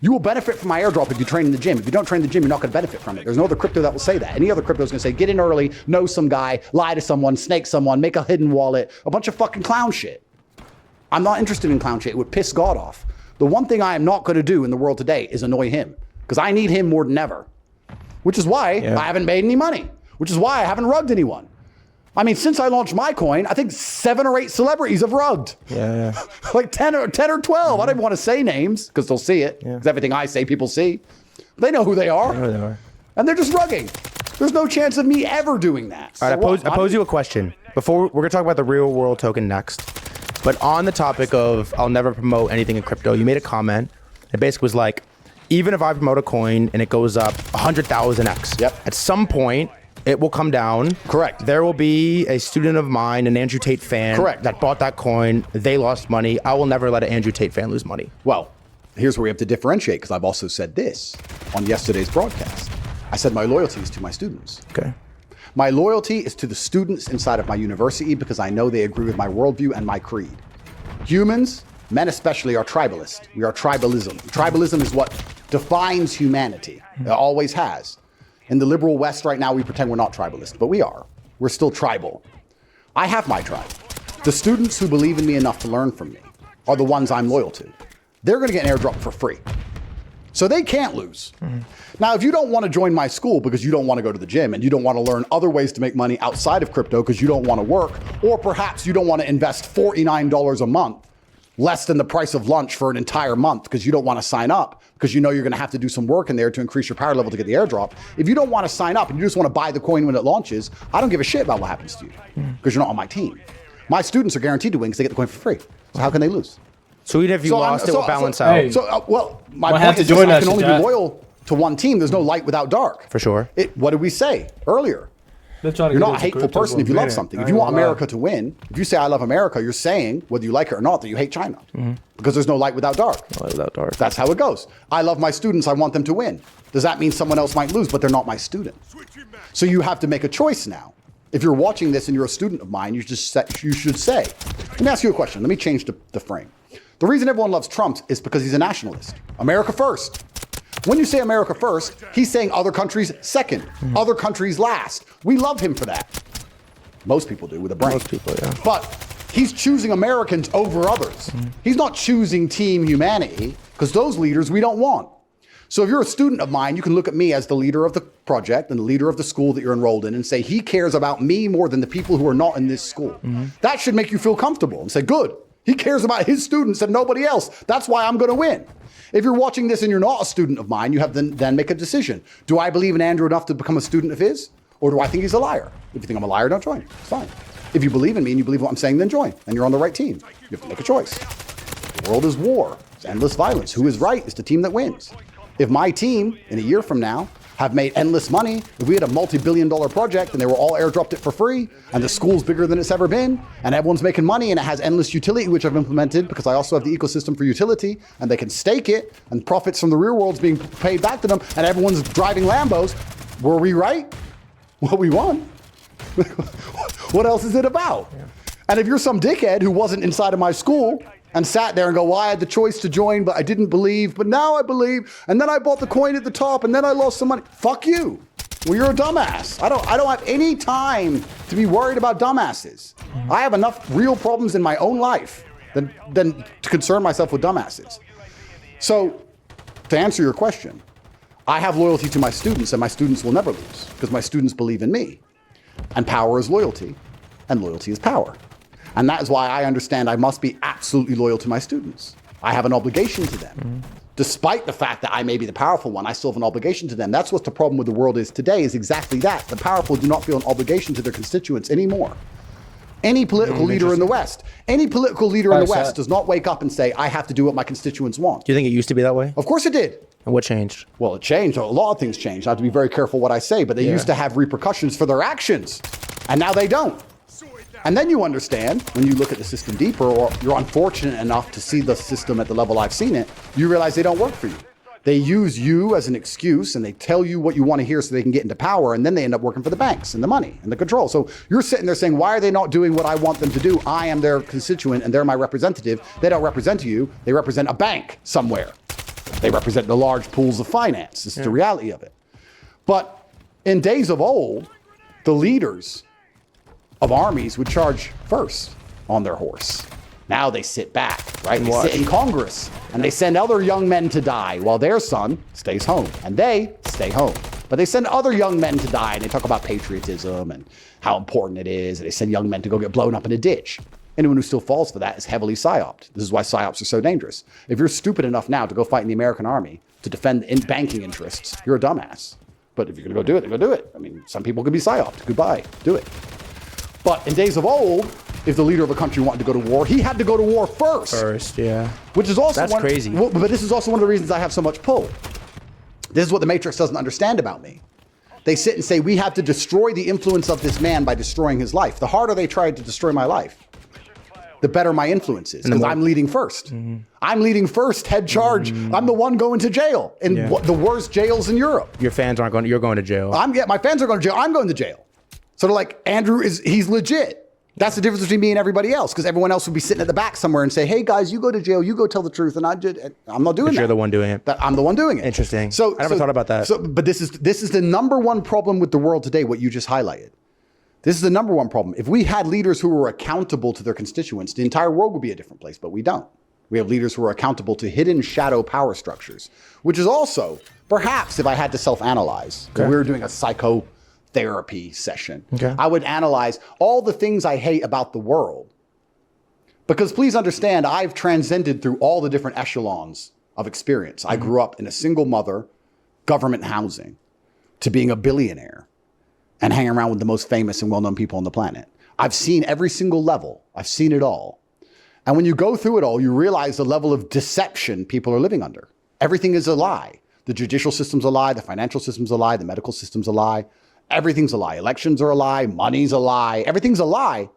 You will benefit from my airdrop if you train in the gym. If you don't train in the gym, you're not going to benefit from it. There's no other crypto that will say that. Any other crypto is going to say, get in early, know some guy, lie to someone, snake someone, make a hidden wallet, a bunch of fucking clown shit. I'm not interested in clown shit. It would piss God off. The one thing I am not going to do in the world today is annoy him because I need him more than ever, which is why I haven't made any money, which is why I haven't rugged anyone. I mean, since I launched my coin, I think 7 or 8 celebrities have rugged. Yeah. Like 10 or 12. I don't even want to say names because they'll see it. Because everything I say, people see. They know who they are. I know they are. And they're just rugging. There's no chance of me ever doing that. All right, I pose you a question. Before we're gonna talk about the real world token next, but on the topic of I'll never promote anything in crypto, you made a comment. It basically was like, even if I promote a coin and it goes up 100,000x, at some point it will come down. Correct. There will be a student of mine, an Andrew Tate fan, that bought that coin. They lost money. I will never let an Andrew Tate fan lose money. Well, here's where we have to differentiate because I've also said this on yesterday's broadcast. I said my loyalty is to my students. Okay. My loyalty is to the students inside of my university because I know they agree with my worldview and my creed. Humans, men especially, are tribalist. We are tribalism. Tribalism is what defines humanity. It always has. In the liberal West right now, we pretend we're not tribalist, but we are. We're still tribal. I have my tribe. The students who believe in me enough to learn from me are the ones I'm loyal to. They're going to get an airdrop for free. So they can't lose. Now, if you don't want to join my school because you don't want to go to the gym and you don't want to learn other ways to make money outside of crypto because you don't want to work, or perhaps you don't want to invest $49 a month, less than the price of lunch for an entire month because you don't want to sign up because you know you're going to have to do some work in there to increase your power level to get the airdrop. If you don't want to sign up and you just want to buy the coin when it launches, I don't give a shit about what happens to you because you're not on my team. My students are guaranteed to win because they get the coin for free. So how can they lose? So even if you lost, it will balance out. Hey. My Might have point to is join I that can shit, only Jack. be loyal to one team. There's no light without dark. For sure. What did we say earlier? You're not a hateful person if you love something. If you want America to win, if you say I love America, you're saying, whether you like it or not, that you hate China. Because there's no light without dark. Light without dark. That's how it goes. I love my students. I want them to win. Does that mean someone else might lose, but they're not my student? So you have to make a choice now. If you're watching this and you're a student of mine, you should say, let me ask you a question. Let me change the frame. The reason everyone loves Trump is because he's a nationalist. America first. When you say America first, he's saying other countries second, other countries last. We love him for that. Most people do with a brain. Most people, yeah. But he's choosing Americans over others. He's not choosing team humanity because those leaders we don't want. So if you're a student of mine, you can look at me as the leader of the project and the leader of the school that you're enrolled in and say, he cares about me more than the people who are not in this school. That should make you feel comfortable and say, good. He cares about his students and nobody else. That's why I'm going to win. If you're watching this and you're not a student of mine, you have to then make a decision. Do I believe in Andrew enough to become a student of his? Or do I think he's a liar? If you think I'm a liar, don't join. It's fine. If you believe in me and you believe what I'm saying, then join. And you're on the right team. You have to make a choice. The world is war. It's endless violence. Who is right is the team that wins. If my team, in a year from now, have made endless money, if we had a multi-billion-dollar project and they were all airdropped it for free, and the school's bigger than it's ever been, and everyone's making money and it has endless utility, which I've implemented because I also have the ecosystem for utility, and they can stake it, and profits from the real world's being paid back to them, and everyone's driving Lambos, were we right? Well, we won. What else is it about? Yeah. And if you're some dickhead who wasn't inside of my school and sat there and go, well, I had the choice to join, but I didn't believe, but now I believe, and then I bought the coin at the top, and then I lost some money. Fuck you. Well, you're a dumbass. I don't have any time to be worried about dumbasses. I have enough real problems in my own life than to concern myself with dumbasses. So, to answer your question, I have loyalty to my students, and my students will never lose because my students believe in me. And power is loyalty, and loyalty is power. And that is why I understand I must be absolutely loyal to my students. I have an obligation to them. Despite the fact that I may be the powerful one, I still have an obligation to them. That's what the problem with the world is today, is exactly that. The powerful do not feel an obligation to their constituents anymore. Any political leader in the West, does not wake up and say, I have to do what my constituents want. Do you think it used to be that way? Of course it did. And what changed? Well, it changed. A lot of things changed. I have to be very careful what I say, but they used to have repercussions for their actions. And now they don't. And then you understand, when you look at the system deeper, or you're unfortunate enough to see the system at the level I've seen it, you realize they don't work for you. They use you as an excuse, and they tell you what you want to hear so they can get into power, and then they end up working for the banks and the money and the control. So you're sitting there saying, why are they not doing what I want them to do? I am their constituent, and they're my representative. They don't represent you. They represent a bank somewhere. They represent the large pools of finance. This is the reality of it. But in days of old, the leaders of armies would charge first on their horse. Now they sit back, right? They sit in Congress and they send other young men to die while their son stays home, and they stay home. But they send other young men to die, and they talk about patriotism and how important it is, and they send young men to go get blown up in a ditch. Anyone who still falls for that is heavily psyoped. This is why psyops are so dangerous. If you're stupid enough now to go fight in the American army to defend banking interests, you're a dumbass. But if you're gonna go do it, then go do it. I mean, some people could be psyoped. Goodbye, do it. But in days of old, if the leader of a country wanted to go to war, he had to go to war first. Which is also crazy. But this is also one of the reasons I have so much pull. This is what the Matrix doesn't understand about me. They sit and say, we have to destroy the influence of this man by destroying his life. The harder they try to destroy my life, the better my influence is, because I'm leading first. I'm leading first, head charge. I'm the one going to jail in the worst jails in Europe. Your fans aren't going, you're going to jail. My fans are going to jail. I'm going to jail. So they're like, Andrew he's legit. That's the difference between me and everybody else, because everyone else would be sitting at the back somewhere and say, hey guys, you go to jail, you go tell the truth, and I'm not doing that. You're the one doing it. I'm the one doing it. Interesting. I never thought about that. But this is the number one problem with the world today, what you just highlighted. This is the number one problem. If we had leaders who were accountable to their constituents, the entire world would be a different place, but we don't. We have leaders who are accountable to hidden shadow power structures, which is also, perhaps if I had to self-analyze, if we were doing a psychotherapy session, I would analyze all the things I hate about the world. Because please understand, I've transcended through all the different echelons of experience. I grew up in a single mother, government housing, to being a billionaire and hanging around with the most famous and well-known people on the planet. I've seen every single level. I've seen it all. And when you go through it all, you realize the level of deception people are living under. Everything is a lie. The judicial system's a lie. The financial system's a lie. The medical system's a lie. Everything's a lie. Elections are a lie. Money's a lie. Everything's a lie.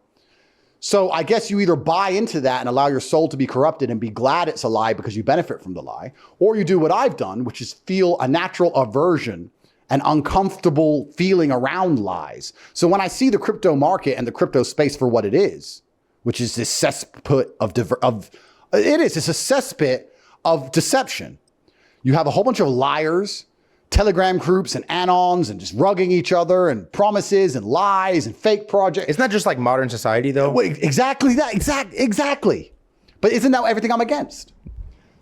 So I guess you either buy into that and allow your soul to be corrupted and be glad it's a lie because you benefit from the lie, or you do what I've done, which is feel a natural aversion, an uncomfortable feeling around lies. So when I see the crypto market and the crypto space for what it is, which is this cesspit it's a cesspit of deception. You have a whole bunch of liars, Telegram groups and anons and just rugging each other and promises and lies and fake projects. It's not just like modern society though. Exactly that, exactly. But isn't that everything I'm against?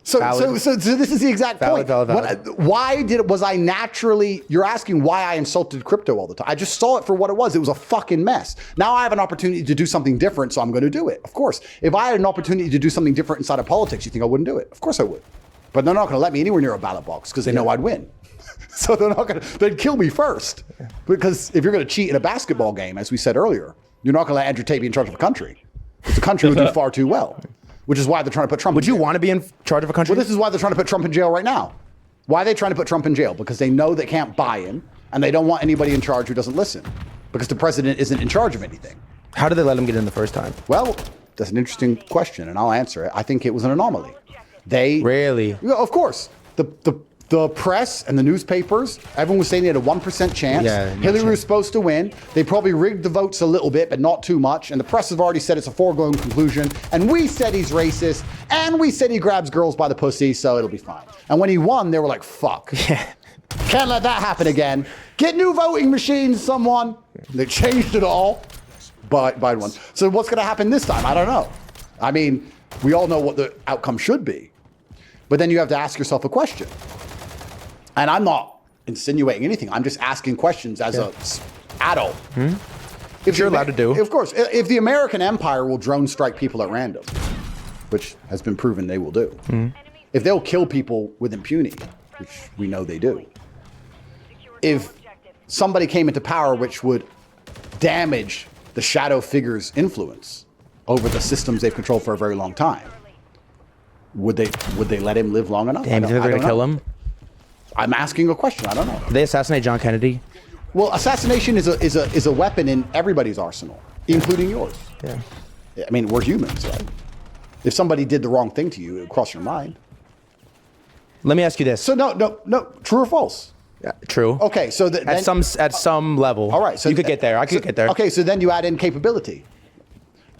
So Valid. this is the exact point. Valid. Was I naturally, you're asking why I insulted crypto all the time. I just saw it for what it was. It was a fucking mess. Now I have an opportunity to do something different, so I'm going to do it. Of course. If I had an opportunity to do something different inside of politics, you think I wouldn't do it? Of course I would. But they're not going to let me anywhere near a ballot box because they know I'd win. So they're not going to, they'd kill me first. Because if you're going to cheat in a basketball game, as we said earlier, you're not going to let Andrew Tate be in charge of a country. Because the country would do far too well. Which is why they're trying to put Trump in jail. Would you want to be in charge of a country? Well, this is why they're trying to put Trump in jail right now. Why are they trying to put Trump in jail? Because they know they can't buy him, and they don't want anybody in charge who doesn't listen. Because the president isn't in charge of anything. How did they let him get in the first time? Well, that's an interesting question, and I'll answer it. I think it was an anomaly. Really? Yeah, of course. The press and the newspapers, everyone was saying they had a 1% chance. Yeah, Hillary was supposed to win. They probably rigged the votes a little bit, but not too much. And the press have already said it's a foregone conclusion. And we said he's racist. And we said he grabs girls by the pussy, so it'll be fine. And when he won, they were like, fuck. Can't let that happen again. Get new voting machines, someone. They changed it all. Biden won. So what's going to happen this time? I don't know. I mean, we all know what the outcome should be. But then you have to ask yourself a question. And I'm not insinuating anything. I'm just asking questions as a adult. If you're allowed to do. Of course. If the American empire will drone strike people at random, which has been proven they will do. If they'll kill people with impunity, which we know they do. If somebody came into power which would damage the shadow figure's influence over the systems they've controlled for a very long time, would they let him live long enough? Damn, you think they're going to kill him? I'm asking a question. I don't know. Did they assassinate John Kennedy? Well, assassination is a weapon in everybody's arsenal, including yours. Yeah. I mean, we're humans, right? If somebody did the wrong thing to you, it would cross your mind. Let me ask you this. So no, true or false? Yeah, true. Okay, so at some level. all right, so you could get there. I could get there. Okay, so then you add in capability.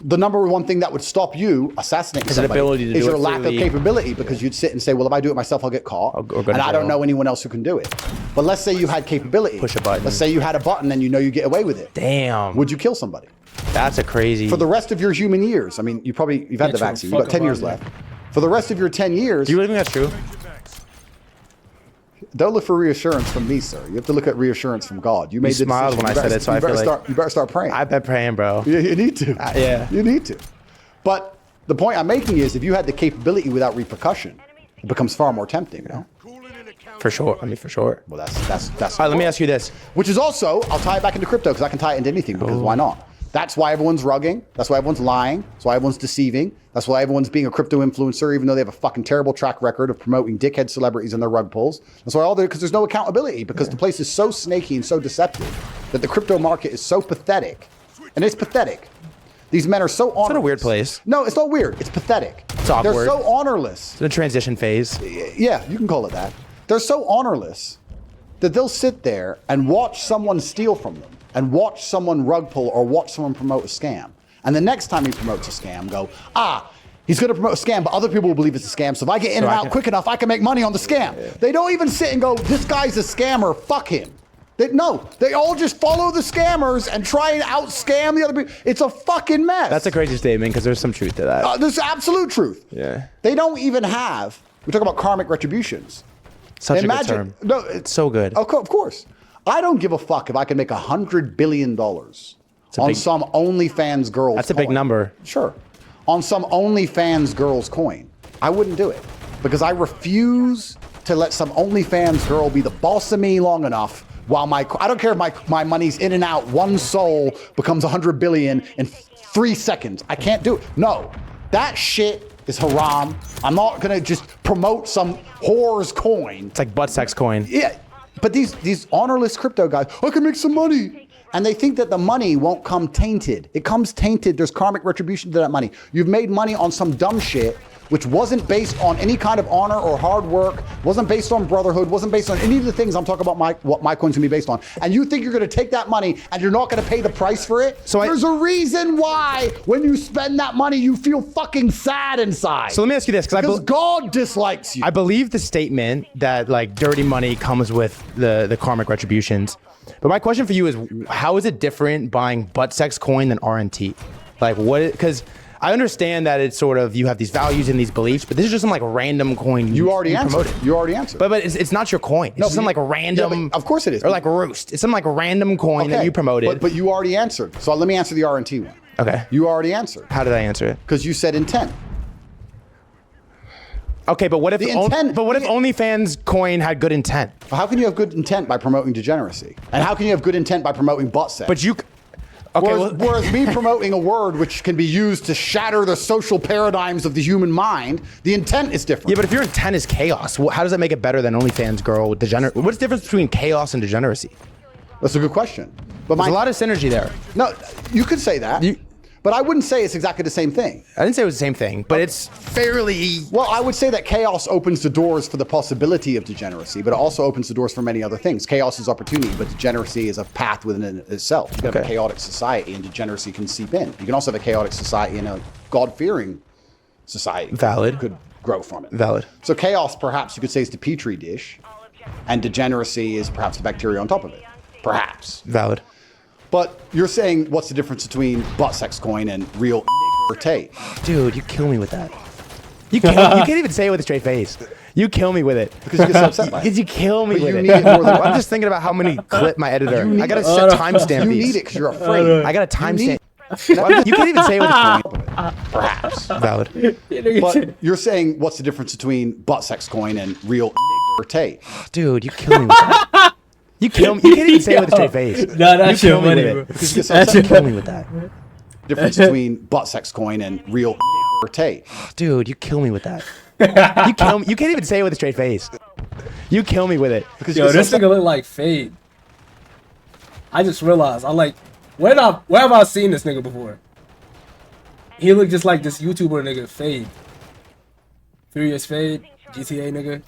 The number one thing that would stop you assassinating Is an somebody ability to is do your it lack of freely. capability, because you'd sit and say, well, if I do it myself, I'll get caught, Or go to and I don't jail. know anyone else who can do it. But let's say you had capability. Push a button. Let's say you had a button and you know you get away with it. Damn. Would you kill somebody? That's a crazy. For the rest of your human years, I mean, you've had the true. vaccine. You've got Fuck 10 years about it. left. For the rest of your 10 years, Do you really think that's true? don't look for reassurance from me, sir. You have to look at reassurance from God. You made the smiled decision. when I said it, so I feel like- you better start praying. I've been praying, bro. You need to. Yeah. You need to. But the point I'm making is, if you had the capability without repercussion, it becomes far more tempting, you know? For sure. I mean, for sure. Well, that's All right, let me ask you this. Which is also, I'll tie it back into crypto because I can tie it into anything, because why not? That's why everyone's rugging. That's why everyone's lying. That's why everyone's deceiving. That's why everyone's being a crypto influencer, even though they have a fucking terrible track record of promoting dickhead celebrities in their rug pulls. That's why because there's no accountability, because the place is so snaky and so deceptive that the crypto market is so pathetic. And it's pathetic. These men are so honorless. It's in a weird place. No, it's not weird. It's pathetic. It's awkward. They're so honorless. It's in a transition phase. Yeah, you can call it that. They're so honorless that they'll sit there and watch someone steal from them, and watch someone rug pull, or watch someone promote a scam. And the next time he promotes a scam, go, he's going to promote a scam, but other people will believe it's a scam. So if I get in and out quick enough, I can make money on the scam. Yeah. They don't even sit and go, this guy's a scammer, fuck him. They all just follow the scammers and try and out-scam the other people. It's a fucking mess. That's a crazy statement, because there's some truth to that. There's absolute truth. Yeah. They don't even have, we talk about karmic retributions. Such a good term. No, it's so good. Of course. I don't give a fuck if I can make $100 billion on some OnlyFans girl's That's a big coin. number. Sure. On some OnlyFans girl's coin. I wouldn't do it, because I refuse to let some OnlyFans girl be the boss of me long enough while I don't care if my money's in and out, one soul becomes 100 billion in 3 seconds. I can't do it. No, that shit is haram. I'm not gonna just promote some whore's coin. It's like butt sex coin. Yeah, but these honorless crypto guys, I can make some money. And they think that the money won't come tainted. It comes tainted. There's karmic retribution to that money. You've made money on some dumb shit, which wasn't based on any kind of honor or hard work, wasn't based on brotherhood, wasn't based on any of the things I'm talking about what my coin's gonna be based on. And you think you're gonna take that money and you're not gonna pay the price for it? So there's a reason why when you spend that money, you feel fucking sad inside. So let me ask you this, because God dislikes you. I believe the statement that like dirty money comes with the karmic retributions. But my question for you is, how is it different buying butt sex coin than RNT? Like what? Because I understand that it's sort of, you have these values and these beliefs, but this is just some like random coin You already answered. promoted. You already answered. But it's not your coin. It's just some like random. Yeah, of course it is. Or like Roost. It's some like random coin that you promoted. But you already answered. So let me answer the R&T one. Okay. You already answered. How did I answer it? Because you said intent. Okay, but what if The intent- if OnlyFans coin had good intent? How can you have good intent by promoting degeneracy? And how can you have good intent by promoting butt sex? But you. Okay. Whereas me promoting a word which can be used to shatter the social paradigms of the human mind, the intent is different. Yeah, but if your intent is chaos, how does that make it better than OnlyFans girl degenerate? What's the difference between chaos and degeneracy? That's a good question. But There's a lot of synergy there. No, you could say that. But I wouldn't say it's exactly the same thing. I didn't say it was the same thing, but it's fairly. Well, I would say that chaos opens the doors for the possibility of degeneracy, but it also opens the doors for many other things. Chaos is opportunity, but degeneracy is a path within itself. You can have a chaotic society and degeneracy can seep in. You can also have a chaotic society and a God-fearing society. Valid. Could grow from it. Valid. So chaos, perhaps you could say, is the petri dish, and degeneracy is perhaps the bacteria on top of it. Perhaps. Valid. But you're saying, what's the difference between butt sex coin and real or Tate? Dude, you kill me with that. You can't even say it with a straight face. You kill me with it. Because you get so upset by it. Because you kill me But with you it. need it more than I'm just thinking about how many clip my editor. I gotta it. set timestamp You these. need it because you're afraid. I gotta timestamp. need- You can't even say it with a Perhaps. valid. But you're saying, what's the difference between butt sex coin and real or Tate? Dude, you kill me with that. You kill me. You can't even say it with a straight face. No, that's You kill me funny, with bro. it. Because you get so That's upset. Kill me with that. Difference between butt sex coin and real or Tate. Dude, you kill me with that. You kill me. You can't even say it with a straight face. You kill me with it. Because you Yo, get so this upset. nigga look like Fade. I just realized, where have I seen this nigga before? He looked just like this YouTuber nigga, Fade. Furious Fade, GTA nigga.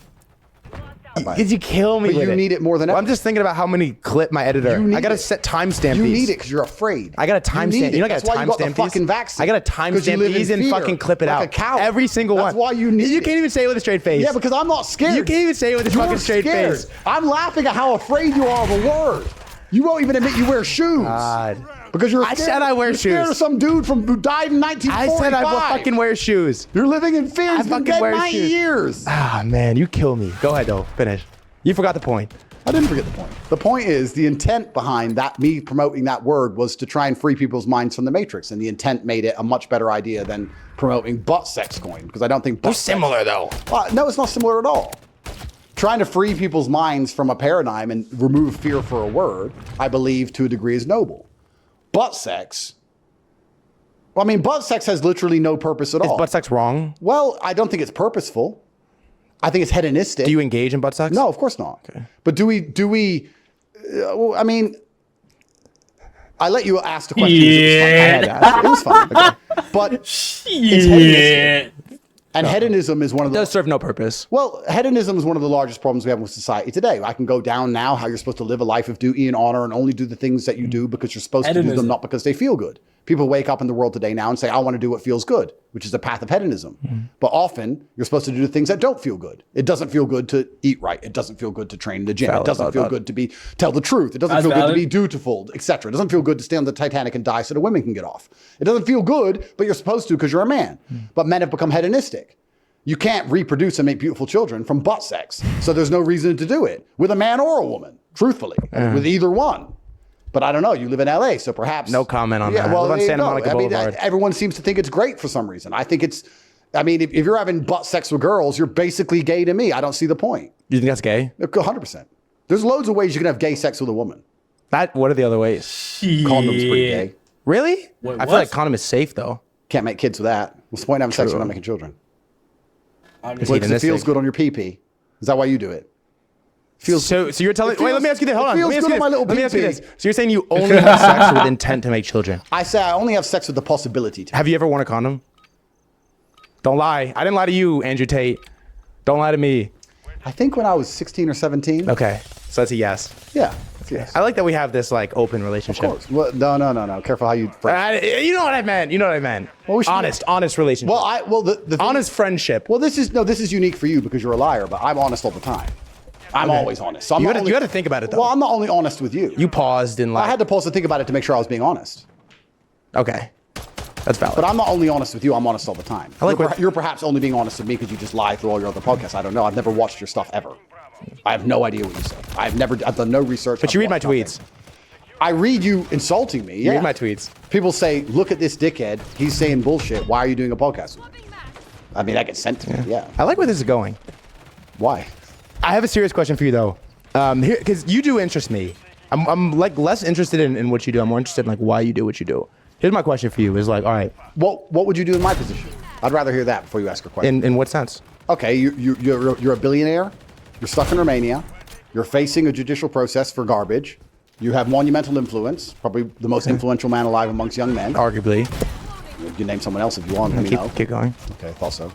Because you kill me But with you it. need it more than Well, ever. I'm just thinking about how many clip my editor. You need I gotta it. set timestamp You these. need it because you're afraid. I gotta You need timestamp. it. You know, I That's gotta why you got the timestamp fucking these. vaccine. I gotta 'Cause you timestamp live in these and fear, fucking clip it like out. a cow. Every single That's one. why you need You it. can't even say it with a straight face. Yeah, because I'm not scared. You can't even say it with a You're fucking straight scared. face. I'm laughing at how afraid you are of a word. You won't even admit you wear shoes. God. Because you're I scared. said I wear you're scared shoes. of some dude who died in I 1945. said I will fucking wear shoes. You're living in fear. He's been fucking dead wear 9 shoes. years. Ah, man, you kill me. Go ahead, though. Finish. You forgot the point. I didn't forget the point. The point is the intent behind that, me promoting that word, was to try and free people's minds from the matrix, and the intent made it a much better idea than promoting butt sex coin, because I don't think They're butt sex- similar, though. No, it's not similar at all. Trying to free people's minds from a paradigm and remove fear for a word, I believe to a degree is noble. Butt sex, well, I mean, butt sex has literally no purpose at Is all. butt sex wrong? Well, I don't think it's purposeful. I think it's hedonistic. Do you engage in butt sex? No, of course not. Okay. But do we, well, I mean, I let you ask the question. Yeah. It was fun. Okay. But it's hedonistic. And hedonism is one of It the... does serve no purpose. Well, hedonism is one of the largest problems we have with society today. I can go down now how you're supposed to live a life of duty and honor and only do the things that you do because you're supposed to do them, Hedonism. not because they feel good. People wake up in the world today now and say, I want to do what feels good, which is the path of hedonism. But often, you're supposed to do the things that don't feel good. It doesn't feel good to eat right. It doesn't feel good to train in the gym. Valid, It doesn't feel good to tell the truth. It doesn't That's feel good to valid. be dutiful, etc. It doesn't feel good to stay on the Titanic and die so the women can get off. It doesn't feel good, but you're supposed to because you're a man. But men have become hedonistic. You can't reproduce and make beautiful children from butt sex. So there's no reason to do it with a man or a woman, truthfully, with either one. But I don't know. You live in LA, so perhaps. No comment on that. I live on there you Santa go. Monica Boulevard. Everyone seems to think it's great for some reason. I think it's, if you're having butt sex with girls, you're basically gay to me. I don't see the point. You think that's gay? 100%. There's loads of ways you can have gay sex with a woman. What are the other ways? Condom's pretty gay. Really? Wait, I feel what? like condom is safe, though. Can't make kids with that. What's the point of having sex True. when not making children? I'm It's Well, 'cause it hedonistic. feels good on your pee-pee. Is that why you do it? Feels So you're telling? It Wait, let feels- me ask you this. Hold it on. feels Let me ask good you on my this. little Let me ask you pee-pee. this. So you're saying you only have sex with intent to make children? I say I only have sex with the possibility to. Have you ever worn a condom? Don't lie. I didn't lie to you, Andrew Tate. Don't lie to me. I think when I was 16 or 17. Okay, so that's a yes. Yeah. Yes. I like that we have this like open Of relationship. course. Well, no. Careful how you phrase. You know what I meant. You know what I meant. Well, we should- honest relationship. the thing- honest friendship. Well, this is unique for you because you're a liar, but I'm honest all the time. I'm always honest. So I'm You not gotta- only- you gotta think about it, though. Well, I'm not only honest with you. You paused and I like. had to pause to think about it to make sure I was being honest. Okay. That's valid. But I'm not only honest with you, I'm honest all the time. I like you're perhaps only being honest with me because you just lie through all your other podcasts. I don't know. I've never watched your stuff ever. I have no idea what you say. I've done no research. But you read my tweets. I read you insulting me. You read my tweets. People say, look at this dickhead. He's saying bullshit. Why are you doing a podcast with me? I mean, that gets sent to me. Yeah. I like where this is going. Why? I have a serious question for you though. Here, because you do interest me. I'm like less interested in what you do. I'm more interested in like why you do what you do. Here's my question for you is like, all right. What would you do in my position? I'd rather hear that before you ask a question. In what sense? Okay, you're a billionaire. You're stuck in Romania. You're facing a judicial process for garbage. You have monumental influence, probably the most influential man alive amongst young men. Arguably. You can name someone else if you want. Let me know. Keep going. Okay, I thought so.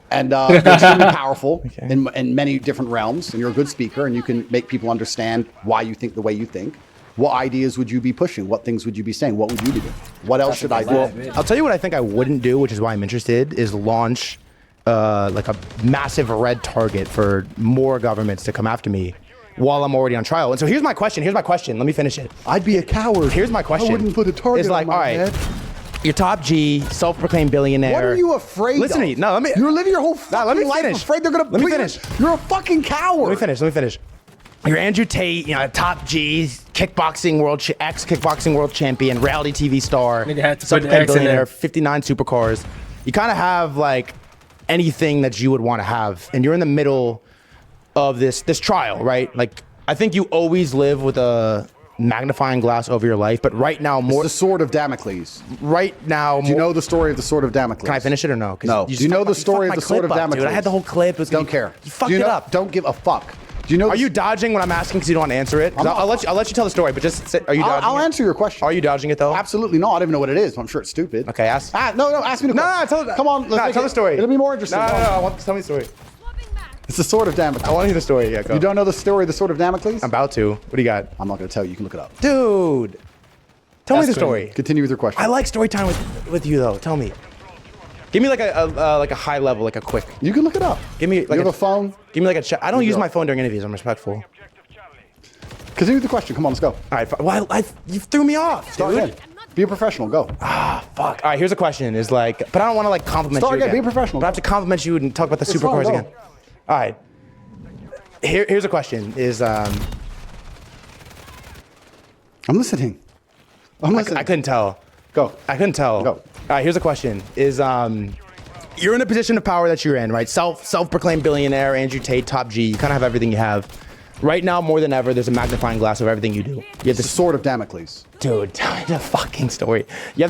And you're extremely powerful in many different realms, and you're a good speaker, and you can make people understand why you think the way you think. What ideas would you be pushing? What things would you be saying? What would you be doing? What else should I do? I'll tell you what I think I wouldn't do, which is why I'm interested, is launch like a massive red target for more governments to come after me while I'm already on trial. And so here's my question. Let me finish it. I'd be a coward. Here's my question. I wouldn't put a target it's like, on my head. You're top G, self-proclaimed billionaire. What are you afraid Listen of? to me. No, let me. You're living your whole fucking life afraid they're gonna. Let me finish. You're a fucking coward. Let me finish. You're Andrew Tate, top G, kickboxing ex-kickboxing world champion, reality TV star, Nigga had to put the self-proclaimed X in there. billionaire, 59 supercars. You kind of have like anything that you would want to have, and you're in the middle of this trial, right? Like I think you always live with a magnifying glass over your life, but right now more. It's the sword of Damocles. Right now, Do you know the story of the sword of Damocles? Can I finish it or no? No. Do you know the story of the sword of Damocles? Dude, I had the whole clip. Don't care. You fucked it up. Don't give a fuck. Do you know? Are you dodging when I'm asking because you don't want to answer it? 'Cause I'll let you tell the story, but just say, are you dodging? I'll answer your question. Are you dodging it though? Absolutely not. I don't even know what it is. But I'm sure it's stupid. Okay, ask. No, ask me the question. Come on. Let's tell the story. It'll be more interesting. No, I want tell me the story. It's the sword of Damocles. I want to hear the story. Yeah, go. You don't know the story of the sword of Damocles? I'm about to. What do you got? I'm not going to tell you. You can look it up. Dude, tell me the story. Continue with your question. I like story time with you though. Tell me. Give me like a high level, like a quick. You can look it up. Give me like you have a phone. Give me like a chat. I don't use my phone during interviews. I'm respectful. Continue with the question. Come on, let's go. All right. Well, you threw me off, Start dude. again. Be a professional. Go. Fuck. All right. Here's a question. Is like, but I don't want to like compliment Start you again. Be a professional. But I have to compliment you and talk about the supercars fine, again. All right. Here's a question. Is I'm listening. I'm listening. I couldn't tell. Go. I couldn't tell. Go. All right. Here's a question. Is you're in a position of power that you're in, right? Self-proclaimed billionaire, Andrew Tate, top G. You kind of have everything you have. Right now, more than ever, there's a magnifying glass of everything you do. You have It's the sword of Damocles. Dude, tell me the fucking story. You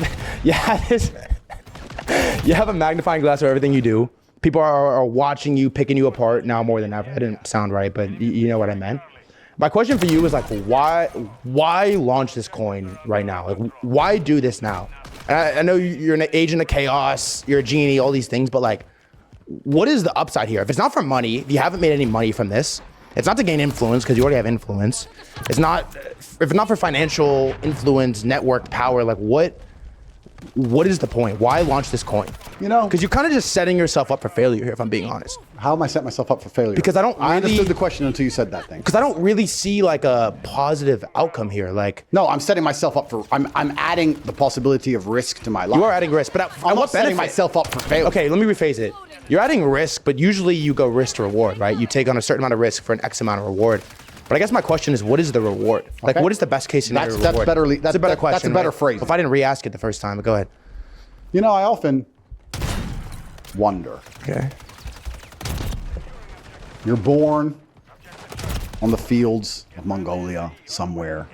have a magnifying glass of everything you do. People are watching you, picking you apart now more than ever. That didn't sound right, but you know what I meant. My question for you is like, why launch this coin right now? Like, why do this now? I know you're an agent of chaos, you're a genie, all these things, but like, what is the upside here? If it's not for money, if you haven't made any money from this, it's not to gain influence because you already have influence. It's not, if it's not for financial influence, network power, like what is the point? Why launch this coin? You know, because you're kind of just setting yourself up for failure here, if I'm being honest. How am I setting myself up for failure? Because I understood the question until you said that thing. Because I don't really see like a positive outcome here. Like, no, I'm setting myself up for. I'm adding the possibility of risk to my life. You are adding risk, but I'm not setting myself up for failure. Okay, let me rephrase it. You're adding risk, but usually you go risk to reward, right? You take on a certain amount of risk for an X amount of reward. But I guess my question is, what is the reward? Like, what is the best case scenario reward? That's a better question. That's a better phrase. If I didn't re-ask it the first time, but go ahead. You know, I often wonder. Okay. You're born on the fields of Mongolia somewhere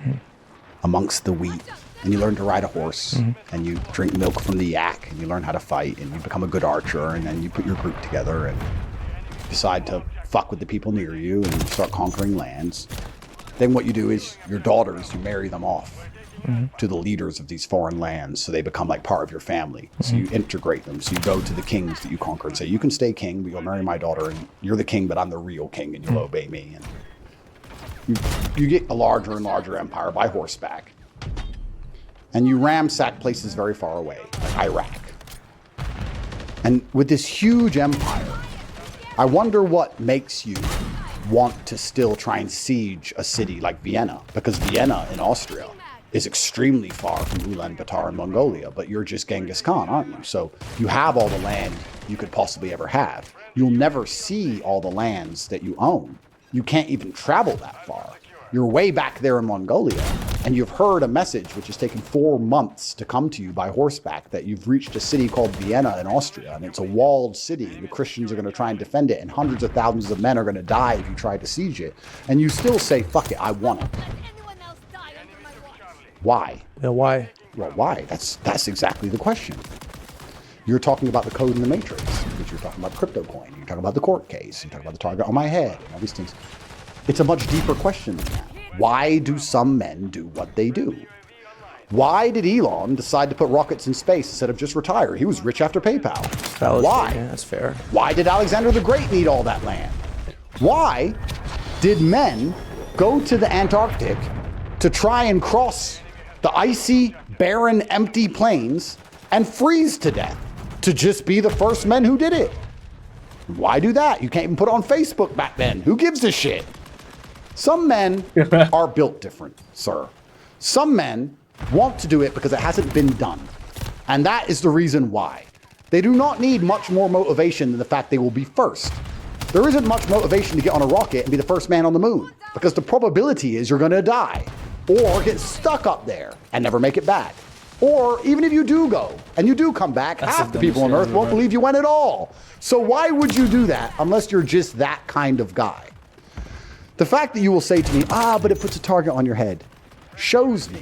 amongst the wheat, and you learn to ride a horse, and you drink milk from the yak, and you learn how to fight, and you become a good archer, and then you put your group together and decide to fuck with the people near you, and you start conquering lands. Then what you do is your daughters, you marry them off to the leaders of these foreign lands, so they become like part of your family. So you integrate them. So you go to the kings that you conquer and say, you can stay king, but you'll marry my daughter, and you're the king, but I'm the real king, and you'll obey me. And you get a larger and larger empire by horseback, and you ransack places very far away, like Iraq. And with this huge empire, I wonder what makes you want to still try and siege a city like Vienna, because Vienna in Austria is extremely far from Ulaanbaatar in Mongolia, but you're just Genghis Khan, aren't you? So you have all the land you could possibly ever have. You'll never see all the lands that you own. You can't even travel that far. You're way back there in Mongolia, and you've heard a message which has taken 4 months to come to you by horseback, that you've reached a city called Vienna in Austria, and it's a walled city. The Christians are going to try and defend it, and hundreds of thousands of men are going to die if you try to siege it. And you still say, fuck it, I want it. Why? Yeah, why? Well, why? That's exactly the question. You're talking about the code in the Matrix, because you're talking about crypto coin, you're talking about the court case, you're talking about the target on my head, and all these things. It's a much deeper question than that. Why do some men do what they do? Why did Elon decide to put rockets in space instead of just retire? He was rich after PayPal. Why? Yeah, that's fair. Why did Alexander the Great need all that land? Why did men go to the Antarctic to try and cross the icy, barren, empty plains and freeze to death to just be the first men who did it? Why do that? You can't even put it on Facebook back then. Who gives a shit? Some men are built different, sir. Some men want to do it because it hasn't been done. And that is the reason why. They do not need much more motivation than the fact they will be first. There isn't much motivation to get on a rocket and be the first man on the moon, because the probability is you're going to die or get stuck up there and never make it back. Or even if you do go and you do come back, half the people on Earth won't believe you went at all. So why would you do that unless you're just that kind of guy? The fact that you will say to me, but it puts a target on your head, shows me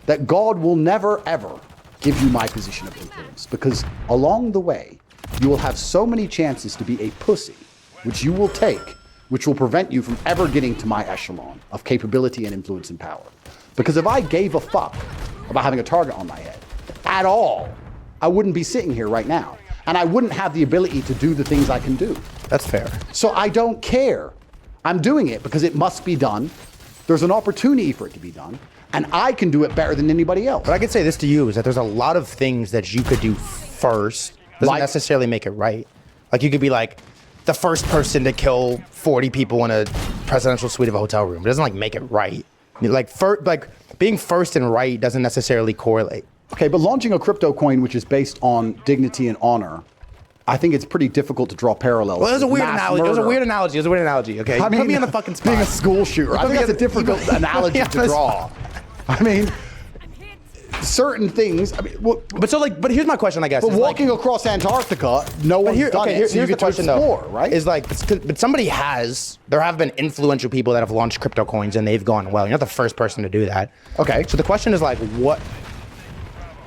that God will never, ever give you my position of influence, because along the way, you will have so many chances to be a pussy, which you will take, which will prevent you from ever getting to my echelon of capability and influence and power. Because if I gave a fuck about having a target on my head at all, I wouldn't be sitting here right now. And I wouldn't have the ability to do the things I can do. That's fair. So I don't care. I'm doing it because it must be done. There's an opportunity for it to be done, and I can do it better than anybody else. But I could say this to you, is that there's a lot of things that you could do first. Doesn't necessarily make it right. Like, you could be like the first person to kill 40 people in a presidential suite of a hotel room. It doesn't like make it right. Like being first and right doesn't necessarily correlate. Okay, but launching a crypto coin which is based on dignity and honor, I think it's pretty difficult to draw parallels. Well, there's a weird analogy. There's a weird analogy. Okay, I mean, put me on the fucking spot. Being a school shooter, I think that's a difficult analogy to draw. I mean, certain things. I mean, but here's my question, I guess. But walking across Antarctica, no one's done it. So here's the question, explore, though. Right? Is like, but somebody has. There have been influential people that have launched crypto coins and they've gone well. You're not the first person to do that. Okay. So the question is like, what?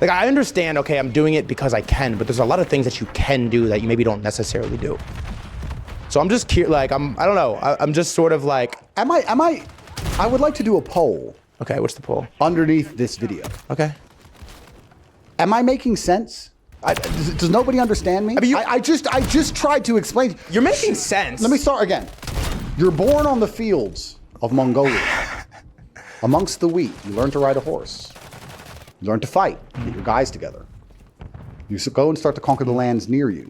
Like, I understand, okay, I'm doing it because I can, but there's a lot of things that you can do that you maybe don't necessarily do. So I'm just curious, like, I don't know. I'm just sort of like. I would like to do a poll. Okay, what's the poll? Underneath this video. Okay. Am I making sense? Does nobody understand me? I mean, I just tried to explain. You're making sense. Let me start again. You're born on the fields of Mongolia. Amongst the wheat, you learn to ride a horse. You learn to fight, get your guys together. You go and start to conquer the lands near you.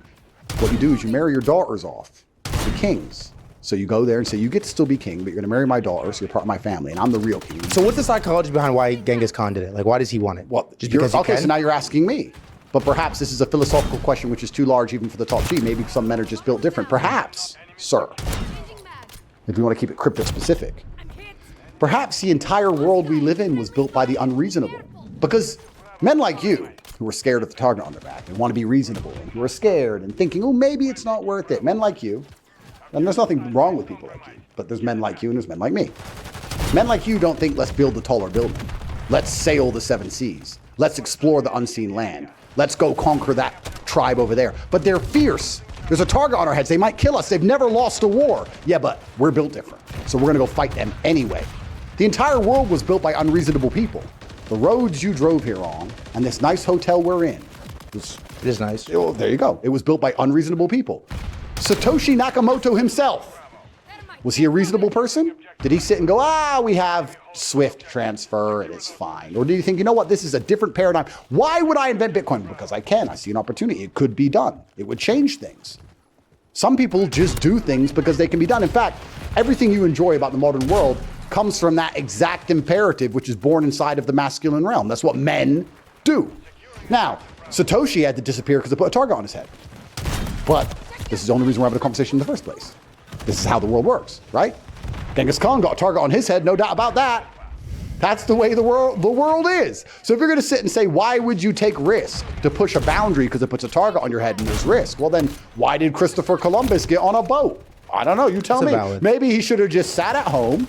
What you do is you marry your daughters off to kings. So you go there and say, you get to still be king, but you're going to marry my daughter, so you're part of my family, and I'm the real king. So what's the psychology behind why Genghis Khan did it? Like, why does he want it? Well, just because he can? So now you're asking me. But perhaps this is a philosophical question which is too large even for the top G. Maybe some men are just built different. Perhaps, sir, if we want to keep it crypto-specific, perhaps the entire world we live in was built by the unreasonable. Because men like you, who are scared of the target on their back and want to be reasonable, and who are scared and thinking, oh, maybe it's not worth it. Men like you, and there's nothing wrong with people like you, but there's men like you and there's men like me. Men like you don't think, let's build a taller building. Let's sail the 7 seas. Let's explore the unseen land. Let's go conquer that tribe over there. But they're fierce. There's a target on our heads. They might kill us. They've never lost a war. Yeah, but we're built different. So we're going to go fight them anyway. The entire world was built by unreasonable people. The roads you drove here on, and this nice hotel we're in. It is nice. Oh, there you go. It was built by unreasonable people. Satoshi Nakamoto himself. Was he a reasonable person? Did he sit and go, we have Swift transfer and it's fine? Or do you think, you know what, this is a different paradigm. Why would I invent Bitcoin? Because I can. I see an opportunity. It could be done. It would change things. Some people just do things because they can be done. In fact, everything you enjoy about the modern world comes from that exact imperative, which is born inside of the masculine realm. That's what men do. Now, Satoshi had to disappear because they put a target on his head. But this is the only reason we're having a conversation in the first place. This is how the world works, right? Genghis Khan got a target on his head, no doubt about that. That's the way the world is. So if you're going to sit and say, why would you take risk to push a boundary because it puts a target on your head and there's risk? Well, then why did Christopher Columbus get on a boat? I don't know. You tell me. Maybe he should have just sat at home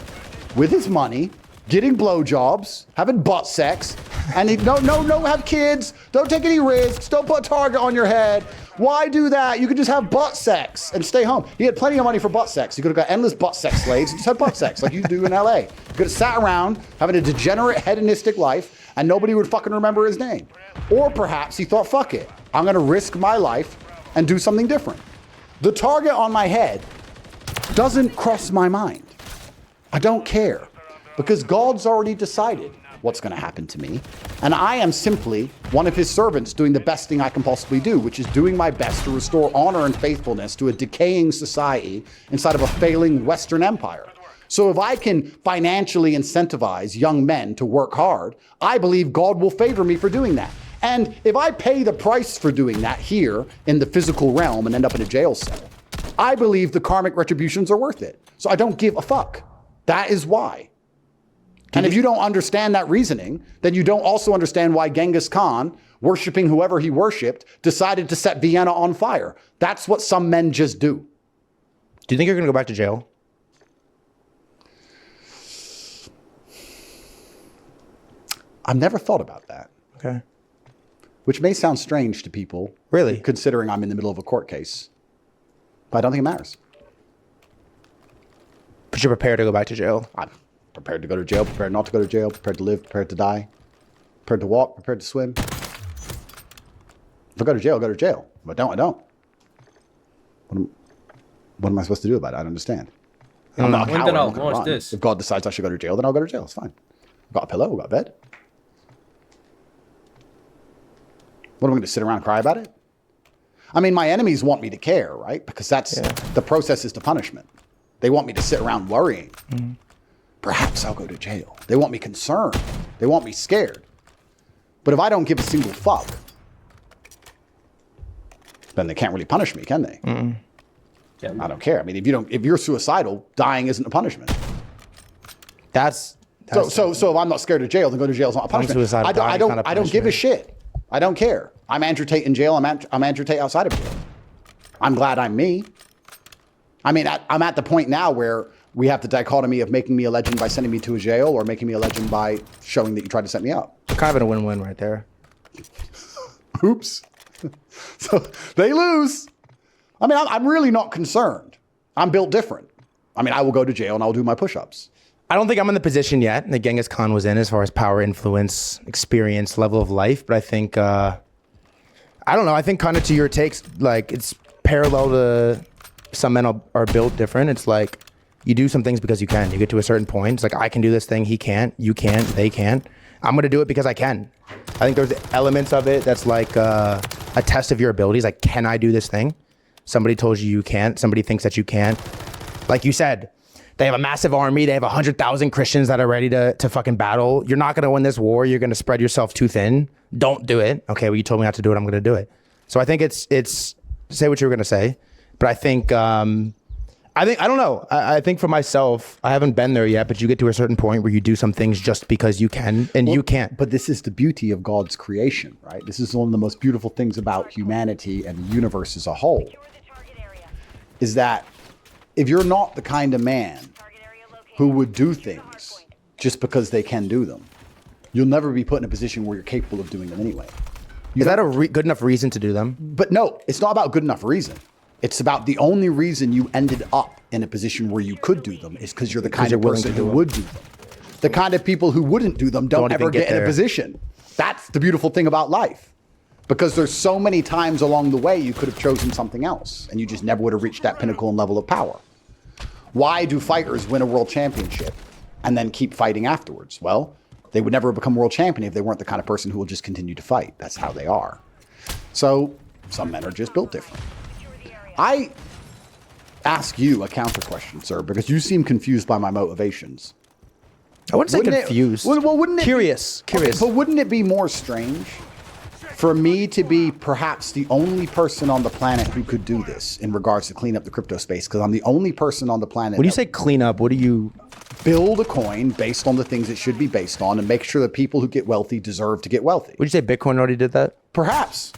with his money, getting blowjobs, having butt sex, and no, have kids. Don't take any risks. Don't put a target on your head. Why do that? You could just have butt sex and stay home. He had plenty of money for butt sex. He could have got endless butt sex slaves and just had butt sex like you do in LA. He could have sat around having a degenerate hedonistic life and nobody would fucking remember his name. Or perhaps he thought, fuck it. I'm going to risk my life and do something different. The target on my head doesn't cross my mind. I don't care because God's already decided what's going to happen to me. And I am simply one of his servants doing the best thing I can possibly do, which is doing my best to restore honor and faithfulness to a decaying society inside of a failing Western empire. So if I can financially incentivize young men to work hard, I believe God will favor me for doing that. And if I pay the price for doing that here in the physical realm and end up in a jail cell, I believe the karmic retributions are worth it. So I don't give a fuck. That is why. And if you don't understand that reasoning, then you don't also understand why Genghis Khan, worshiping whoever he worshipped, decided to set Vienna on fire. That's what some men just do. Do you think you're going to go back to jail? I've never thought about that. Okay. Which may sound strange to people. Really? Considering I'm in the middle of a court case. But I don't think it matters. But you're prepared to go back to jail? I'm prepared to go to jail, prepared not to go to jail, prepared to live, prepared to die, prepared to walk, prepared to swim. If I go to jail, I go to jail. If I don't, I don't. What am I supposed to do about it? I don't understand. I'm not a coward. I'm not gonna run. If God decides I should go to jail, then I'll go to jail. It's fine. I've got a pillow, I've got a bed. What am I going to sit around and cry about it? I mean, my enemies want me to care, right? Because that's the process is to punishment. They want me to sit around worrying. Mm-hmm. Perhaps I'll go to jail. They want me concerned. They want me scared. But if I don't give a single fuck, then they can't really punish me, can they? Mm-mm. Yeah, I don't care. I mean, if you're suicidal, dying isn't a punishment. That's so if I'm not scared of jail, then go to jail is not a punishment. I don't give a shit. I don't care. I'm Andrew Tate in jail. I'm Andrew Tate outside of jail. I'm glad I'm me. I mean, I'm at the point now where we have the dichotomy of making me a legend by sending me to a jail or making me a legend by showing that you tried to set me up. Kind of a win-win right there. Oops. So they lose. I mean, I'm really not concerned. I'm built different. I mean, I will go to jail and I'll do my push-ups. I don't think I'm in the position yet that Genghis Khan was in as far as power, influence, experience, level of life. But I think, I don't know. I think kind of to your takes, like it's parallel to some men are built different. It's like you do some things because you can. You get to a certain point. It's like, I can do this thing. He can't. You can't. They can't. I'm going to do it because I can. I think there's elements of it that's like a test of your abilities. Like, can I do this thing? Somebody told you can't. Somebody thinks that you can't. Like you said, they have a massive army. They have 100,000 Christians that are ready to fucking battle. You're not going to win this war. You're going to spread yourself too thin. Don't do it. Okay, well, you told me not to do it. I'm going to do it. So I think it's say what you were going to say. But I think, I don't know. I think for myself, I haven't been there yet, but you get to a certain point where you do some things just because you can and you can't. But this is the beauty of God's creation, right? This is one of the most beautiful things about humanity and the universe as a whole, is that if you're not the kind of man who would do things just because they can do them, you'll never be put in a position where you're capable of doing them anyway. Is that a good enough reason to do them? But no, it's not about good enough reason. It's about the only reason you ended up in a position where you could do them is because you're the kind of person who would do them. The kind of people who wouldn't do them don't ever get in a position. That's the beautiful thing about life. Because there's so many times along the way you could have chosen something else and you just never would have reached that pinnacle and level of power. Why do fighters win a world championship and then keep fighting afterwards? Well, they would never become world champion if they weren't the kind of person who will just continue to fight. That's how they are. So some men are just built different. I ask you a counter question, sir, because you seem confused by my motivations. I wouldn't say Wouldn't it- confused. well, wouldn't it be- curious. Okay, but wouldn't it be more strange for me to be perhaps the only person on the planet who could do this in regards to clean up the crypto space? Because I'm the only person on the planet. When you that say clean up, what do you? build a coin based on the things it should be based on and make sure that people who get wealthy deserve to get wealthy. Would you say Bitcoin already did that? Perhaps.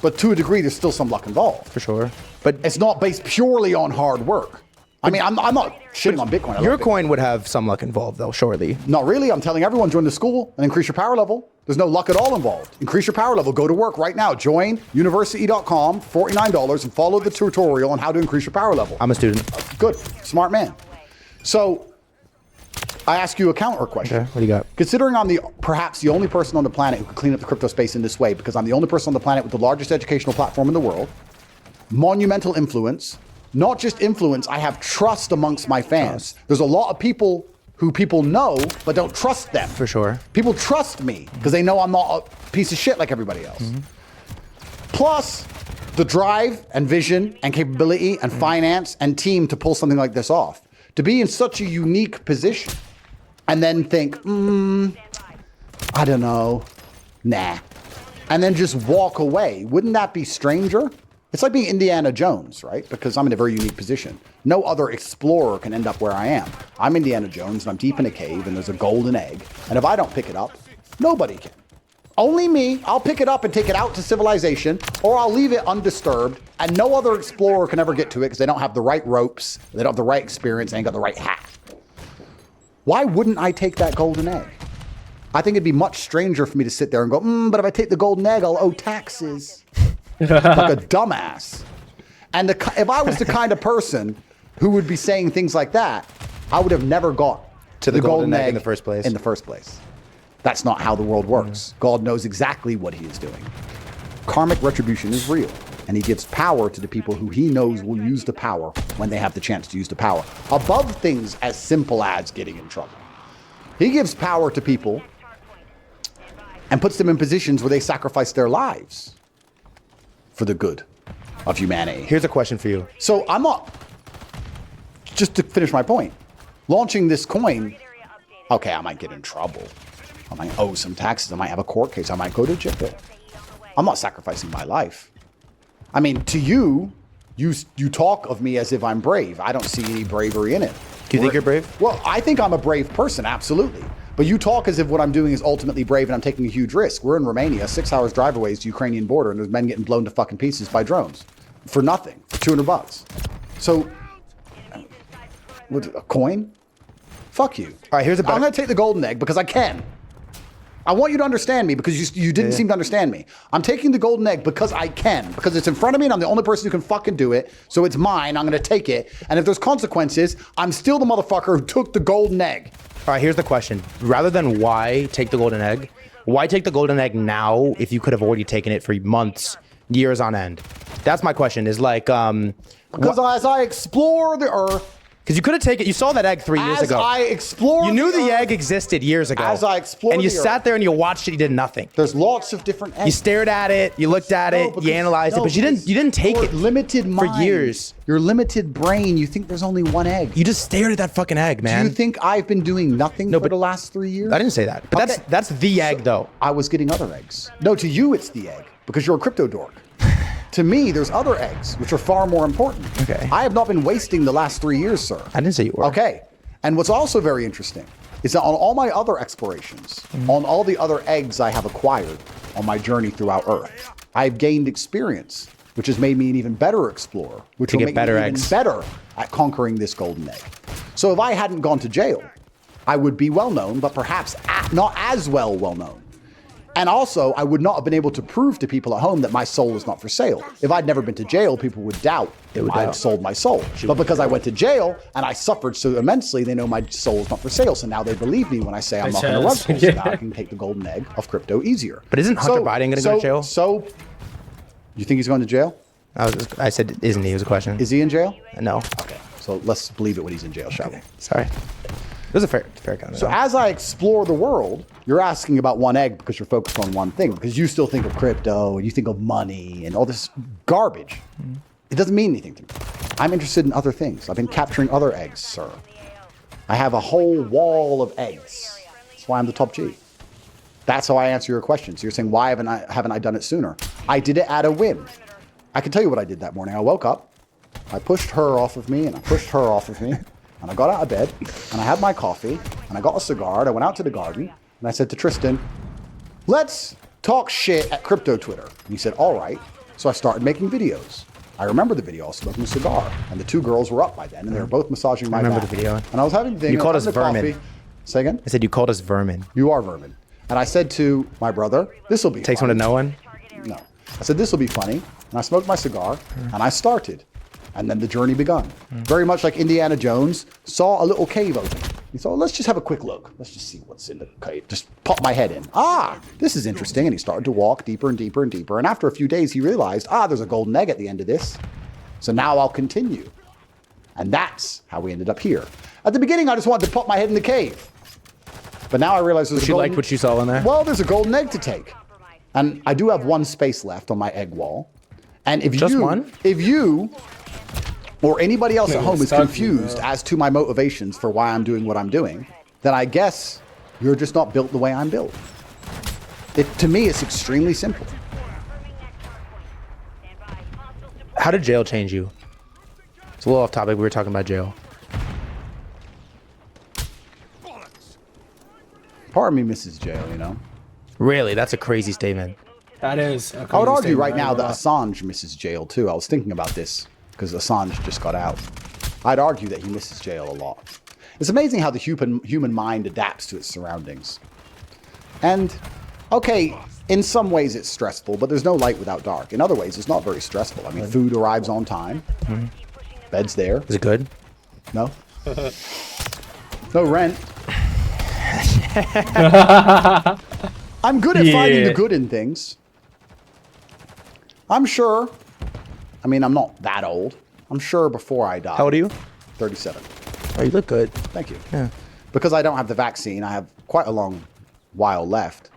But to a degree, there's still some luck involved. For sure. But It's not based purely on hard work. I mean, I'm not shitting on Bitcoin. I your love Bitcoin. coin would have some luck involved, though, surely. Not really. I'm telling everyone, join the school and increase your power level. There's no luck at all involved. Increase your power level. Go to work right now. Join university.com, $49, and follow the tutorial on how to increase your power level. I'm a student. Good. Smart man. So I ask you a counter question. Okay, what do you got? Considering I'm perhaps the only person on the planet who could clean up the crypto space in this way, because I'm the only person on the planet with the largest educational platform in the world, monumental influence, not just influence, I have trust amongst my fans. There's a lot of people who people know but don't trust them. For sure. People trust me because they know I'm not a piece of shit like everybody else. Plus, the drive and vision and capability and finance and team to pull something like this off. To be in such a unique position and then think, I don't know, nah. And then just walk away. Wouldn't that be stranger? It's like being Indiana Jones, right? Because I'm in a very unique position. No other explorer can end up where I am. I'm Indiana Jones and I'm deep in a cave and there's a golden egg. And if I don't pick it up, nobody can. Only me. I'll pick it up and take it out to civilization, or I'll leave it undisturbed, and no other explorer can ever get to it because they don't have the right ropes, they don't have the right experience, they ain't got the right hat. Why wouldn't I take that golden egg? I think it'd be much stranger for me to sit there and go, but if I take the golden egg, I'll owe taxes. Like a dumbass. And if I was the kind of person who would be saying things like that, I would have never got To the golden egg in the first place. In the first place. That's not how the world works. God knows exactly what he is doing. Karmic retribution is real, and he gives power to the people who he knows will use the power when they have the chance to use the power, above things as simple as getting in trouble. He gives power to people and puts them in positions where they sacrifice their lives for the good of humanity. Here's a question for you. So I'm not, just to finish my point, launching this coin, okay, I might get in trouble. I might owe some taxes. I might have a court case. I might go to jail. I'm not sacrificing my life. I mean, to you talk of me as if I'm brave. I don't see any bravery in it. Do you think you're brave? Well, I think I'm a brave person, absolutely. But you talk as if what I'm doing is ultimately brave and I'm taking a huge risk. We're in Romania, 6 hours drive away is the Ukrainian border, and there's men getting blown to fucking pieces by drones for nothing, for $200. So, what, a coin? Fuck you. All right, here's a better... I'm going to take the golden egg because I can. I want you to understand me because you didn't seem to understand me. I'm taking the golden egg because I can, because it's in front of me and I'm the only person who can fucking do it. So it's mine. I'm going to take it. And if there's consequences, I'm still the motherfucker who took the golden egg. All right, here's the question. Rather than why take the golden egg, why take the golden egg now if you could have already taken it for months, years on end? That's my question, is like... because as I explore the earth... Because you could have taken... You saw that egg 3 years ago. As I explore You knew the earth, egg existed years ago. As I explored And you the sat earth. there and you watched it, you did nothing. There's lots of different eggs. You stared at it, you looked at it, you analyzed it, but you didn't take your it limited for mind, years. Your limited brain, you think there's only one egg. You just stared at that fucking egg, man. Do you think I've been doing nothing for but the last 3 years? I didn't say that. But Okay. that's the egg, though. I was getting other eggs. No, to you it's the egg because you're a crypto dork. To me, there's other eggs which are far more important. Okay. I have not been wasting the last 3 years, sir. I didn't say you were. Okay. And what's also very interesting is that on all my other explorations, on all the other eggs I have acquired on my journey throughout Earth, I've gained experience, which has made me an even better explorer, which will get make better me even eggs. better at conquering this golden egg. So if I hadn't gone to jail, I would be well known, but perhaps not as well known. And also, I would not have been able to prove to people at home that my soul is not for sale. If I'd never been to jail, people would doubt I'd sold my soul. But because I went to jail and I suffered so immensely, they know my soul is not for sale. So now they believe me when I say I'm not going to run school. So now I can take the golden egg of crypto easier. But isn't Hunter Biden going to go to jail? So, you think he's going to jail? I said, isn't he? It was a question. Is he in jail? No. Okay. So let's believe it when he's in jail, shall we? Sorry. It was a fair comment. So as I explore the world, you're asking about one egg because you're focused on one thing, because you still think of crypto and you think of money and all this garbage. It doesn't mean anything to me. I'm interested in other things. I've been capturing other eggs, sir. I have a whole wall of eggs. That's why I'm the top G. That's how I answer your question. So you're saying, why haven't I done it sooner? I did it at a whim. I can tell you what I did that morning. I woke up, I pushed her off of me, and I pushed her off of me, and I got out of bed, and I had my coffee, and I got a cigar, and I went out to the garden, and I said to Tristan, let's talk shit at crypto Twitter. And he said, all right. So I started making videos. I remember the video. I was smoking a cigar, and the two girls were up by then, and they were both massaging my back. I remember the video. And I was having the thing. You called us vermin. vermin. Say again? I said you called us vermin. You are vermin. And I said to my brother, this will be Takes funny. one to know one? No. I said, this will be funny. And I smoked my cigar, and I started. And then the journey begun. Very much like Indiana Jones saw a little cave open. He thought, let's just have a quick look. Let's just see what's in the cave. Just pop my head in. Ah, this is interesting. And he started to walk deeper and deeper and deeper. And after a few days, he realized, there's a golden egg at the end of this. So now I'll continue. And that's how we ended up here. At the beginning, I just wanted to pop my head in the cave. But now I realize there's She liked what you saw in there? Well, there's a golden egg to take. And I do have one space left on my egg wall. And if you or anybody else at home is confused as to my motivations for why I'm doing what I'm doing, then I guess you're just not built the way I'm built. To me, it's extremely simple. How did jail change you? It's a little off topic. We were talking about jail. Part of me misses jail, you know? Really? That's a crazy statement. That is. I would argue right now that Assange misses jail too. I was thinking about this because Assange just got out. I'd argue that he misses jail a lot. It's amazing how the human mind adapts to its surroundings. And, okay, in some ways it's stressful, but there's no light without dark. In other ways, it's not very stressful. I mean, food arrives on time. Bed's there. Is it good? No. No rent. I'm good at finding the good in things. I'm sure. I mean, I'm not that old. I'm sure before I die. How old are you? 37. Oh, you look good. Thank you. Yeah. Because I don't have the vaccine, I have quite a long while left.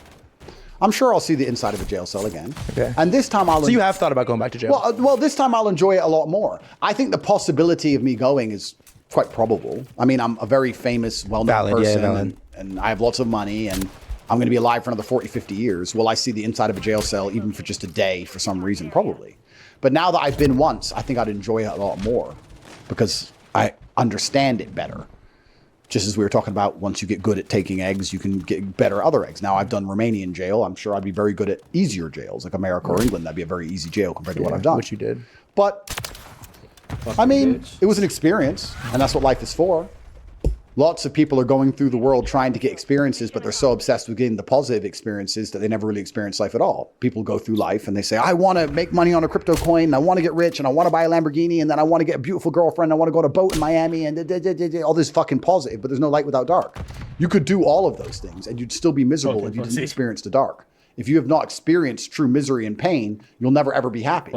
I'm sure I'll see the inside of a jail cell again. Okay. And this time I'll... So you have thought about going back to jail? Well, this time I'll enjoy it a lot more. I think the possibility of me going is quite probable. I mean, I'm a very famous, well-known person, and I have lots of money, and I'm going to be alive for another 40, 50 years. Will I see the inside of a jail cell even for just a day for some reason? Probably. But now that I've been once, I think I'd enjoy it a lot more because I understand it better. Just as we were talking about, once you get good at taking eggs, you can get better at other eggs. Now, I've done Romanian jail. I'm sure I'd be very good at easier jails, like America or England. That'd be a very easy jail compared to what I've done. Which you did. But, I mean, it was an experience, and that's what life is for. Lots of people are going through the world trying to get experiences, but they're so obsessed with getting the positive experiences that they never really experience life at all. People go through life and they say, I want to make money on a crypto coin, and I want to get rich, and I want to buy a Lamborghini, and then I want to get a beautiful girlfriend, I want to go on a boat in Miami, and all this fucking positive, but there's no light without dark. You could do all of those things, and you'd still be miserable if you didn't experience the dark. If you have not experienced true misery and pain, you'll never ever be happy.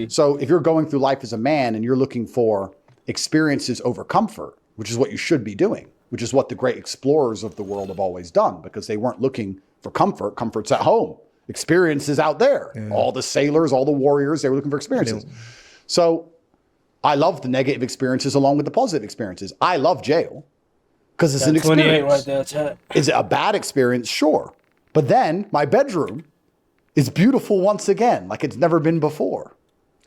So if you're going through life as a man and you're looking for experiences over comfort, which is what you should be doing, which is what the great explorers of the world have always done, because they weren't looking for comfort. Comfort's at home. Experience is out there. Yeah. All the sailors, all the warriors, they were looking for experiences. Yeah. So I love the negative experiences along with the positive experiences. I love jail because it's an experience. Right there, chat. Is it a bad experience? Sure. But then my bedroom is beautiful once again, like it's never been before.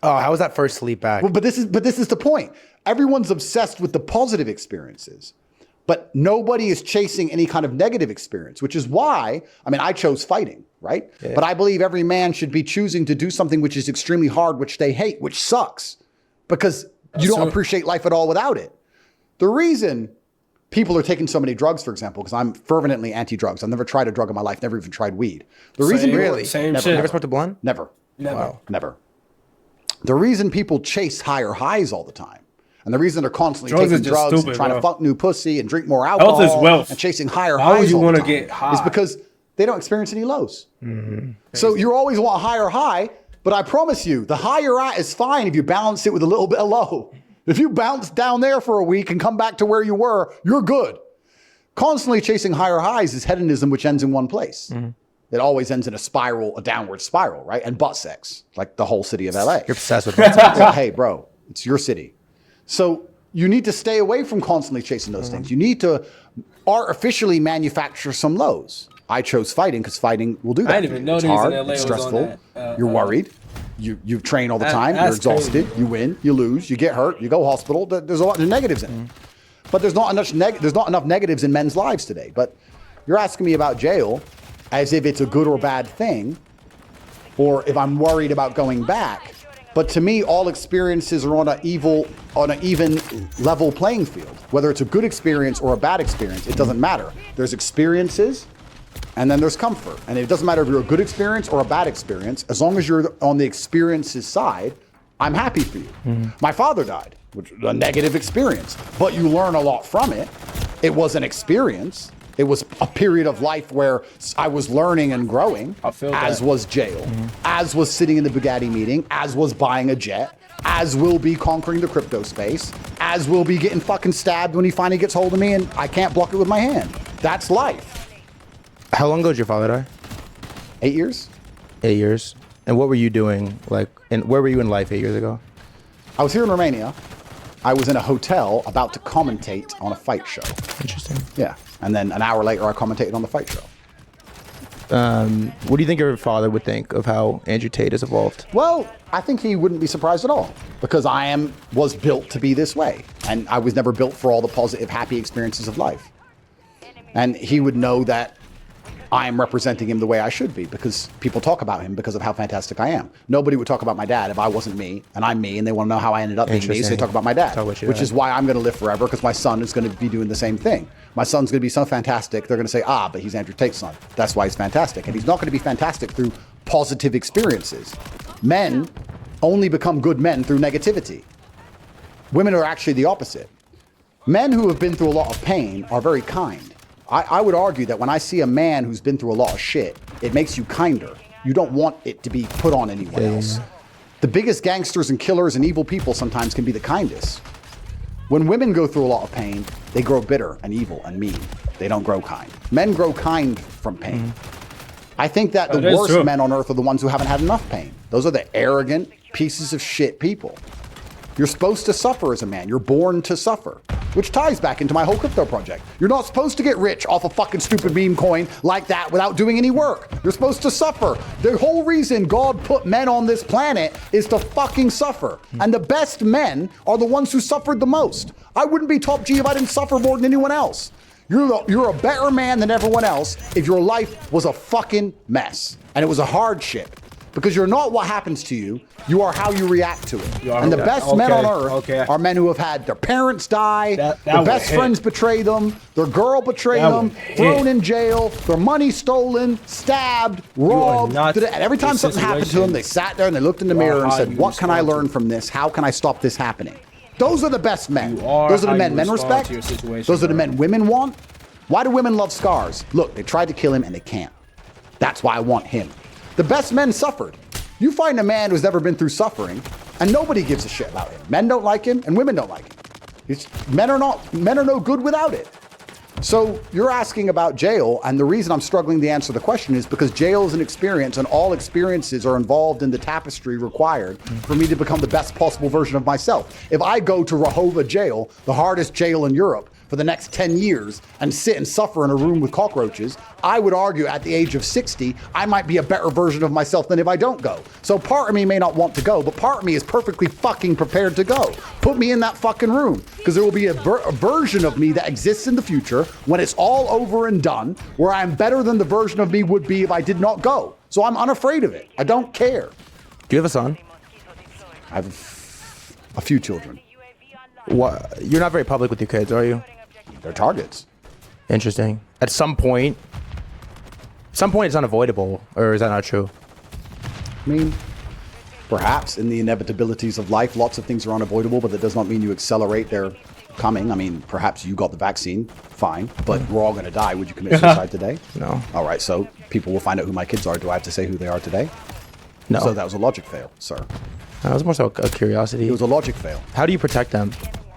Oh, how was that first sleep back? Well, but this is the point. Everyone's obsessed with the positive experiences, but nobody is chasing any kind of negative experience, which is why, I mean, I chose fighting, right? Yeah. But I believe every man should be choosing to do something which is extremely hard, which they hate, which sucks, because you don't appreciate life at all without it. The reason people are taking so many drugs, for example, because I'm fervently anti-drugs. I've never tried a drug in my life, never even tried weed. The reason really? Same never, shit. Never smoked a blunt? Never. Wow. Never. The reason people chase higher highs all the time, and the reason they're constantly taking drugs and trying to fuck new pussy and drink more alcohol health is wealth. And chasing higher highs would you want to get high? Is because they don't experience any lows. Mm-hmm. So you always want a higher high, but I promise you, the high you're at is fine if you balance it with a little bit of low. If you bounce down there for a week and come back to where you were, you're good. Constantly chasing higher highs is hedonism, which ends in one place. Mm-hmm. It always ends in a spiral, a downward spiral, right? And butt sex, like the whole city of LA. You're obsessed with butt sex. Well, hey, bro, it's your city. So you need to stay away from constantly chasing those things. You need to artificially manufacture some lows. I chose fighting because fighting will do that. I didn't even know it's niggas in hard, LA it's was on stressful. that. You're worried. You train all the time. You're that's exhausted. crazy. You win. You lose. You get hurt. You go hospital. There's a lot of negatives in it. But there's not enough negatives in men's lives today. But you're asking me about jail as if it's a good or bad thing, or if I'm worried about going back. But to me, all experiences are on an even level playing field. Whether it's a good experience or a bad experience, it doesn't matter. There's experiences, and then there's comfort. And it doesn't matter if you're a good experience or a bad experience. As long as you're on the experiences side, I'm happy for you. My father died, which was a negative experience, but you learn a lot from it. It was an experience. It was a period of life where I was learning and growing, I feel as that. was jail, as was sitting in the Bugatti meeting, as was buying a jet, as will be conquering the crypto space, as will be getting fucking stabbed when he finally gets hold of me and I can't block it with my hand. That's life. How long ago did your father die? 8 years? 8 years. And what were you doing? And where were you in life 8 years ago? I was here in Romania. I was in a hotel about to commentate on a fight show. Interesting. Yeah. And then an hour later, I commentated on the fight show. What do you think your father would think of how Andrew Tate has evolved? Well, I think he wouldn't be surprised at all because was built to be this way. And I was never built for all the positive, happy experiences of life. And he would know that I am representing him the way I should be because people talk about him because of how fantastic I am. Nobody would talk about my dad if I wasn't me, and I'm me, and they want to know how I ended up being me, so they talk about my dad, which is why I'm going to live forever because my son is going to be doing the same thing. My son's going to be so fantastic, they're going to say, but he's Andrew Tate's son. That's why he's fantastic. And he's not going to be fantastic through positive experiences. Men only become good men through negativity. Women are actually the opposite. Men who have been through a lot of pain are very kind. I would argue that when I see a man who's been through a lot of shit, it makes you kinder. You don't want it to be put on anyone else. The biggest gangsters and killers and evil people sometimes can be the kindest. When women go through a lot of pain, they grow bitter and evil and mean. They don't grow kind. Men grow kind from pain. I think that the worst men on earth are the ones who haven't had enough pain. Those are the arrogant pieces of shit people. You're supposed to suffer as a man. You're born to suffer, which ties back into my whole crypto project. You're not supposed to get rich off a fucking stupid meme coin like that without doing any work. You're supposed to suffer. The whole reason God put men on this planet is to fucking suffer. And the best men are the ones who suffered the most. I wouldn't be top G if I didn't suffer more than anyone else. You're a better man than everyone else if your life was a fucking mess and it was a hardship. Because you're not what happens to you, you are how you react to it. And the best men on earth are men who have had their parents die, their best friends betray them, their girl betray them, thrown in jail, their money stolen, stabbed, robbed. And every time something happened to them, they sat there and they looked in the mirror and said, what can I learn from this? How can I stop this happening? Those are the best men. Those are the men respect. Those are the men women want. Why do women love scars? Look, they tried to kill him and they can't. That's why I want him. The best men suffered. You find a man who's never been through suffering, and nobody gives a shit about him. Men don't like him, and women don't like him. Men are no good without it. So you're asking about jail, and the reason I'm struggling to answer the question is because jail is an experience, and all experiences are involved in the tapestry required for me to become the best possible version of myself. If I go to Rahova jail, the hardest jail in Europe, for the next 10 years and sit and suffer in a room with cockroaches, I would argue at the age of 60, I might be a better version of myself than if I don't go. So part of me may not want to go, but part of me is perfectly fucking prepared to go. Put me in that fucking room, because there will be a version of me that exists in the future when it's all over and done, where I'm better than the version of me would be if I did not go. So I'm unafraid of it. I don't care. Do you have a son? I have a few children. What? You're not very public with your kids, are you? They're targets. Interesting. At some point it's unavoidable, or is that not true? I mean, perhaps in the inevitabilities of life, lots of things are unavoidable, but that does not mean you accelerate their coming. I mean, perhaps you got the vaccine, fine, but we're all going to die. Would you commit suicide today? No. All right, so people will find out who my kids are. Do I have to say who they are today? No. So that was a logic fail, sir. That was more so a curiosity. It was a logic fail. How do you protect them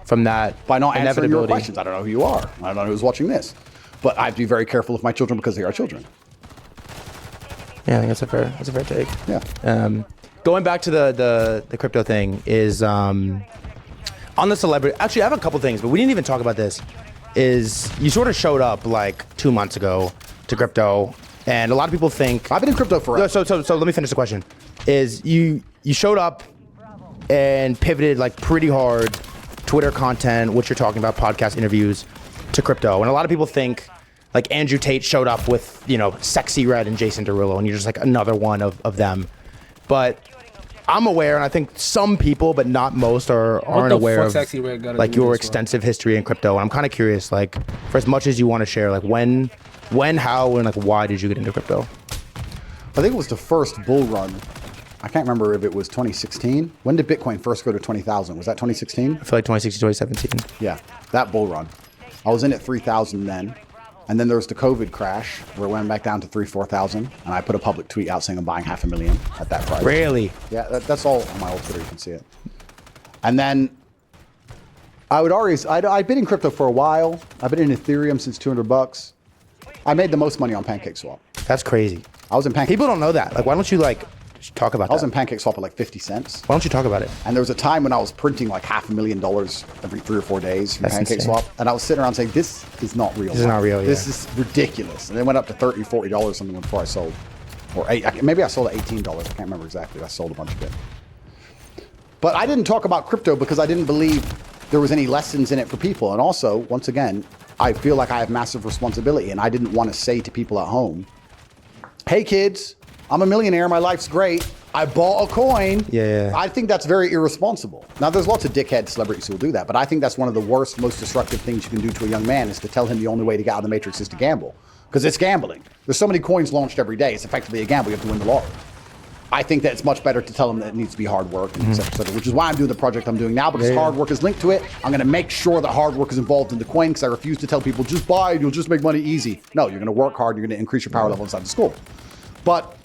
from that By not answering your inevitability? questions. I don't know who you are. I don't know who's watching this. But I have to be very careful with my children because they are children. Yeah, I think that's a fair take. Yeah. Going back to the crypto thing is on the celebrity. Actually, I have a couple things, but we didn't even talk about this. is you sort of showed up like 2 months ago to crypto, and a lot of people think I've been in crypto forever. So let me finish the question. Is you showed up and pivoted like pretty hard, Twitter content, what you're talking about, podcast interviews, to crypto, and a lot of people think like Andrew Tate showed up with, you know, Sexy Red and Jason Derulo, and you're just like another one of them. But I'm aware, and I think some people, but not most, aren't aware of Sexy Red gotta like do your this, extensive history in crypto. And I'm kind of curious, like, for as much as you want to share, like when, how, and like why did you get into crypto? I think it was the first bull run. I can't remember if it was 2016. When did Bitcoin first go to 20,000? Was that 2016? I feel like 2016, 2017. Yeah, that bull run. I was in at 3,000 then. And then there was the COVID crash where it went back down to 3,000-4,000. And I put a public tweet out saying I'm buying 500,000 at that price. Really? Yeah, that's all on my old Twitter. You can see it. And then I'd been in crypto for a while. I've been in Ethereum since $200. I made the most money on PancakeSwap. That's crazy. I was in Pancake. People don't know that. Like, why don't you like talk about that? I was in PancakeSwap at like 50 cents. Why don't you talk about it? And there was a time when I was printing like $500,000 every 3 or 4 days from That's PancakeSwap. insane. And I was sitting around saying, this is not real. This is not real, yeah. This is ridiculous. And it went up to $30, $40 something before I sold. Or maybe I sold at $18. I can't remember exactly. I sold a bunch of it. But I didn't talk about crypto because I didn't believe there was any lessons in it for people. And also, once again, I feel like I have massive responsibility. And I didn't want to say to people at home, hey kids, I'm a millionaire. My life's great. I bought a coin. Yeah. I think that's very irresponsible. Now, there's lots of dickhead celebrities who will do that, but I think that's one of the worst, most destructive things you can do to a young man is to tell him the only way to get out of the matrix is to gamble. Because it's gambling. There's so many coins launched every day. It's effectively a gamble. You have to win the lottery. I think that it's much better to tell him that it needs to be hard work, and et cetera, which is why I'm doing the project I'm doing now, because hard work is linked to it. I'm going to make sure that hard work is involved in the coin, because I refuse to tell people, just buy it, you'll just make money easy. No, you're going to work hard. You're going to increase your power level inside the school. But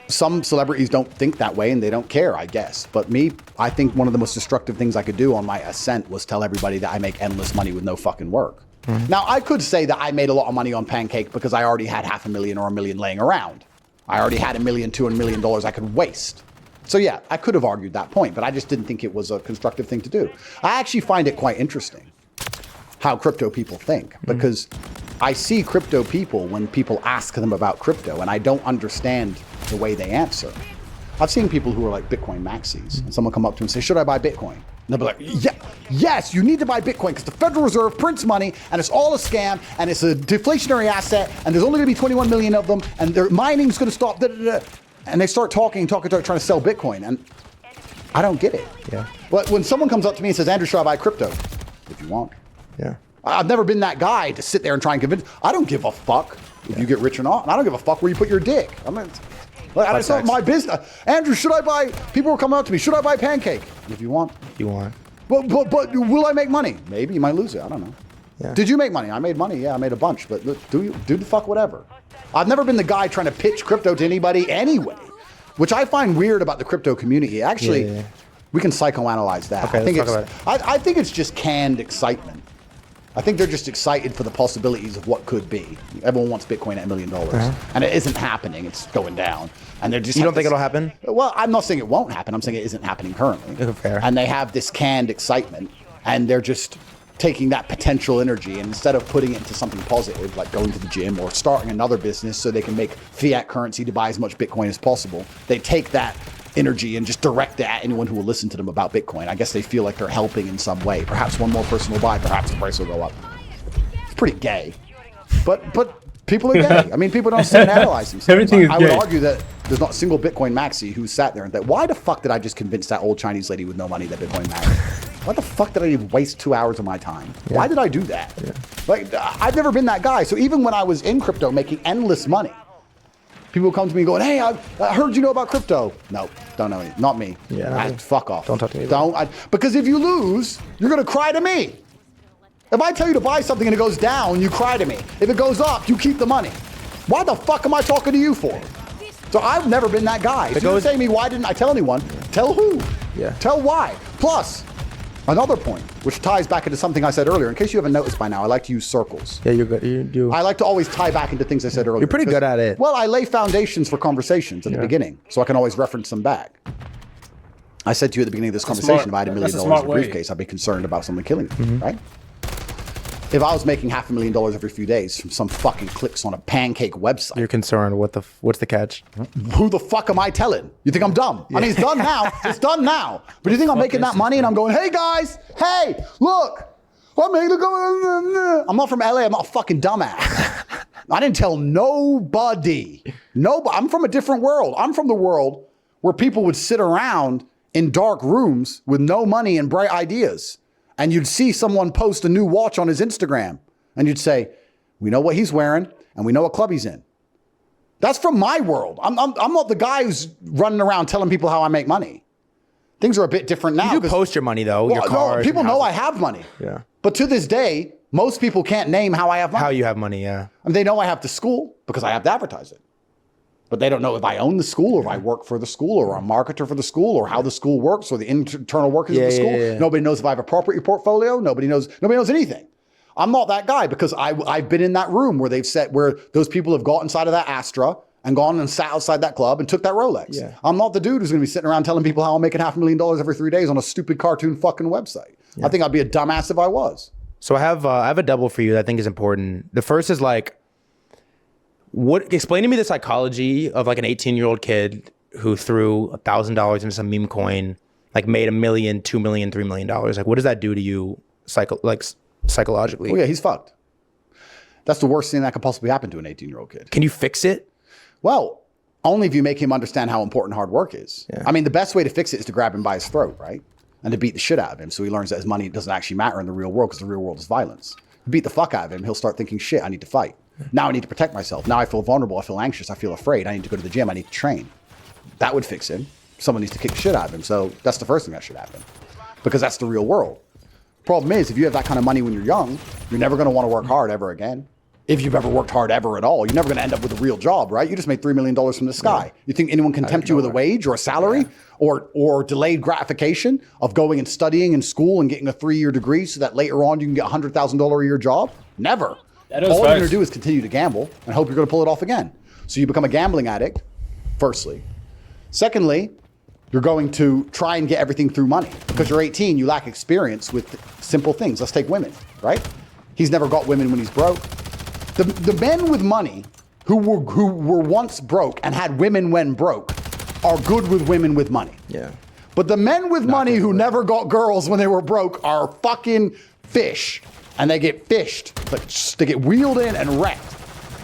some celebrities don't think that way and they don't care, I guess. But me, I think one of the most destructive things I could do on my ascent was tell everybody that I make endless money with no fucking work. Now, I could say that I made a lot of money on Pancake because I already had $500,000 or $1 million laying around. I already had $1 million, $2 million I could waste. So yeah, I could have argued that point, but I just didn't think it was a constructive thing to do. I actually find it quite interesting how crypto people think, because I see crypto people when people ask them about crypto and I don't understand the way they answer. I've seen people who are like Bitcoin maxis and someone come up to them and say, should I buy Bitcoin? And they'll be like, yeah, yes, you need to buy Bitcoin because the Federal Reserve prints money and it's all a scam and it's a deflationary asset and there's only gonna be 21 million of them and their mining's gonna stop, da, da, da. And they start talking, trying to sell Bitcoin, and I don't get it. Yeah. But when someone comes up to me and says, Andrew, should I buy crypto? If you want. Yeah. I've never been that guy to sit there and try and convince. I don't give a fuck if you get rich or not. And I don't give a fuck where you put your dick. I mean, it's not my business. Andrew, should I buy? People are coming up to me. Should I buy Pancake? If you want. If you want. But will I make money? Maybe you might lose it. I don't know. Yeah. Did you make money? I made money. Yeah, I made a bunch. But look, do the fuck whatever. I've never been the guy trying to pitch crypto to anybody anyway, which I find weird about the crypto community. Actually, we can psychoanalyze that. Okay, I think it's just canned excitement. I think they're just excited for the possibilities of what could be. Everyone wants Bitcoin at $1 million, and it isn't happening. It's going down, and they're just. You don't think it'll happen? Well, I'm not saying it won't happen. I'm saying it isn't happening currently. Fair. And they have this canned excitement, and they're just taking that potential energy, and instead of putting it into something positive, like going to the gym or starting another business so they can make fiat currency to buy as much Bitcoin as possible, they take that energy and just direct it at anyone who will listen to them about Bitcoin. I guess they feel like they're helping in some way. Perhaps one more person will buy, perhaps the price will go up. It's pretty gay. But people are gay. I mean, people don't sit and analyze themselves. Everything is I gay. would argue that there's not a single Bitcoin maxi who sat there and thought, why the fuck did I just convince that old Chinese lady with no money that Bitcoin matters? Why the fuck did I even waste 2 hours of my time? Yeah. Why did I do that? Yeah. Like, I've never been that guy. So even when I was in crypto making endless money, people come to me going, hey, I heard you know about crypto. No, don't know any. Not me. Yeah, fuck off. Don't talk to me. Because if you lose, you're going to cry to me. If I tell you to buy something and it goes down, you cry to me. If it goes up, you keep the money. Why the fuck am I talking to you for? So I've never been that guy. If you're saying to me, why didn't I tell anyone? Tell who? Yeah. Tell why. Plus, another point, which ties back into something I said earlier. In case you haven't noticed by now, I like to use circles. Yeah, you're good. You do. I like to always tie back into things I said earlier. You're pretty good at it. Well, I lay foundations for conversations at the beginning, so I can always reference them back. I said to you at the beginning of this conversation, if I had $1 million in a briefcase, I'd be concerned about someone killing me, right? If I was making $500,000 every few days from some fucking clicks on a pancake website, You're concerned. What's the catch? who the fuck am I telling? You think I'm dumb? I mean, it's done now. It's done now. But you think I'm making that money and I'm going, hey guys, hey, look, I'm not from LA. I'm not a fucking dumbass. I didn't tell nobody. I'm from a different world. I'm from the world where people would sit around in dark rooms with no money and bright ideas. And you'd see someone post a new watch on his Instagram. And you'd say, we know what he's wearing and we know what club he's in. That's from my world. I'm not the guy who's running around telling people how I make money. Things are a bit different now. You do post your money though, your cars. People know I have money. Yeah. But to this day, most people can't name how I have money. How you have money, yeah. And they know I have the school because I have to advertise it. But they don't know if I own the school or if I work for the school or I'm a marketer for the school or how the school works or the internal workings of the school. Yeah. Nobody knows if I have a property portfolio. Nobody knows anything. I'm not that guy because I've been in that room where where those people have got inside of that Astra and gone and sat outside that club and took that Rolex. Yeah. I'm not the dude who's going to be sitting around telling people how I'm making $500,000 every 3 days on a stupid cartoon fucking website. Yeah. I think I'd be a dumbass if I was. So I have a double for you that I think is important. The first is like, explain to me the psychology of like an 18-year-old kid who threw $1,000 into some meme coin, like made $1 million, $2 million, $3 million. Like, what does that do to you psychologically? Oh yeah, he's fucked. That's the worst thing that could possibly happen to an 18-year-old kid. Can you fix it? Well, only if you make him understand how important hard work is. Yeah. I mean, the best way to fix it is to grab him by his throat, right? And to beat the shit out of him so he learns that his money doesn't actually matter in the real world because the real world is violence. Beat the fuck out of him, he'll start thinking, shit, I need to fight. Now I need to protect myself. Now I feel vulnerable, I feel anxious, I feel afraid. I need to go to the gym, I need to train. That would fix him. Someone needs to kick the shit out of him. So that's the first thing that should happen because that's the real world. Problem is, if you have that kind of money when you're young, you're never going to want to work hard ever again. If you've ever worked hard ever at all, you're never going to end up with a real job, right? You just made $3 million from the sky. You think anyone can tempt you with a wage or a salary or delayed gratification of going and studying in school and getting a 3-year degree so that later on you can get a $100,000 a year job? Never. All you're going to do is continue to gamble and hope you're going to pull it off again. So you become a gambling addict, firstly. Secondly, you're going to try and get everything through money. Because you're 18, you lack experience with simple things. Let's take women, right? He's never got women when he's broke. The men with money who were once broke and had women when broke are good with women with money. Yeah. But the men with money who never got girls when they were broke are fucking fish. And they get fished. They get wheeled in and wrecked.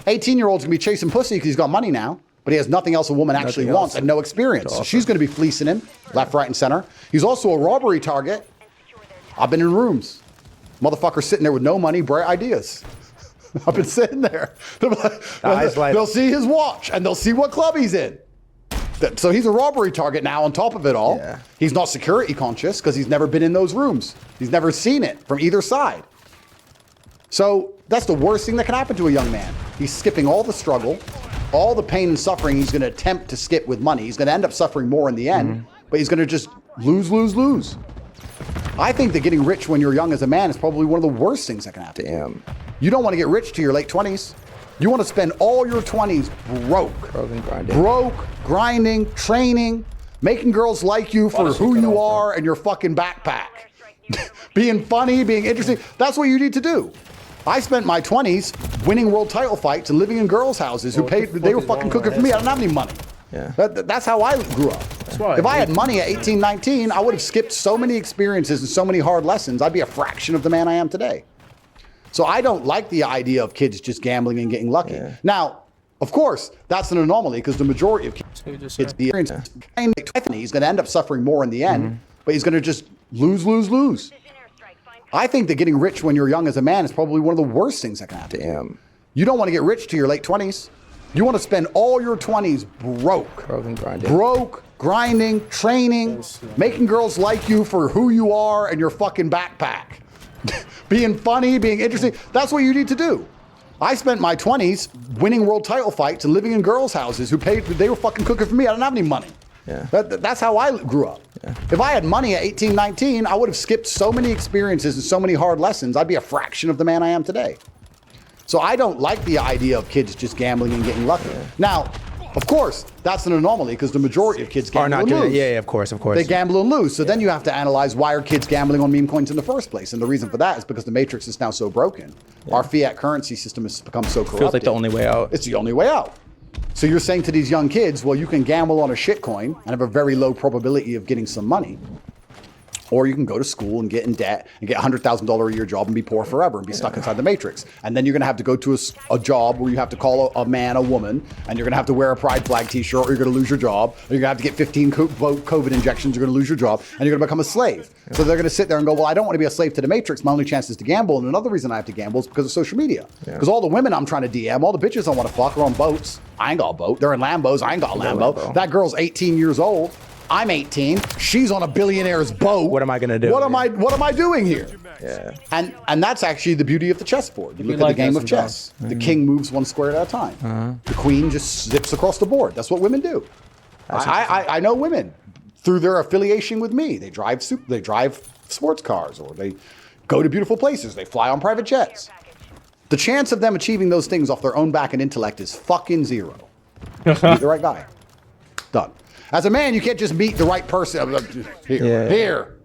18-year-old's gonna be chasing pussy because he's got money now, but he has nothing else a woman actually wants and no experience. So she's gonna be fleecing him left, right, and center. He's also a robbery target. I've been in rooms. Motherfuckers sitting there with no money, bright ideas. I've been sitting there. They'll see his watch and they'll see what club he's in. So he's a robbery target now on top of it all. Yeah. He's not security conscious because he's never been in those rooms. He's never seen it from either side. So that's the worst thing that can happen to a young man. He's skipping all the struggle, all the pain and suffering he's going to attempt to skip with money. He's going to end up suffering more in the end, but he's going to just lose. I think that getting rich when you're young as a man is probably one of the worst things that can happen. Damn. You don't want to get rich to your late 20s. You want to spend all your 20s broke, grinding, training, making girls like you for who you are and your fucking backpack. Being funny, being interesting. That's what you need to do. I spent my 20s winning world title fights and living in girls' houses they were fucking cooking for me. I don't have any money. Yeah. That's how I grew up. If I had money at 18, 19, I would have skipped so many experiences and so many hard lessons. I'd be a fraction of the man I am today. So I don't like the idea of kids just gambling and getting lucky. Yeah. Now, of course, that's an anomaly because the majority of kids, it's the experience. He's going to end up suffering more in the end, but he's going to just lose. I think that getting rich when you're young as a man is probably one of the worst things that can happen. Damn. You don't want to get rich to your late 20s. You want to spend all your 20s broke, grinding, training, making girls like you for who you are and your fucking backpack. Being funny, being interesting. That's what you need to do. I spent my 20s winning world title fights and living in girls' houses they were fucking cooking for me. I don't have any money. Yeah. That's how I grew up. Yeah. If I had money at 18, 19, I would have skipped so many experiences and so many hard lessons. I'd be a fraction of the man I am today. So I don't like the idea of kids just gambling and getting lucky. Yeah. Now, Of course, that's an anomaly because the majority of kids Are gamble not and doing lose. it. Yeah, of course. They gamble and lose. So then you have to analyze why are kids gambling on meme coins in the first place? And the reason for that is because the matrix is now so broken. Our fiat currency system has become so corrupted. Feels like the only way out. It's the only way out. So you're saying to these young kids, well, you can gamble on a shit coin and have a very low probability of getting some money. Or you can go to school and get in debt and get a $100,000 a year job and be poor forever and be stuck inside the matrix. And then you're going to have to go to a job where you have to call a man a woman, and you're going to have to wear a pride flag t-shirt, or you're going to lose your job, or you're going to have to get 15 COVID injections, you're going to lose your job, and you're going to become a slave. So they're going to sit there and go, well, I don't want to be a slave to the matrix. My only chance is to gamble. And another reason I have to gamble is because of social media. Because all the women I'm trying to DM, all the bitches I want to fuck are on boats. I ain't got a boat. They're in Lambos. I ain't got a Lambo. That girl's 18 years old. I'm 18. She's on a billionaire's boat. What am I gonna do? What am I doing here? Yeah. And that's actually the beauty of the chessboard. You look at the game of chess. The king moves one square at a time. The queen just zips across the board. That's what women do. I know women through their affiliation with me. They drive sports cars, or they go to beautiful places. They fly on private jets. The chance of them achieving those things off their own back and intellect is fucking zero. Meet the right guy. Done. As a man, you can't just meet the right person. Here.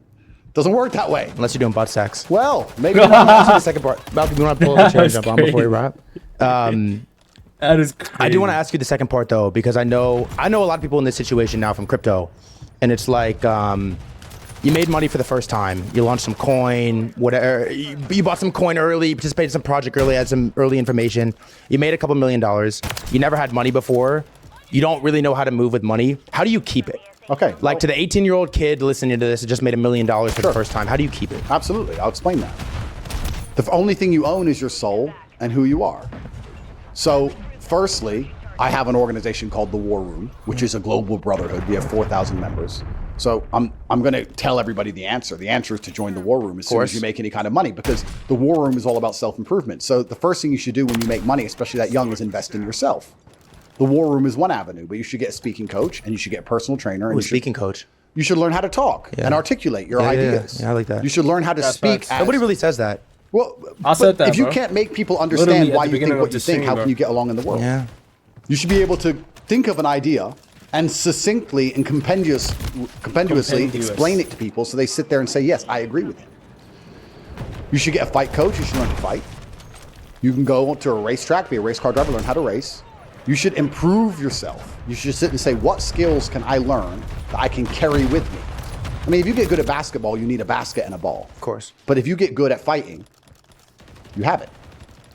Doesn't work that way. Unless you're doing butt sex. Well, maybe. The second part. Malcolm, you want to pull the chair and jump on before you wrap? That is crazy. I do want to ask you the second part though, because I know a lot of people in this situation now from crypto, and it's like you made money for the first time. You launched some coin, whatever. You bought some coin early, participated in some project early, had some early information. You made a couple $1 million. You never had money before. You don't really know how to move with money. How do you keep it? Okay. Like to the 18-year-old kid listening to this, that just made $1 million for the first time. How do you keep it? Absolutely. I'll explain that. The only thing you own is your soul and who you are. So, firstly, I have an organization called the War Room, which is a global brotherhood. We have 4,000 members. So I'm going to tell everybody the answer. The answer is to join the War Room as soon as you make any kind of money, because the War Room is all about self-improvement. So the first thing you should do when you make money, especially that young, is invest in yourself. The War Room is one avenue, but you should get a speaking coach, and you should get a personal trainer. And Speaking coach. You should learn how to talk and articulate your ideas. Yeah, I like that. You should learn how to speak. Nobody really says that. Well, I said that, if you bro. can't make people understand Literally why at the you think beginning what of you the think, stream, how bro. can you get along in the world? Yeah. You should be able to think of an idea and succinctly and compendiously explain it to people so they sit there and say, yes, I agree with you. You should get a fight coach. You should learn to fight. You can go to a racetrack, be a race car driver, learn how to race. You should improve yourself. You should sit and say, what skills can I learn that I can carry with me? I mean, if you get good at basketball, you need a basket and a ball. Of course. But if you get good at fighting, you have it.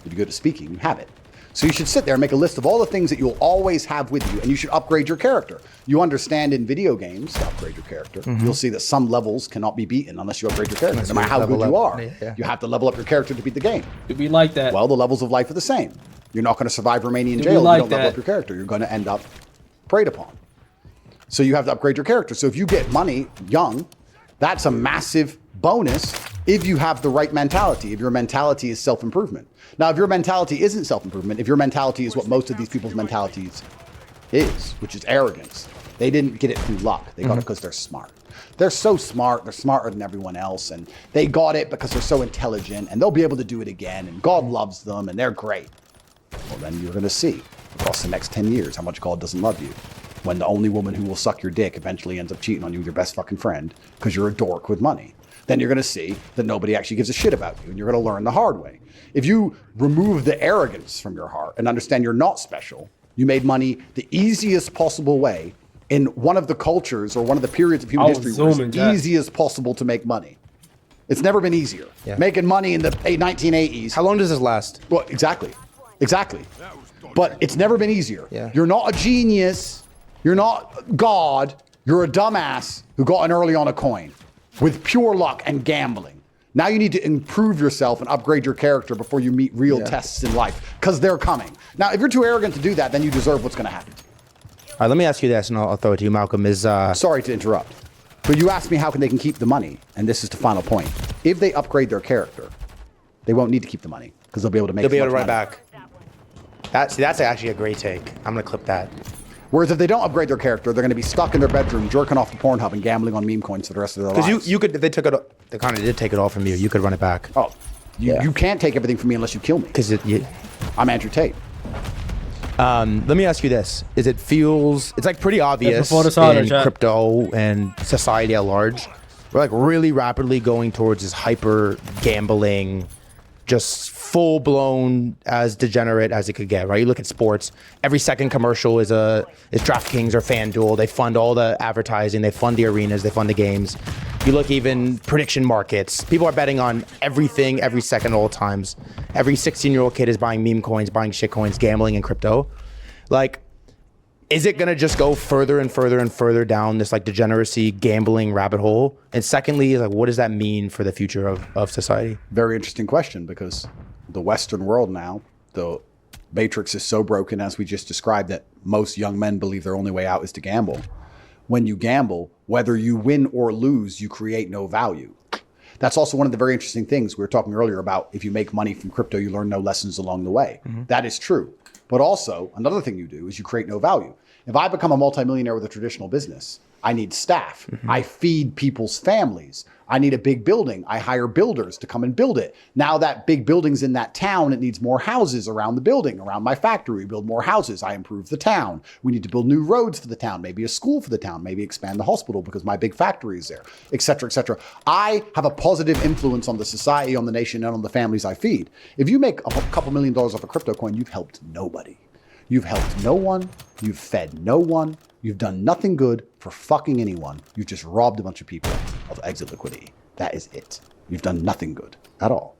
If you're good at speaking, you have it. So you should sit there and make a list of all the things that you'll always have with you, and you should upgrade your character. You understand in video games to upgrade your character. You'll see that some levels cannot be beaten unless you upgrade your character. No matter how good you are, you have to level up your character to beat the game. It'd be like that. Well, the levels of life are the same. You're not going to survive Romanian jail if you don't level up your character. You're going to end up preyed upon. So you have to upgrade your character. So if you get money young, that's a massive bonus if you have the right mentality, if your mentality is self-improvement. Now, if your mentality isn't self-improvement, if your mentality is what most of these people's mentalities is, which is arrogance, they didn't get it through luck. They got it because they're smart. They're so smart. They're smarter than everyone else. And they got it because they're so intelligent, and they'll be able to do it again. And God loves them, and they're great. Well, then you're going to see across the next 10 years how much God doesn't love you. When the only woman who will suck your dick eventually ends up cheating on you with your best fucking friend because you're a dork with money. Then you're going to see that nobody actually gives a shit about you, and you're going to learn the hard way. If you remove the arrogance from your heart and understand you're not special, you made money the easiest possible way in one of the cultures or one of the periods of human history where it's easiest possible to make money. It's never been easier. Yeah. Making money in the 1980s. How long does this last? Well, exactly. But it's never been easier. Yeah. You're not a genius. You're not God. You're a dumbass who got in early on a coin with pure luck and gambling. Now you need to improve yourself and upgrade your character before you meet real tests in life, because they're coming. Now, if you're too arrogant to do that, then you deserve what's going to happen. All right, let me ask you this, and I'll throw it to you, Malcolm. Sorry to interrupt, but you asked me how can they can keep the money, and this is the final point. If they upgrade their character, they won't need to keep the money because they'll be able to make. They'll be able to money. run back. That's actually a great take. I'm gonna clip that. Whereas if they don't upgrade their character, they're going to be stuck in their bedroom, jerking off to Pornhub and gambling on meme coins for the rest of their lives. Because you could, if they took it, they kind of did take it all from you. You could run it back. Oh, you can't take everything from me unless you kill me. Because I'm Andrew Tate. Let me ask you this: it's like pretty obvious before the sauna, in chat. crypto and society at large, we're like really rapidly going towards this hyper gambling, just full blown as degenerate as it could get. Right? You look at sports; every second commercial is DraftKings or FanDuel. They fund all the advertising, they fund the arenas, they fund the games. You look even prediction markets. People are betting on everything every second, all times. Every 16-year-old kid is buying meme coins, buying shit coins, gambling in crypto. Like, is it gonna just go further and further and further down this like degeneracy, gambling rabbit hole? And secondly, like, what does that mean for the future of society? Very interesting question, because the Western world now, the matrix is so broken, as we just described, that most young men believe their only way out is to gamble. When you gamble, whether you win or lose, you create no value. That's also one of the very interesting things we were talking earlier about. If you make money from crypto, you learn no lessons along the way. That is true. But also, another thing you do is you create no value. If I become a multimillionaire with a traditional business, I need staff. I feed people's families. I need a big building. I hire builders to come and build it. Now that big building's in that town, it needs more houses around the building, around my factory. We build more houses. I improve the town. We need to build new roads for the town, maybe a school for the town, maybe expand the hospital because my big factory is there, et cetera, et cetera. I have a positive influence on the society, on the nation, and on the families I feed. If you make a couple $1 million off a crypto coin, you've helped nobody. You've helped no one. You've fed no one. You've done nothing good for fucking anyone. You've just robbed a bunch of people of exit liquidity. That is it. You've done nothing good at all.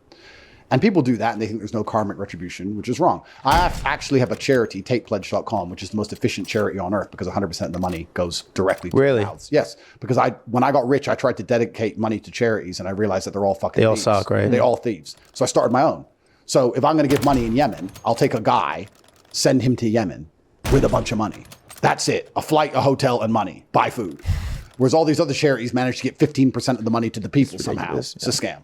And people do that and they think there's no karmic retribution, which is wrong. I actually have a charity, TatePledge.com, which is the most efficient charity on earth because 100% of the money goes directly to the mouths. Yes, because when I got rich, I tried to dedicate money to charities and I realized that they're all fucking thieves. They all suck, right? They all thieves. So I started my own. So if I'm going to give money in Yemen, I'll take a guy, send him to Yemen with a bunch of money. That's it. A flight, a hotel, and money. Buy food. Whereas all these other charities manage to get 15% of the money to the people somehow. It's a scam.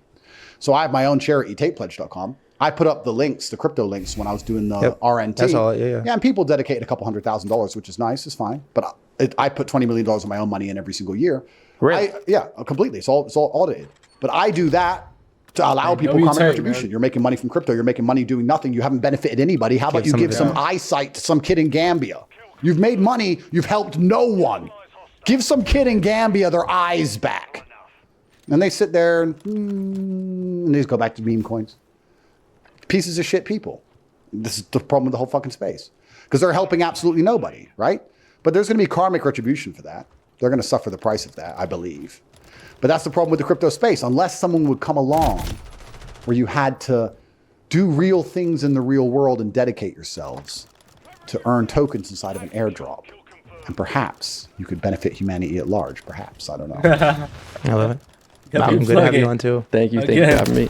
So I have my own charity, TatePledge.com. I put up the links, the crypto links, when I was doing the RNT. That's all, yeah. Yeah, and people dedicate a couple $100,000, which is nice, it's fine. But I put $20 million of my own money in every single year. Really? Yeah, completely. It's all audited. But I do that to allow people karmic retribution. Man. You're making money from crypto. You're making money doing nothing. You haven't benefited anybody. How about you give some eyesight to some kid in Gambia? You've made money. You've helped no one. Give some kid in Gambia their eyes back. And they sit there and they just go back to meme coins. Pieces of shit people. This is the problem with the whole fucking space. Because they're helping absolutely nobody, right? But there's going to be karmic retribution for that. They're going to suffer the price of that, I believe. But that's the problem with the crypto space. Unless someone would come along where you had to do real things in the real world and dedicate yourselves to earn tokens inside of an airdrop. And perhaps you could benefit humanity at large. Perhaps. I don't know. I love it. I'm good to have you on too. Thank you. Thank you for having me.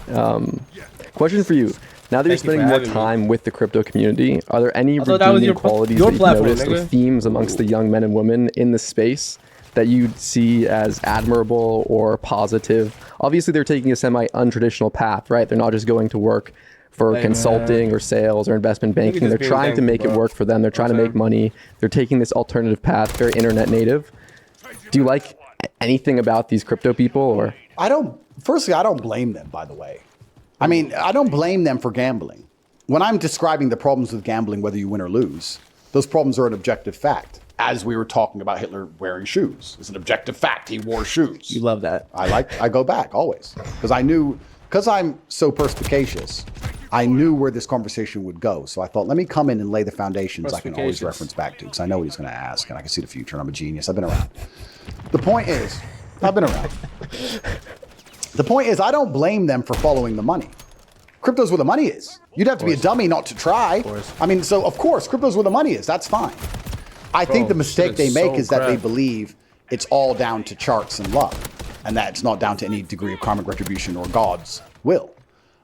Question for you. Now that you're spending more time with the crypto community, are there any redeeming qualities that you've noticed or themes amongst the young men and women in the space that you'd see as admirable or positive? Obviously, they're taking a semi-untraditional path, right? They're not just going to work for consulting or sales or investment banking. They're trying to make it work for them. They're trying to make money. They're taking this alternative path, very internet native. Do you like anything about these crypto people? Or firstly, I don't blame them, by the way. I mean, I don't blame them for gambling. When I'm describing the problems with gambling, whether you win or lose, those problems are an objective fact. As we were talking about Hitler wearing shoes. It's an objective fact. He wore shoes. You love that. I go back always. Because I'm so perspicacious, I knew where this conversation would go. So I thought, let me come in and lay the foundations I can always reference back to. Because I know what he's going to ask and I can see the future and I'm a genius. I've been around. The point is, I've been around. The point is, I don't blame them for following the money. Crypto's where the money is. You'd have to be a dummy not to try. I mean, so of course, crypto's where the money is. That's fine. I think the mistake they make is that they believe it's all down to charts and luck, and that it's not down to any degree of karmic retribution or God's will.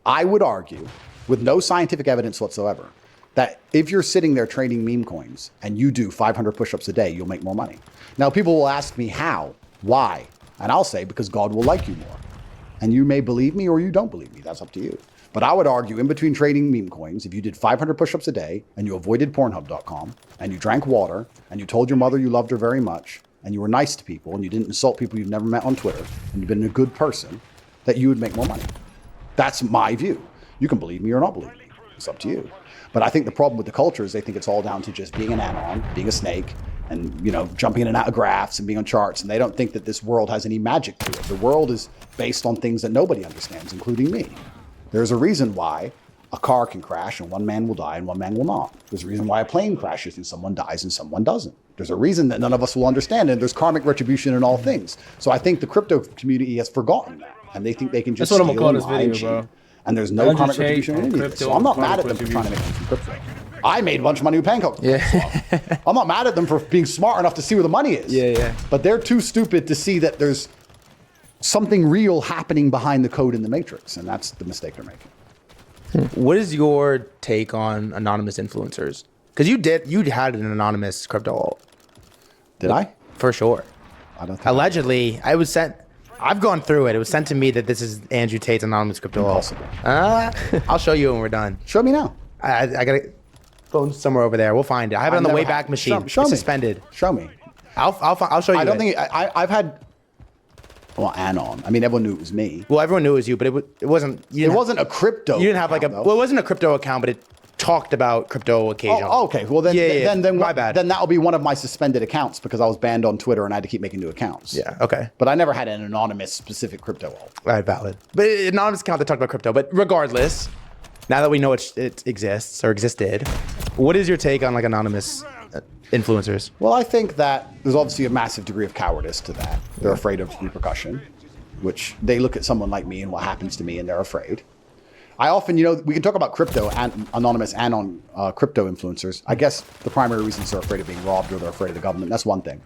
I would argue, with no scientific evidence whatsoever, that if you're sitting there trading meme coins and you do 500 push-ups a day, you'll make more money. Now, people will ask me how, why, and I'll say because God will like you more. And you may believe me or you don't believe me. That's up to you. But I would argue in between trading meme coins, if you did 500 push-ups a day and you avoided Pornhub.com and you drank water and you told your mother you loved her very much and you were nice to people and you didn't insult people you've never met on Twitter and you've been a good person, that you would make more money. That's my view. You can believe me or not believe me. It's up to you. But I think the problem with the culture is they think it's all down to just being an anon, being a snake, and jumping in and out of graphs and being on charts. And they don't think that this world has any magic to it. The world is based on things that nobody understands, including me. There's a reason why a car can crash and one man will die and one man will not. There's a reason why a plane crashes and someone dies and someone doesn't. There's a reason that none of us will understand, and there's karmic retribution in all things. So I think the crypto community has forgotten that, and they think they can just That's what I'm steal gonna and call lie this and video, cheat. bro. And there's no karmic retribution in any of this. crypto So I'm not mad at karmic them for trying to make money from crypto. I made a bunch of money with pancake. Yeah. I'm not mad at them for being smart enough to see where the money is. Yeah. But they're too stupid to see that there's something real happening behind the code in the matrix, and that's the mistake they're making. What is your take on anonymous influencers? Because you had an anonymous crypto alt. Did I? For sure. I don't think Allegedly, I was sent. I've gone through it. It was sent to me that this is Andrew Tate's anonymous crypto alt. Impossible. I'll show you when we're done. Show me now. I gotta go somewhere over there. We'll find it. I have it on the Wayback Machine. Show It's me. suspended. Show me. I'll show you. I don't think I've had. Well, anon. I mean, everyone knew it was me. Well, everyone knew it was you, but it wasn't. It wasn't a crypto. You didn't have like a. account, Well, it wasn't a crypto account, but it talked about crypto occasionally. Oh, okay. Well, then, Yeah. then My bad. Then that'll be one of my suspended accounts because I was banned on Twitter and I had to keep making new accounts. Yeah. Okay. But I never had an anonymous specific crypto alt. All right, valid. But an anonymous account that talked about crypto. But regardless, now that we know it exists or existed, what is your take on like anonymous influencers? Well, I think that there's obviously a massive degree of cowardice to that. They're afraid of repercussion, which they look at someone like me and what happens to me and they're afraid. I often, we can talk about crypto and anonymous anon crypto influencers. I guess the primary reasons they're afraid of being robbed or they're afraid of the government. That's one thing.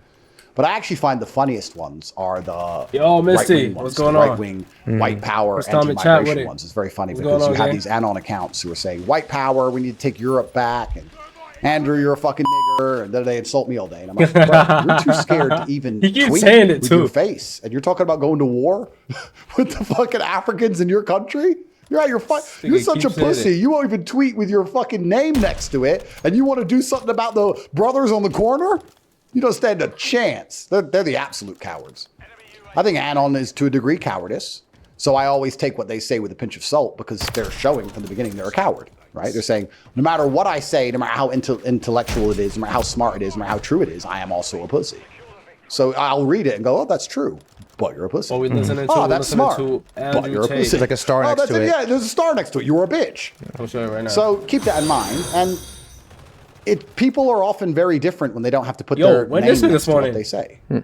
But I actually find the funniest ones are the Misty, right-wing ones, what's going the on? right-wing, white power, First time in chat with anti-migration it. ones. It's very funny What's because going you on, have gang? these anon accounts who are saying, white power, we need to take Europe back, and Andrew, you're a fucking nigger, and then they insult me all day. And I'm like, bro, you're too scared to even He keeps tweet saying it with too. your face. And you're talking about going to war with the fucking Africans in your country? You're out your You're such a keeps saying pussy. it. You won't even tweet with your fucking name next to it, and you want to do something about the brothers on the corner? You don't stand a chance. They're the absolute cowards. I think anon is to a degree cowardice. So I always take what they say with a pinch of salt because they're showing from the beginning they're a coward, right? They're saying, no matter what I say, no matter how intellectual it is, no matter how smart it is, no matter how true it is, I am also a pussy. So I'll read it and go, oh, that's true, but you're a pussy. What we listening to? Oh, we're that's listening smart, to but Andrew you're a Tate. pussy. There's like a star next that's to it. Yeah, there's a star next to it. You're a bitch. I'll show you right now. So keep that in mind. And people are often very different when they don't have to put their when name this next this to what morning? they say. I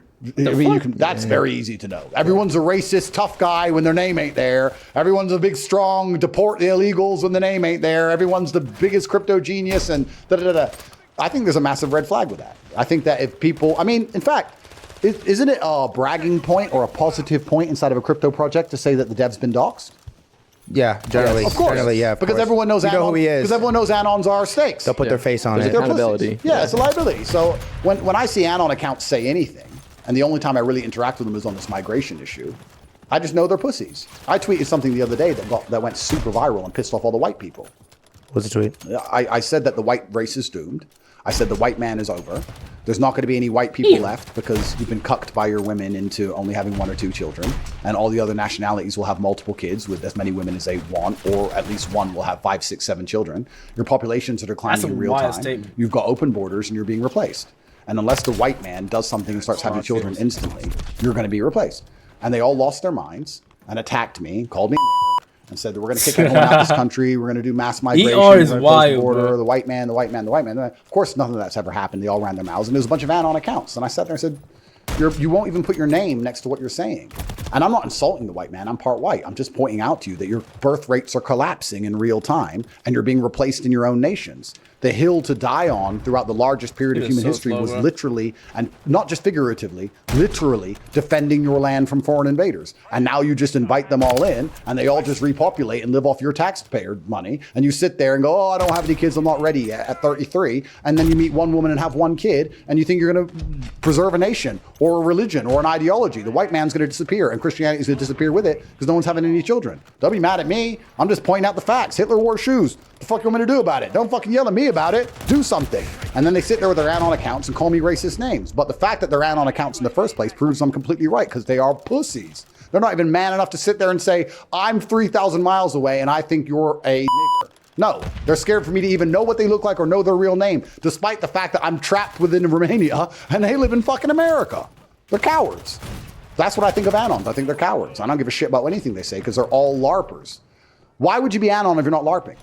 mean, that's very easy to know. Everyone's a racist, tough guy when their name ain't there. Everyone's a big, strong, deport the illegals when the name ain't there. Everyone's the biggest crypto genius and da-da-da-da. I think there's a massive red flag with that. I think that if people, in fact, isn't it a bragging point or a positive point inside of a crypto project to say that the dev's been doxxed? Yeah, generally. Of course. Generally, yeah. Because everyone knows you know who he is. Because everyone knows anons are stakes. They'll put their face on There's it. They're accountability. pussies. Yeah, it's a liability. So when I see anon accounts say anything, and the only time I really interact with them is on this migration issue, I just know they're pussies. I tweeted something the other day that went super viral and pissed off all the white people. What's the tweet? I said that the white race is doomed. I said the white man is over. There's not going to be any white people left because you've been cucked by your women into only having 1 or 2 children. And all the other nationalities will have multiple kids with as many women as they want, or at least one will have 5, 6, 7 children. Your populations are declining That's a in real wild time. statement. You've got open borders and you're being replaced. And unless the white man does something and starts having children instantly, you're going to be replaced. And they all lost their minds and attacked me, called me a nigger, and said that we're going to kick everyone out of this country. We're going to do mass migration. ER is we're gonna close the wild, border, bro. the white man, the white man, the white man. Of course, nothing of that's ever happened. They all ran their mouths. And there was a bunch of anon accounts. And I sat there and said, you won't even put your name next to what you're saying. And I'm not insulting the white man. I'm part white. I'm just pointing out to you that your birth rates are collapsing in real time and you're being replaced in your own nations. The hill to die on throughout the largest period of It is human so history slow, was bro. literally, and not just figuratively, literally defending your land from foreign invaders. And now you just invite them all in and they all just repopulate and live off your taxpayer money. And you sit there and go, oh, I don't have any kids. I'm not ready yet at 33. And then you meet one woman and have 1 kid and you think you're going to preserve a nation or a religion or an ideology. The white man's going to disappear and Christianity is going to disappear with it because no one's having any children. Don't be mad at me. I'm just pointing out the facts. Hitler wore shoes. What the fuck you want me to do about it? Don't fucking yell at me about it. Do something. And then they sit there with their anon accounts and call me racist names. But the fact that they're anon accounts in the first place proves I'm completely right because they are pussies. They're not even man enough to sit there and say, I'm 3,000 miles away and I think you're a nigger. No, they're scared for me to even know what they look like or know their real name, despite the fact that I'm trapped within Romania and they live in fucking America. They're cowards. That's what I think of Anons. I think they're cowards. I don't give a shit about anything they say because they're all LARPers. Why would you be Anon if you're not LARPing?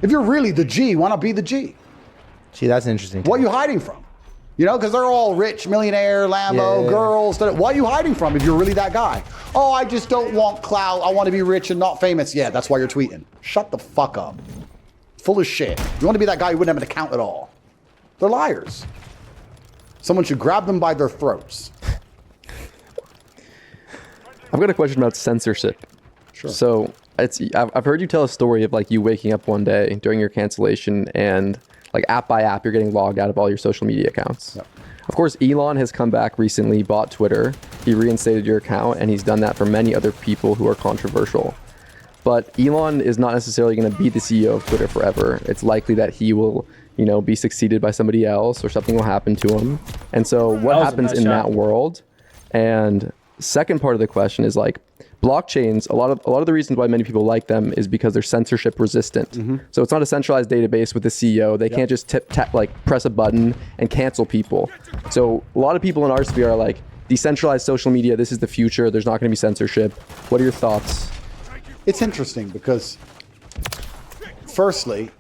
If you're really the G, why not be the G? Gee, that's interesting. What are you hiding from? You know, because they're all rich, millionaire, Lambo, girls. What are you hiding from if you're really that guy? Oh, I just don't want clout. I want to be rich and not famous. Yeah, that's why you're tweeting. Shut the fuck up. Full of shit. You want to be that guy who wouldn't have an account at all. They're liars. Someone should grab them by their throats. I've got a question about censorship. Sure. So I've heard you tell a story of like you waking up one day during your cancellation and like app by app, you're getting logged out of all your social media accounts. Yep. Of course, Elon has come back recently, bought Twitter. He reinstated your account, and he's done that for many other people who are controversial. But Elon is not necessarily going to be the CEO of Twitter forever. It's likely that he will, be succeeded by somebody else or something will happen to him. And so what happens in that world? And second part of the question is like, blockchains, a lot of the reasons why many people like them is because they're censorship resistant. Mm-hmm. So it's not a centralized database with the CEO. They can't just press a button and cancel people. So a lot of people in our sphere are like, decentralized social media, this is the future. There's not going to be censorship. What are your thoughts? It's interesting because, firstly,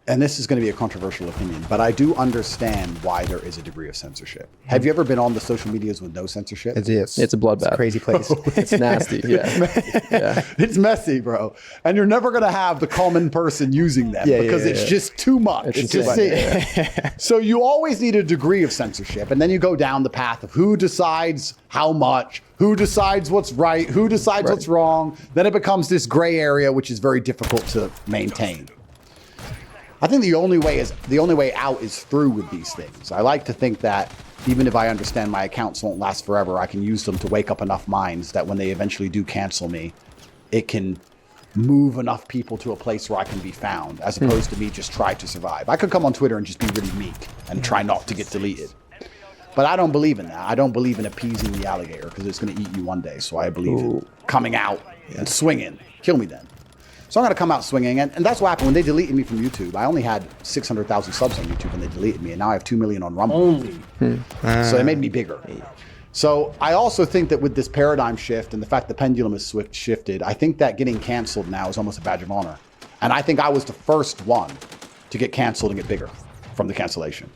and this is going to be a controversial opinion, but I do understand why there is a degree of censorship. Have you ever been on the social medias with no censorship? It is. It's a bloodbath. It's a crazy place. It's nasty. Yeah. It's messy, bro. And you're never going to have the common person using them because it's just too much to see. So you always need a degree of censorship. And then you go down the path of who decides how much, who decides what's right, who decides what's wrong. Then it becomes this gray area, which is very difficult to maintain. I think the only way out is through with these things. I like to think that even if I understand my accounts won't last forever, I can use them to wake up enough minds that when they eventually do cancel me, it can move enough people to a place where I can be found, as opposed to me just try to survive. I could come on Twitter and just be really meek and try not to get deleted. But I don't believe in that. I don't believe in appeasing the alligator because it's going to eat you one day. So I believe in coming out and swinging. Kill me then. So I'm going to come out swinging. And that's what happened when they deleted me from YouTube. I only had 600,000 subs on YouTube when they deleted me. And now I have 2 million on Rumble. So they made me bigger. So I also think that with this paradigm shift and the fact the pendulum is shifted, I think that getting canceled now is almost a badge of honor. And I think I was the first one to get canceled and get bigger from the cancellation.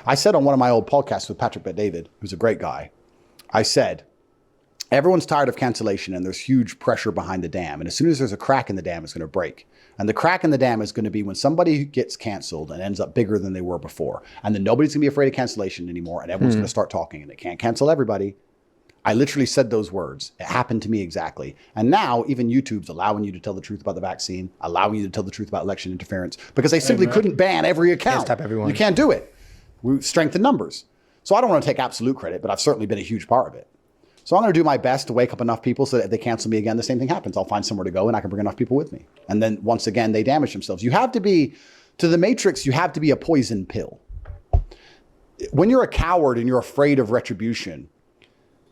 I said on one of my old podcasts with Patrick Bet-David, who's a great guy, I said, everyone's tired of cancellation and there's huge pressure behind the dam. And as soon as there's a crack in the dam, it's going to break. And the crack in the dam is going to be when somebody gets canceled and ends up bigger than they were before. And then nobody's going to be afraid of cancellation anymore. And everyone's going to start talking and they can't cancel everybody. I literally said those words. It happened to me exactly. And now even YouTube's allowing you to tell the truth about the vaccine, allowing you to tell the truth about election interference because they simply couldn't ban every account. You can't do it. We strengthen numbers. So I don't want to take absolute credit, but I've certainly been a huge part of it. So I'm going to do my best to wake up enough people so that if they cancel me again, the same thing happens. I'll find somewhere to go and I can bring enough people with me. And then once again, they damage themselves. You have to be, to the Matrix, you have to be a poison pill. When you're a coward and you're afraid of retribution,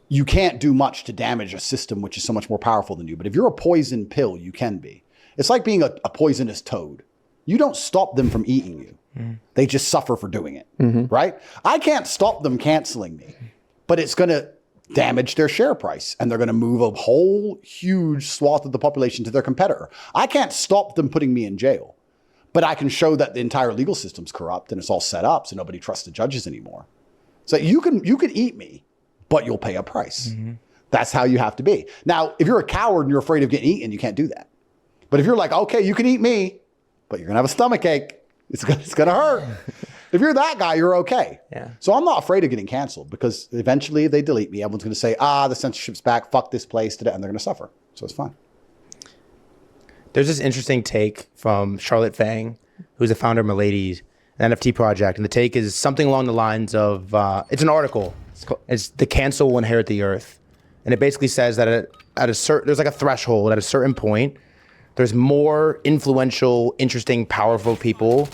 you can't do much to damage a system which is so much more powerful than you. But if you're a poison pill, you can be. It's like being a poisonous toad. You don't stop them from eating you. They just suffer for doing it, right? I can't stop them canceling me, but it's going to damage their share price and they're going to move a whole huge swath of the population to their competitor. I can't stop them putting me in jail, but I can show that the entire legal system's corrupt and it's all set up so nobody trusts the judges anymore. So you can eat me, but you'll pay a price. That's how you have to be. Now, if you're a coward and you're afraid of getting eaten, you can't do that. But if you're like, okay, you can eat me, but you're going to have a stomach ache. It's going to hurt. If you're that guy, you're okay. So I'm not afraid of getting canceled because eventually if they delete me, everyone's going to say, the censorship's back, fuck this place today, and they're going to suffer. So it's fine. There's this interesting take from Charlotte Fang, who's the founder of Milady's, an NFT project. And the take is something along the lines of, it's an article. It's The Cancel Will Inherit the Earth. And it basically says that there's like a threshold at a certain point. There's more influential, interesting, powerful people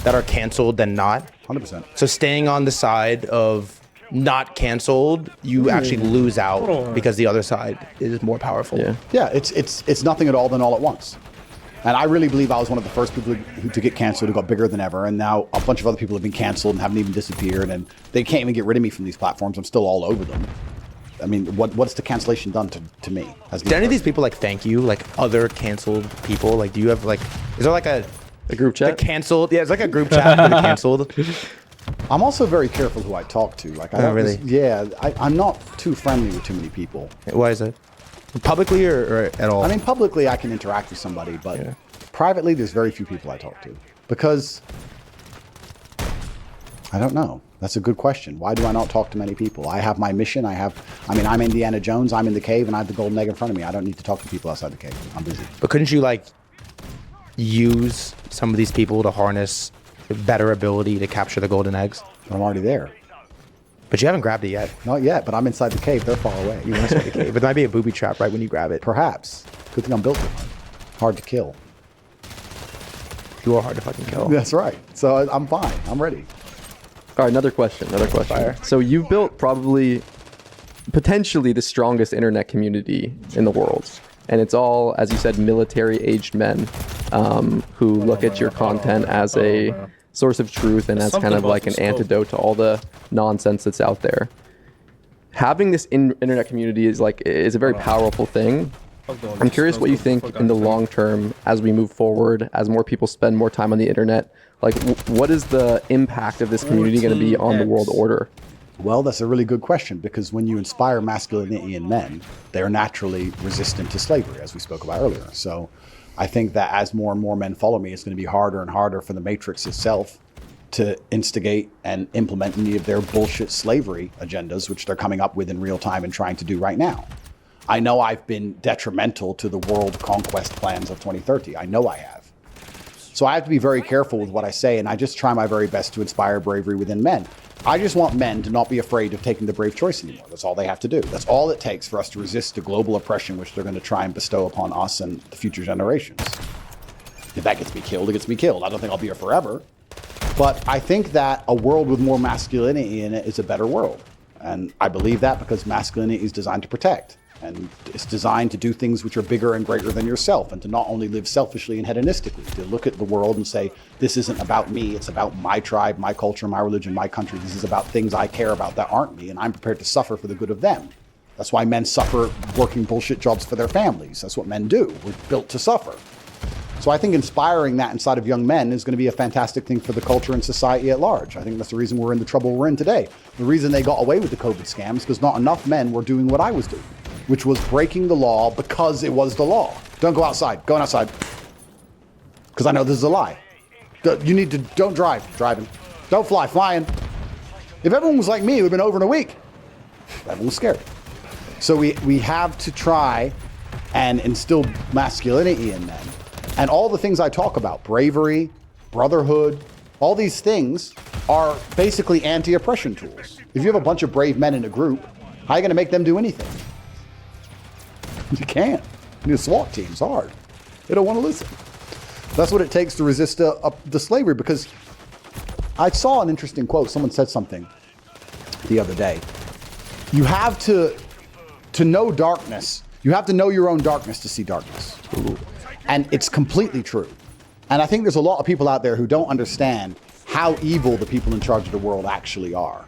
that are canceled than not. 100%. So staying on the side of not canceled, you actually lose out because the other side is more powerful. Yeah, it's nothing at all than all at once. And I really believe I was one of the first people to get canceled, who got bigger than ever. And now a bunch of other people have been canceled and haven't even disappeared. And they can't even get rid of me from these platforms. I'm still all over them. I mean, what's the cancellation done to me? Did any of these people like thank you? Like other canceled people? Like, do you have like, is there like a group chat? Like canceled? Yeah, it's like a group chat, but canceled. I'm also very careful who I talk to. Like, I don't really? I'm not too friendly with too many people. Why is that? Publicly or at all? I mean, publicly I can interact with somebody, but privately there's very few people I talk to. Because, I don't know. That's a good question. Why do I not talk to many people? I have my mission. I'm Indiana Jones. I'm in the cave and I have the golden egg in front of me. I don't need to talk to people outside the cave. I'm busy. But couldn't you like use some of these people to harness better ability to capture the golden eggs? I'm already there. But you haven't grabbed it yet. Not yet, but I'm inside the cave. They're far away. You're inside the cave. But there might be a booby trap right when you grab it. Perhaps. Good thing I'm built different. Hard to kill. You are hard to fucking kill. That's right. So I'm fine. I'm ready. All right, another question. Fire. So you've built potentially the strongest internet community in the world. And it's all, as you said, military-aged men who look at your content as a source of truth and as kind of like an antidote to all the nonsense that's out there. Having this internet community is a very powerful thing. I'm curious what you think in the long term as we move forward, as more people spend more time on the internet. Like, what is the impact of this community going to be on the world order? Well, that's a really good question, because when you inspire masculinity in men, they're naturally resistant to slavery, as we spoke about earlier. So I think that as more and more men follow me, it's going to be harder and harder for the Matrix itself to instigate and implement any of their bullshit slavery agendas, which they're coming up with in real time and trying to do right now. I know I've been detrimental to the world conquest plans of 2030. I know I have. So I have to be very careful with what I say, and I just try my very best to inspire bravery within men. I just want men to not be afraid of taking the brave choice anymore. That's all they have to do. That's all it takes for us to resist the global oppression which they're going to try and bestow upon us and the future generations. If that gets me killed, it gets me killed. I don't think I'll be here forever. But I think that a world with more masculinity in it is a better world. And I believe that because masculinity is designed to protect. And it's designed to do things which are bigger and greater than yourself, and to not only live selfishly and hedonistically, to look at the world and say, this isn't about me, it's about my tribe, my culture, my religion, my country. This is about things I care about that aren't me, and I'm prepared to suffer for the good of them. That's why men suffer working bullshit jobs for their families. That's what men do. We're built to suffer. So I think inspiring that inside of young men is going to be a fantastic thing for the culture and society at large. I think that's the reason we're in the trouble we're in today. The reason they got away with the COVID scams, because not enough men were doing what I was doing, which was breaking the law because it was the law. Don't go outside. Going outside. Because I know this is a lie. Don't drive. Driving. Don't fly. Flying. If everyone was like me, it would have been over in a week. Everyone was scared. So we have to try and instill masculinity in men. And all the things I talk about, bravery, brotherhood, all these things are basically anti-oppression tools. If you have a bunch of brave men in a group, how are you going to make them do anything? You can't. You need a SWAT team. It's hard. They don't want to listen. That's what it takes to resist the slavery, because I saw an interesting quote. Someone said something the other day. You have to know darkness. You have to know your own darkness to see darkness. Ooh. And it's completely true. And I think there's a lot of people out there who don't understand how evil the people in charge of the world actually are.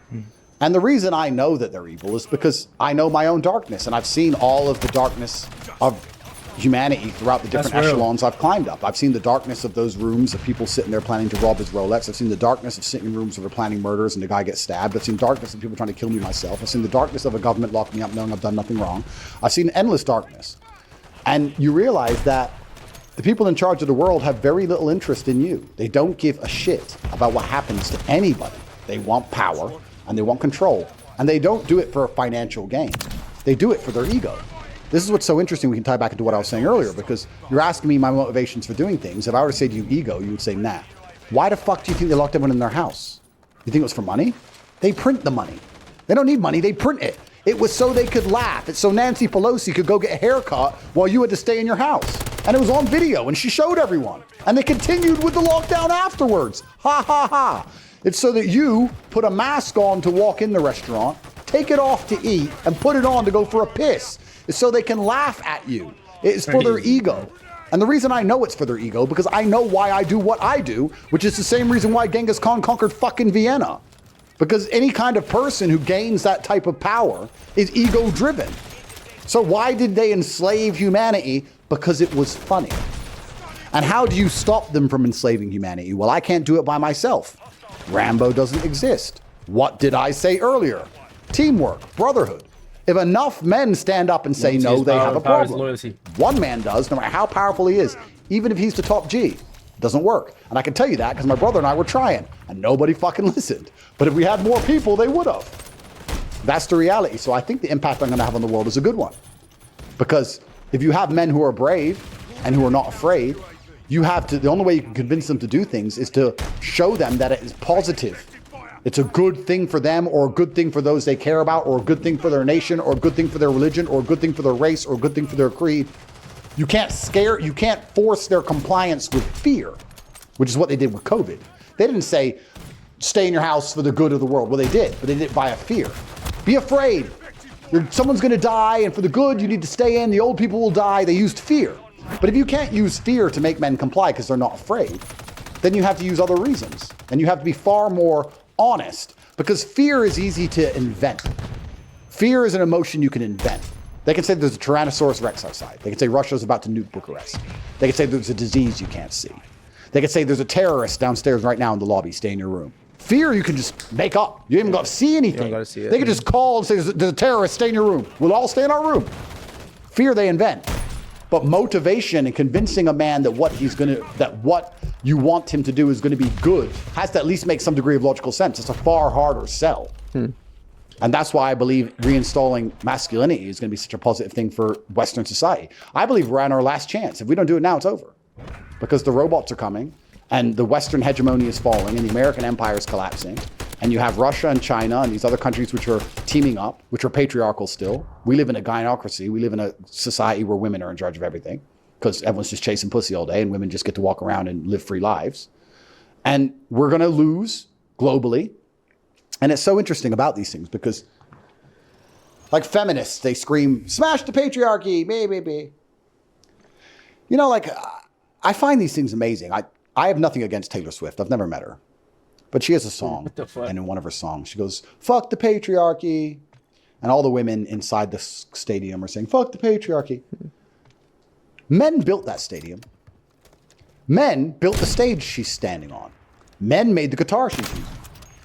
And the reason I know that they're evil is because I know my own darkness, and I've seen all of the darkness of humanity throughout the different echelons I've climbed up. I've seen the darkness of those rooms of people sitting there planning to rob his Rolex. I've seen the darkness of sitting in rooms where they're planning murders and the guy gets stabbed. I've seen darkness of people trying to kill me myself. I've seen the darkness of a government locking me up knowing I've done nothing wrong. I've seen endless darkness. And you realize that the people in charge of the world have very little interest in you. They don't give a shit about what happens to anybody. They want power and they want control. And they don't do it for a financial gain. They do it for their ego. This is what's so interesting. We can tie back into what I was saying earlier, because you're asking me my motivations for doing things. If I were to say to you ego, you would say, nah. Why the fuck do you think they locked everyone in their house? You think it was for money? They print the money. They don't need money, they print it. It was so they could laugh. It's so Nancy Pelosi could go get a haircut while you had to stay in your house. And it was on video and she showed everyone. And they continued with the lockdown afterwards. Ha ha ha. It's so that you put a mask on to walk in the restaurant, take it off to eat, and put it on to go for a piss. It's so they can laugh at you. It's for their ego. And the reason I know it's for their ego, because I know why I do what I do, which is the same reason why Genghis Khan conquered fucking Vienna. Because any kind of person who gains that type of power is ego-driven. So why did they enslave humanity? Because it was funny. And how do you stop them from enslaving humanity? Well, I can't do it by myself. Rambo doesn't exist. What did I say earlier? Teamwork, brotherhood. If enough men stand up and say no, they have a problem. One man does, no matter how powerful he is, even if he's the top G. It doesn't work. And I can tell you that because my brother and I were trying, and nobody fucking listened. But if we had more people, they would have. That's the reality. So I think the impact I'm going to have on the world is a good one. Because if you have men who are brave and who are not afraid, you have to, the only way you can convince them to do things is to show them that it is positive. It's a good thing for them, or a good thing for those they care about, or a good thing for their nation, or a good thing for their religion, or a good thing for their race, or a good thing for their creed. You can't force their compliance with fear, which is what they did with COVID. They didn't say, stay in your house for the good of the world. Well, they did, but they did it via fear. Be afraid. Someone's going to die, and for the good, you need to stay in. The old people will die. They used fear. But if you can't use fear to make men comply because they're not afraid, then you have to use other reasons. And you have to be far more honest, because fear is easy to invent. Fear is an emotion you can invent. They can say there's a Tyrannosaurus Rex outside. They can say Russia's about to nuke Bucharest. They can say there's a disease you can't see. They can say there's a terrorist downstairs right now in the lobby. Stay in your room. Fear you can just make up. You haven't got to see anything. You don't got to see it. They can just call and say there's a terrorist. Stay in your room. We'll all stay in our room. Fear they invent. But motivation and convincing a man that what you want him to do is going to be good has to at least make some degree of logical sense. It's a far harder sell. And that's why I believe reinstalling masculinity is going to be such a positive thing for Western society. I believe we're on our last chance. If we don't do it now, it's over. Because the robots are coming, and the Western hegemony is falling, and the American empire is collapsing. And you have Russia and China and these other countries which are teaming up, which are patriarchal still. We live in a gynocracy. We live in a society where women are in charge of everything, because everyone's just chasing pussy all day and women just get to walk around and live free lives. And we're going to lose globally. And it's so interesting about these things because, like feminists, they scream, smash the patriarchy, baby. You know, like, I find these things amazing. I have nothing against Taylor Swift. I've never met her. But she has a song, and in one of her songs, she goes, fuck the patriarchy. And all the women inside the stadium are saying, fuck the patriarchy. Men built that stadium. Men built the stage she's standing on. Men made the guitar she's using.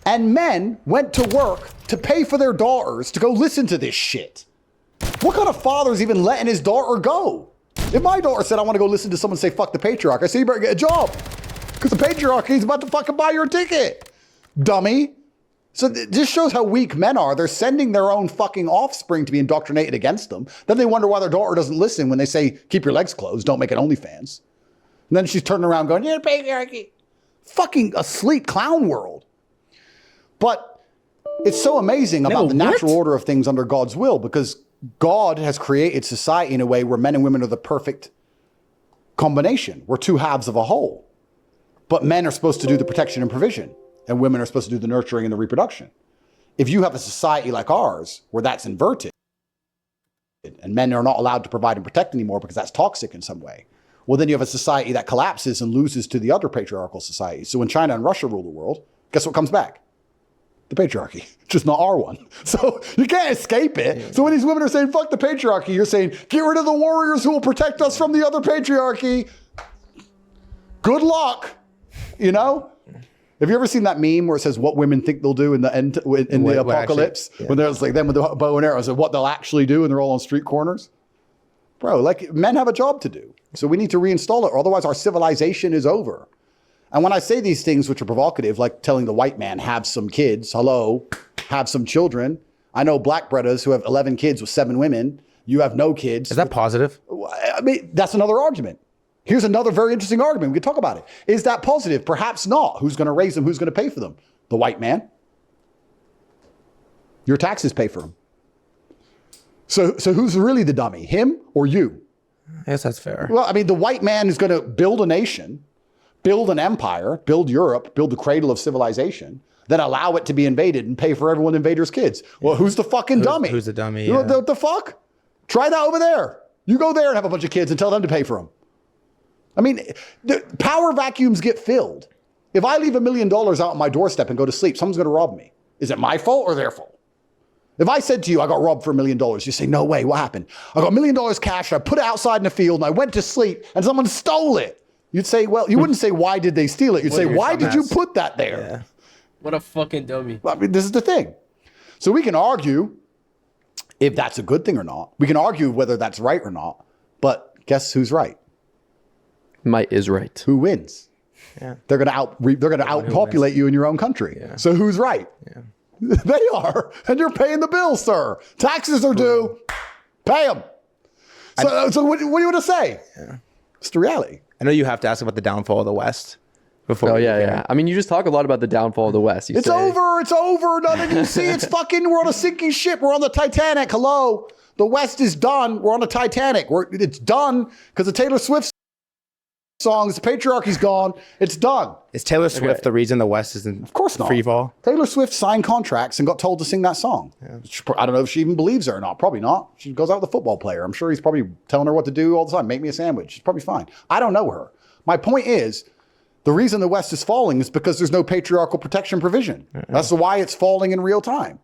And men went to work to pay for their daughters to go listen to this shit. What kind of father's even letting his daughter go? If my daughter said, I want to go listen to someone say, fuck the patriarchy, I say, you better get a job. Because the patriarchy is about to fucking buy your ticket, dummy. So this shows how weak men are. They're sending their own fucking offspring to be indoctrinated against them. Then they wonder why their daughter doesn't listen when they say, keep your legs closed, don't make it OnlyFans. And then she's turning around going, yeah, patriarchy. Fucking asleep clown world. But it's so amazing about the natural order of things under God's will, because God has created society in a way where men and women are the perfect combination. We're two halves of a whole. But men are supposed to do the protection and provision, and women are supposed to do the nurturing and the reproduction. If you have a society like ours where that's inverted, and men are not allowed to provide and protect anymore because that's toxic in some way, well, then you have a society that collapses and loses to the other patriarchal societies. So when China and Russia rule the world, guess what comes back? The patriarchy, just not our one. So you can't escape it. So when these women are saying, fuck the patriarchy, you're saying, get rid of the warriors who will protect us from the other patriarchy. Good luck. You know? Have you ever seen that meme where it says what women think they'll do in the end, in the apocalypse? Actually, yeah. When there's like them with the bow and arrows, and what they'll actually do, and they're all on street corners? Bro, like, men have a job to do. So we need to reinstall it, or otherwise our civilization is over. And when I say these things which are provocative, like telling the white man, have some kids, hello, have some children. I know black brothers who have 11 kids with 7 women. You have no kids. Is that positive? I mean, that's another argument. Here's another very interesting argument. We can talk about it. Is that positive? Perhaps not. Who's going to raise them? Who's going to pay for them? The white man. Your taxes pay for them. So who's really the dummy? Him or you? I guess that's fair. Well, I mean, the white man is going to build a nation, build an empire, build Europe, build the cradle of civilization, then allow it to be invaded and pay for everyone the invaders' kids. Well, who's the fucking dummy? Who's the dummy? Yeah. What the fuck? Try that over there. You go there and have a bunch of kids and tell them to pay for them. I mean, the power vacuums get filled. If I leave $1 million out on my doorstep and go to sleep, someone's going to rob me. Is it my fault or their fault? If I said to you, I got robbed for $1 million, you say, no way, what happened? I got $1 million cash, I put it outside in the field, and I went to sleep, and someone stole it. You'd say, well, you wouldn't say, why did they steal it? You'd say, why did you put that there? Yeah. What a fucking dummy. Well, I mean, this is the thing. So we can argue if that's a good thing or not. We can argue whether that's right or not. But guess who's right? Might is right. Who wins? Yeah. They're going to outpopulate you in your own country. Yeah. So who's right? Yeah. They are, and you're paying the bill, sir. Taxes are due. Pay them. So what do you want to say? Yeah. It's the reality. I know you have to ask about the downfall of the West. Before Oh yeah. I mean, you just talk a lot about the downfall of the West. It's over. It's over. None of you see. It's fucking. We're on a sinking ship. We're on the Titanic. Hello. The West is done. We're on the Titanic. It's done because the Taylor Swift songs. The patriarchy's gone. It's done. Is Taylor Swift the reason the West is in Of course not. free fall? Taylor Swift signed contracts and got told to sing that song. Yeah. I don't know if she even believes her or not. Probably not. She goes out with a football player. I'm sure he's probably telling her what to do all the time. Make me a sandwich. She's probably fine. I don't know her. My point is, the reason the West is falling is because there's no patriarchal protection provision. That's why it's falling in real time.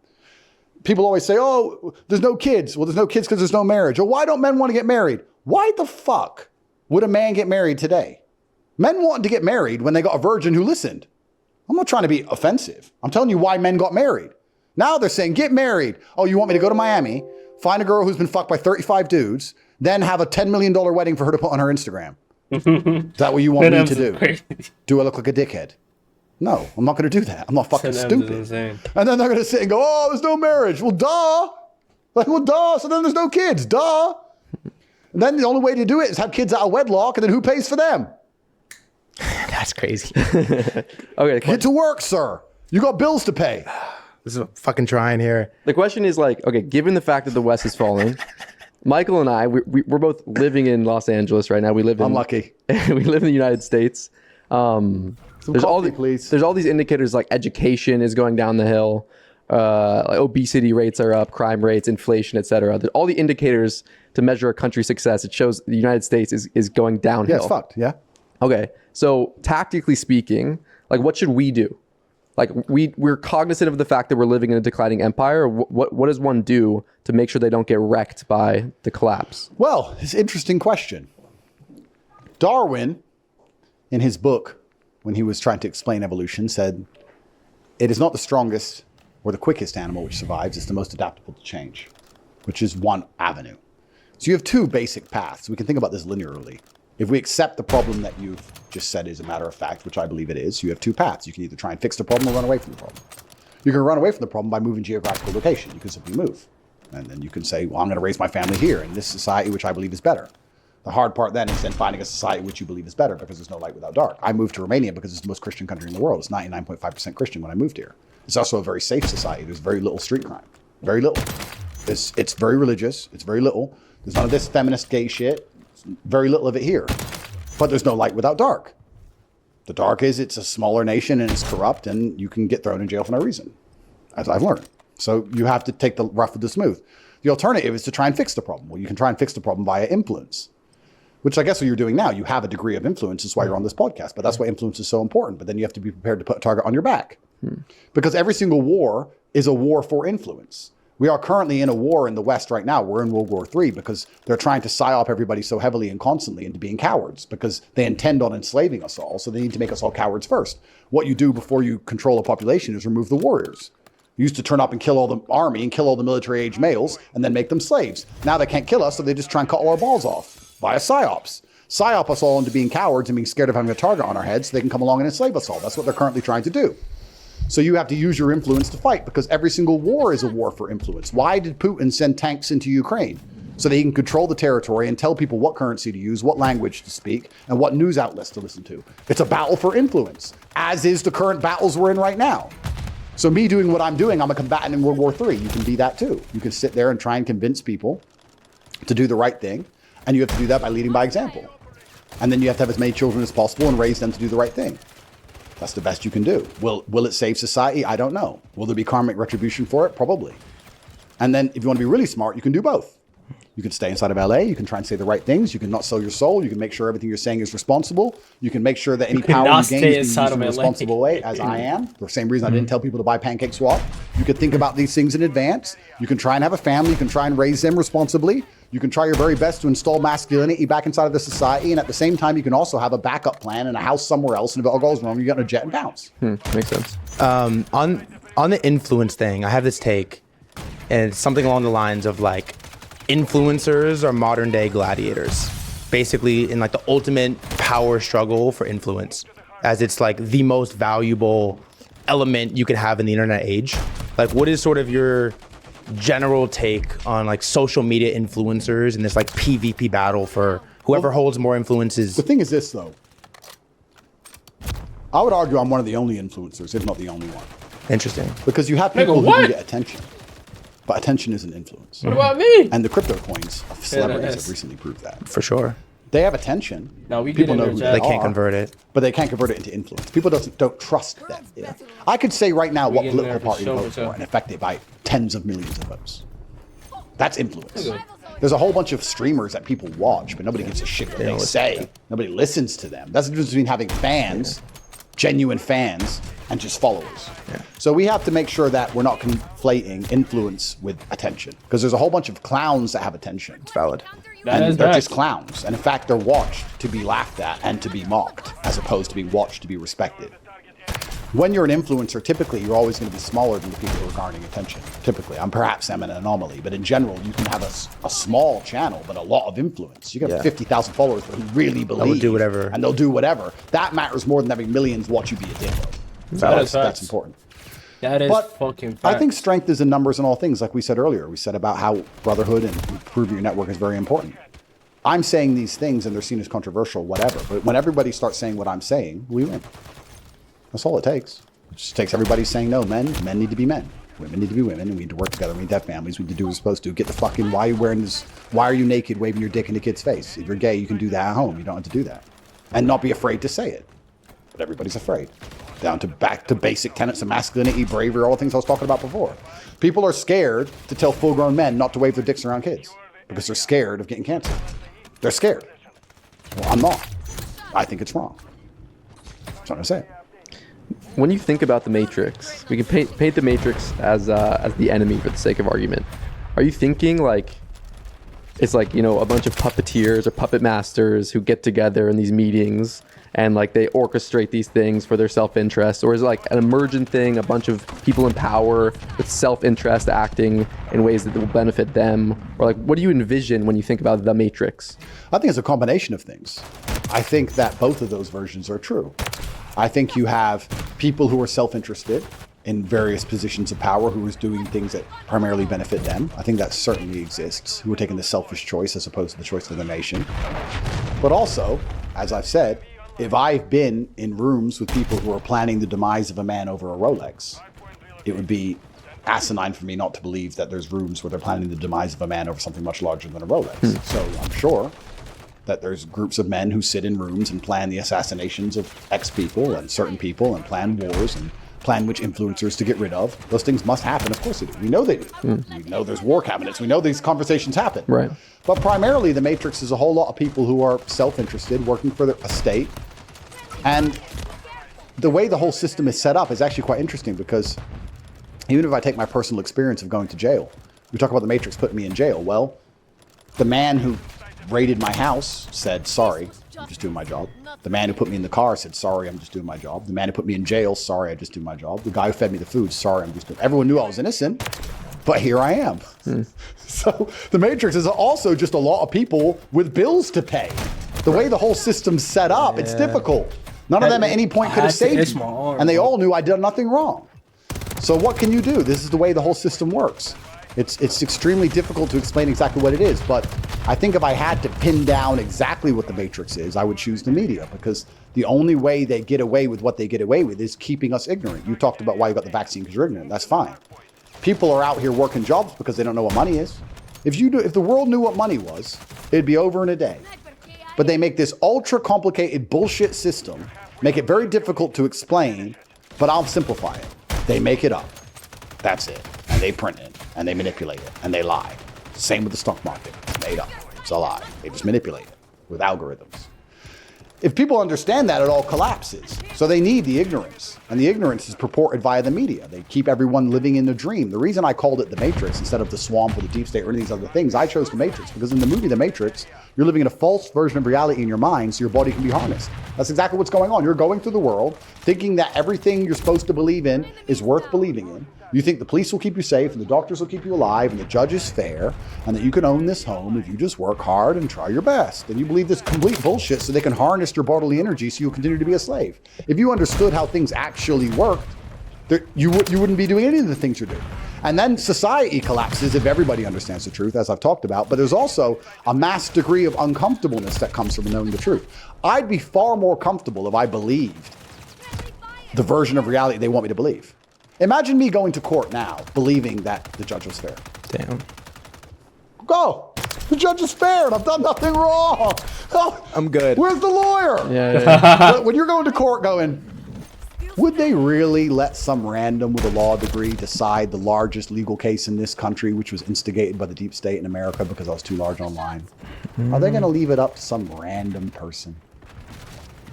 People always say, oh, there's no kids. Well, there's no kids because there's no marriage. Well, why don't men want to get married? Why the fuck would a man get married today? Men wanted to get married when they got a virgin who listened. I'm not trying to be offensive. I'm telling you why men got married. Now they're saying, get married. Oh, you want me to go to Miami, find a girl who's been fucked by 35 dudes, then have a $10 million wedding for her to put on her Instagram. Is that what you want me to do? Do I look like a dickhead? No, I'm not going to do that. I'm not fucking stupid. And then they're going to sit and go, oh, there's no marriage. Well, duh. Like, well, duh. So then there's no kids. Duh. And then the only way to do it is have kids out of wedlock, and then who pays for them? That's crazy. Okay. Get to work, sir. You got bills to pay. This is fucking trying here. The question is like, okay, given the fact that the West is falling, Michael and I, we're both living in Los Angeles right now. We live in Unlucky. We live in the United States. There's all these indicators like education is going down the hill, like obesity rates are up, crime rates, inflation, etc. All the indicators to measure a country's success. It shows the United States is going downhill. Yeah, it's fucked. Yeah. Okay, so tactically speaking, like what should we do? Like we're cognizant of the fact that we're living in a declining empire. What does one do to make sure they don't get wrecked by the collapse? Well, it's an interesting question. Darwin, in his book, when he was trying to explain evolution, said, it is not the strongest or the quickest animal which survives, it's the most adaptable to change, which is one avenue. So you have two basic paths. We can think about this linearly. If we accept the problem that you've just said is a matter of fact, which I believe it is, you have two paths. You can either try and fix the problem or run away from the problem. You can run away from the problem by moving geographical location. You can simply move. And then you can say, well, I'm going to raise my family here in this society, which I believe is better. The hard part then is then finding a society which you believe is better because there's no light without dark. I moved to Romania because it's the most Christian country in the world. It's 99.5% Christian when I moved here. It's also a very safe society. There's very little street crime. Very little. It's very religious. It's very little. There's none of this feminist gay shit. Very little of it here. But there's no light without dark. The dark is it's a smaller nation and it's corrupt and you can get thrown in jail for no reason, as I've learned. So you have to take the rough with the smooth. The alternative is to try and fix the problem. Well, you can try and fix the problem via influence, which I guess what you're doing now. You have a degree of influence. That's why you're on this podcast. But that's why influence is so important. But then you have to be prepared to put a target on your back. Because every single war is a war for influence. We are currently in a war in the West right now. We're in World War III because they're trying to psyop everybody so heavily and constantly into being cowards because they intend on enslaving us all. So they need to make us all cowards first. What you do before you control a population is remove the warriors. You used to turn up and kill all the army and kill all the military-age males and then make them slaves. Now they can't kill us, so they just try and cut all our balls off via psyops. Psyop us all into being cowards and being scared of having a target on our heads so they can come along and enslave us all. That's what they're currently trying to do. So you have to use your influence to fight because every single war is a war for influence. Why did Putin send tanks into Ukraine? So that he can control the territory and tell people what currency to use, what language to speak, and what news outlets to listen to. It's a battle for influence, as is the current battles we're in right now. So me doing what I'm doing, I'm a combatant in World War III. You can be that too. You can sit there and try and convince people to do the right thing. And you have to do that by leading by example. And then you have to have as many children as possible and raise them to do the right thing. That's the best you can do. Will it save society? I don't know. Will there be karmic retribution for it? Probably. And then if you want to be really smart, you can do both. You can stay inside of LA. You can try and say the right things. You can not sell your soul. You can make sure everything you're saying is responsible. You can make sure that any power you gain is used in a responsible way, as I am. For the same reason I didn't tell people to buy Pancake Swap. You could think about these things in advance. You can try and have a family. You can try and raise them responsibly. You can try your very best to install masculinity back inside of the society. And at the same time, you can also have a backup plan and a house somewhere else. And if it all goes wrong, you get in a jet and bounce. Makes sense. On the influence thing, I have this take, and it's something along the lines of like, influencers are modern day gladiators, basically in like the ultimate power struggle for influence, as it's like the most valuable element you could have in the internet age. Like, what is sort of your general take on like social media influencers and this like PvP battle for whoever holds more influences? The thing is this though, I would argue I'm one of the only influencers, if not the only one. Interesting. Because you have people who can get attention. But attention isn't influence. What about me? And the crypto coins of celebrities have recently proved that. For sure. They have attention. No, people know who they can't convert it. But they can't convert it into influence. People don't trust them. Yeah. I could say right now what political party to vote for and affect it by tens of millions of votes. That's influence. There's a whole bunch of streamers that people watch, but nobody gives a shit what they say. Nobody listens to them. That's the difference between having fans, genuine fans, and just followers. Yeah. So we have to make sure that we're not conflating influence with attention, because there's a whole bunch of clowns that have attention. It's valid. And they're just clowns. And in fact, they're watched to be laughed at and to be mocked, as opposed to being watched to be respected. When you're an influencer, typically you're always going to be smaller than the people who are garnering attention. Typically, perhaps I'm an anomaly, but in general, you can have a small channel, but a lot of influence. You can have 50,000 followers who really believe. They'll do whatever. And they'll do whatever. That matters more than having millions watch you be a dickhead. That's important. That is fucking fact. I think strength is in numbers and all things, like we said earlier. We said about how brotherhood and improving your network is very important. I'm saying these things and they're seen as controversial, whatever. But when everybody starts saying what I'm saying, we win. That's all it takes. It just takes everybody saying, no, men need to be men. Women need to be women, and we need to work together. We need to have families. We need to do what we're supposed to. Get the fucking, why are you wearing this? Why are you naked waving your dick in a kid's face? If you're gay, you can do that at home. You don't have to do that. And not be afraid to say it. But everybody's afraid. Down to back to basic tenets of masculinity, bravery, all the things I was talking about before. People are scared to tell full-grown men not to wave their dicks around kids because they're scared of getting cancer. They're scared. Well, I'm not. I think it's wrong. That's what I'm saying. When you think about the Matrix, we can paint the Matrix as the enemy for the sake of argument. Are you thinking like it's like, you know, a bunch of puppeteers or puppet masters who get together in these meetings and like they orchestrate these things for their self-interest? Or is it like an emergent thing, a bunch of people in power with self-interest acting in ways that will benefit them? Or like, what do you envision when you think about the Matrix? I think it's a combination of things. I think that both of those versions are true. I think you have people who are self-interested in various positions of power who is doing things that primarily benefit them. I think that certainly exists, who are taking the selfish choice as opposed to the choice of the nation. But also, as I've said, if I've been in rooms with people who are planning the demise of a man over a Rolex, it would be asinine for me not to believe that there's rooms where they're planning the demise of a man over something much larger than a Rolex. So I'm sure that there's groups of men who sit in rooms and plan the assassinations of X people and certain people and plan wars and plan which influencers to get rid of. Those things must happen. Of course they do. We know they do. We know there's war cabinets. We know these conversations happen. Right. But primarily the Matrix is a whole lot of people who are self-interested, working for a state. And the way the whole system is set up is actually quite interesting, because even if I take my personal experience of going to jail, we talk about the Matrix putting me in jail. Well, the man who raided my house said, sorry, I'm just doing my job. The man who put me in the car said, sorry, I'm just doing my job. The man who put me in jail, sorry, I just do my job. The guy who fed me the food, sorry, I'm just doing. Everyone knew I was innocent, but here I am. So the Matrix is also just a lot of people with bills to pay. The way the whole system's set up, it's difficult. None of them at any point could have saved me. And they all knew I did nothing wrong. So what can you do? This is the way the whole system works. It's extremely difficult to explain exactly what it is, but I think if I had to pin down exactly what the Matrix is, I would choose the media, because the only way they get away with what they get away with is keeping us ignorant. You talked about why you got the vaccine because you're ignorant. That's fine. People are out here working jobs because they don't know what money is. If the world knew what money was, it'd be over in a day. But they make this ultra complicated bullshit system, make it very difficult to explain, but I'll simplify it. They make it up. That's it. And they print it, and they manipulate it, and they lie. Same with the stock market. It's made up. It's a lie. They just manipulate it with algorithms. If people understand that, it all collapses. So they need the ignorance. And the ignorance is purported via the media. They keep everyone living in a dream. The reason I called it the Matrix instead of the swamp or the deep state or any of these other things, I chose the Matrix because in the movie The Matrix, you're living in a false version of reality in your mind so your body can be harnessed. That's exactly what's going on. You're going through the world thinking that everything you're supposed to believe in is worth believing in. You think the police will keep you safe and the doctors will keep you alive and the judge is fair and that you can own this home if you just work hard and try your best. And you believe this complete bullshit so they can harness your bodily energy so you'll continue to be a slave. If you understood how things actually worked, you wouldn't be doing any of the things you're doing. And then society collapses if everybody understands the truth, as I've talked about. But there's also a mass degree of uncomfortableness that comes from knowing the truth. I'd be far more comfortable if I believed the version of reality they want me to believe. Imagine me going to court now, believing that the judge was fair. Damn. Go. The judge is fair and I've done nothing wrong. Oh, I'm good. Where's the lawyer? Yeah. When you're going to court going, would they really let some random with a law degree decide the largest legal case in this country, which was instigated by the deep state in America because I was too large online? Are they going to leave it up to some random person?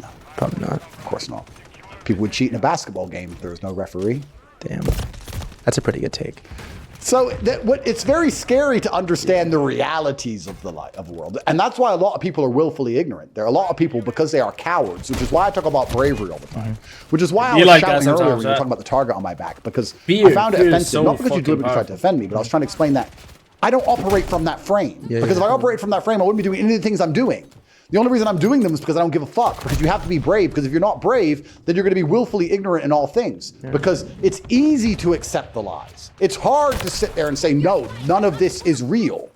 No. Probably not. Of course not. People would cheat in a basketball game if there was no referee. Damn. That's a pretty good take. So it's very scary to understand the realities of the world. And that's why a lot of people are willfully ignorant. There are a lot of people, because they are cowards, which is why I talk about bravery all the time. Which is why I was shouting earlier when you were talking about the target on my back. Because I found it offensive, so not because you deliberately tried to offend me, but I was trying to explain that I don't operate from that frame. Because if I operate from that frame, I wouldn't be doing any of the things I'm doing. The only reason I'm doing them is because I don't give a fuck. Because you have to be brave. Because if you're not brave, then you're going to be willfully ignorant in all things. Because it's easy to accept the lies. It's hard to sit there and say, no, none of this is real.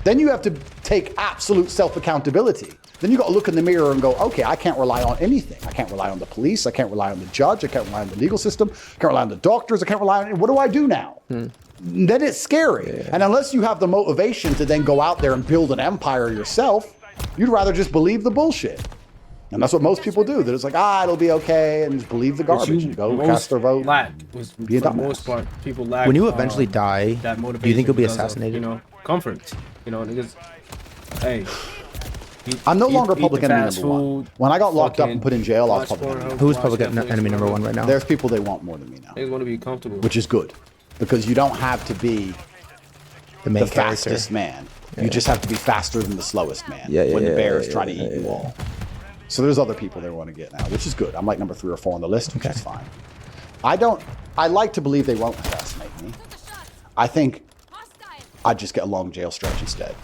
Then you have to take absolute self-accountability. Then you got to look in the mirror and go, okay, I can't rely on anything. I can't rely on the police. I can't rely on the judge. I can't rely on the legal system. I can't rely on the doctors. I can't rely on, what do I do now? Then it's scary. And unless you have the motivation to then go out there and build an empire yourself, you'd rather just believe the bullshit. And that's what most people do. They're just like, it'll be okay, and just believe the garbage. And go cast their vote. For the most part, people lack. When you eventually die, that motivation, do you think you'll be assassinated? Comfort. Niggas. Hey. I'm no longer public enemy number one. When I got locked up and put in jail, I was public enemy. Who's public enemy number one right now? There's people they want more than me now. They want to be comfortable. Which is good. Because you don't have to be the fastest man. You just have to be faster than the slowest man when the bear is trying to eat you all. So there's other people they want to get now, which is good. I'm like number 3 or 4 on the list, which is fine. I like to believe they won't assassinate me. I think I'd just get a long jail stretch instead.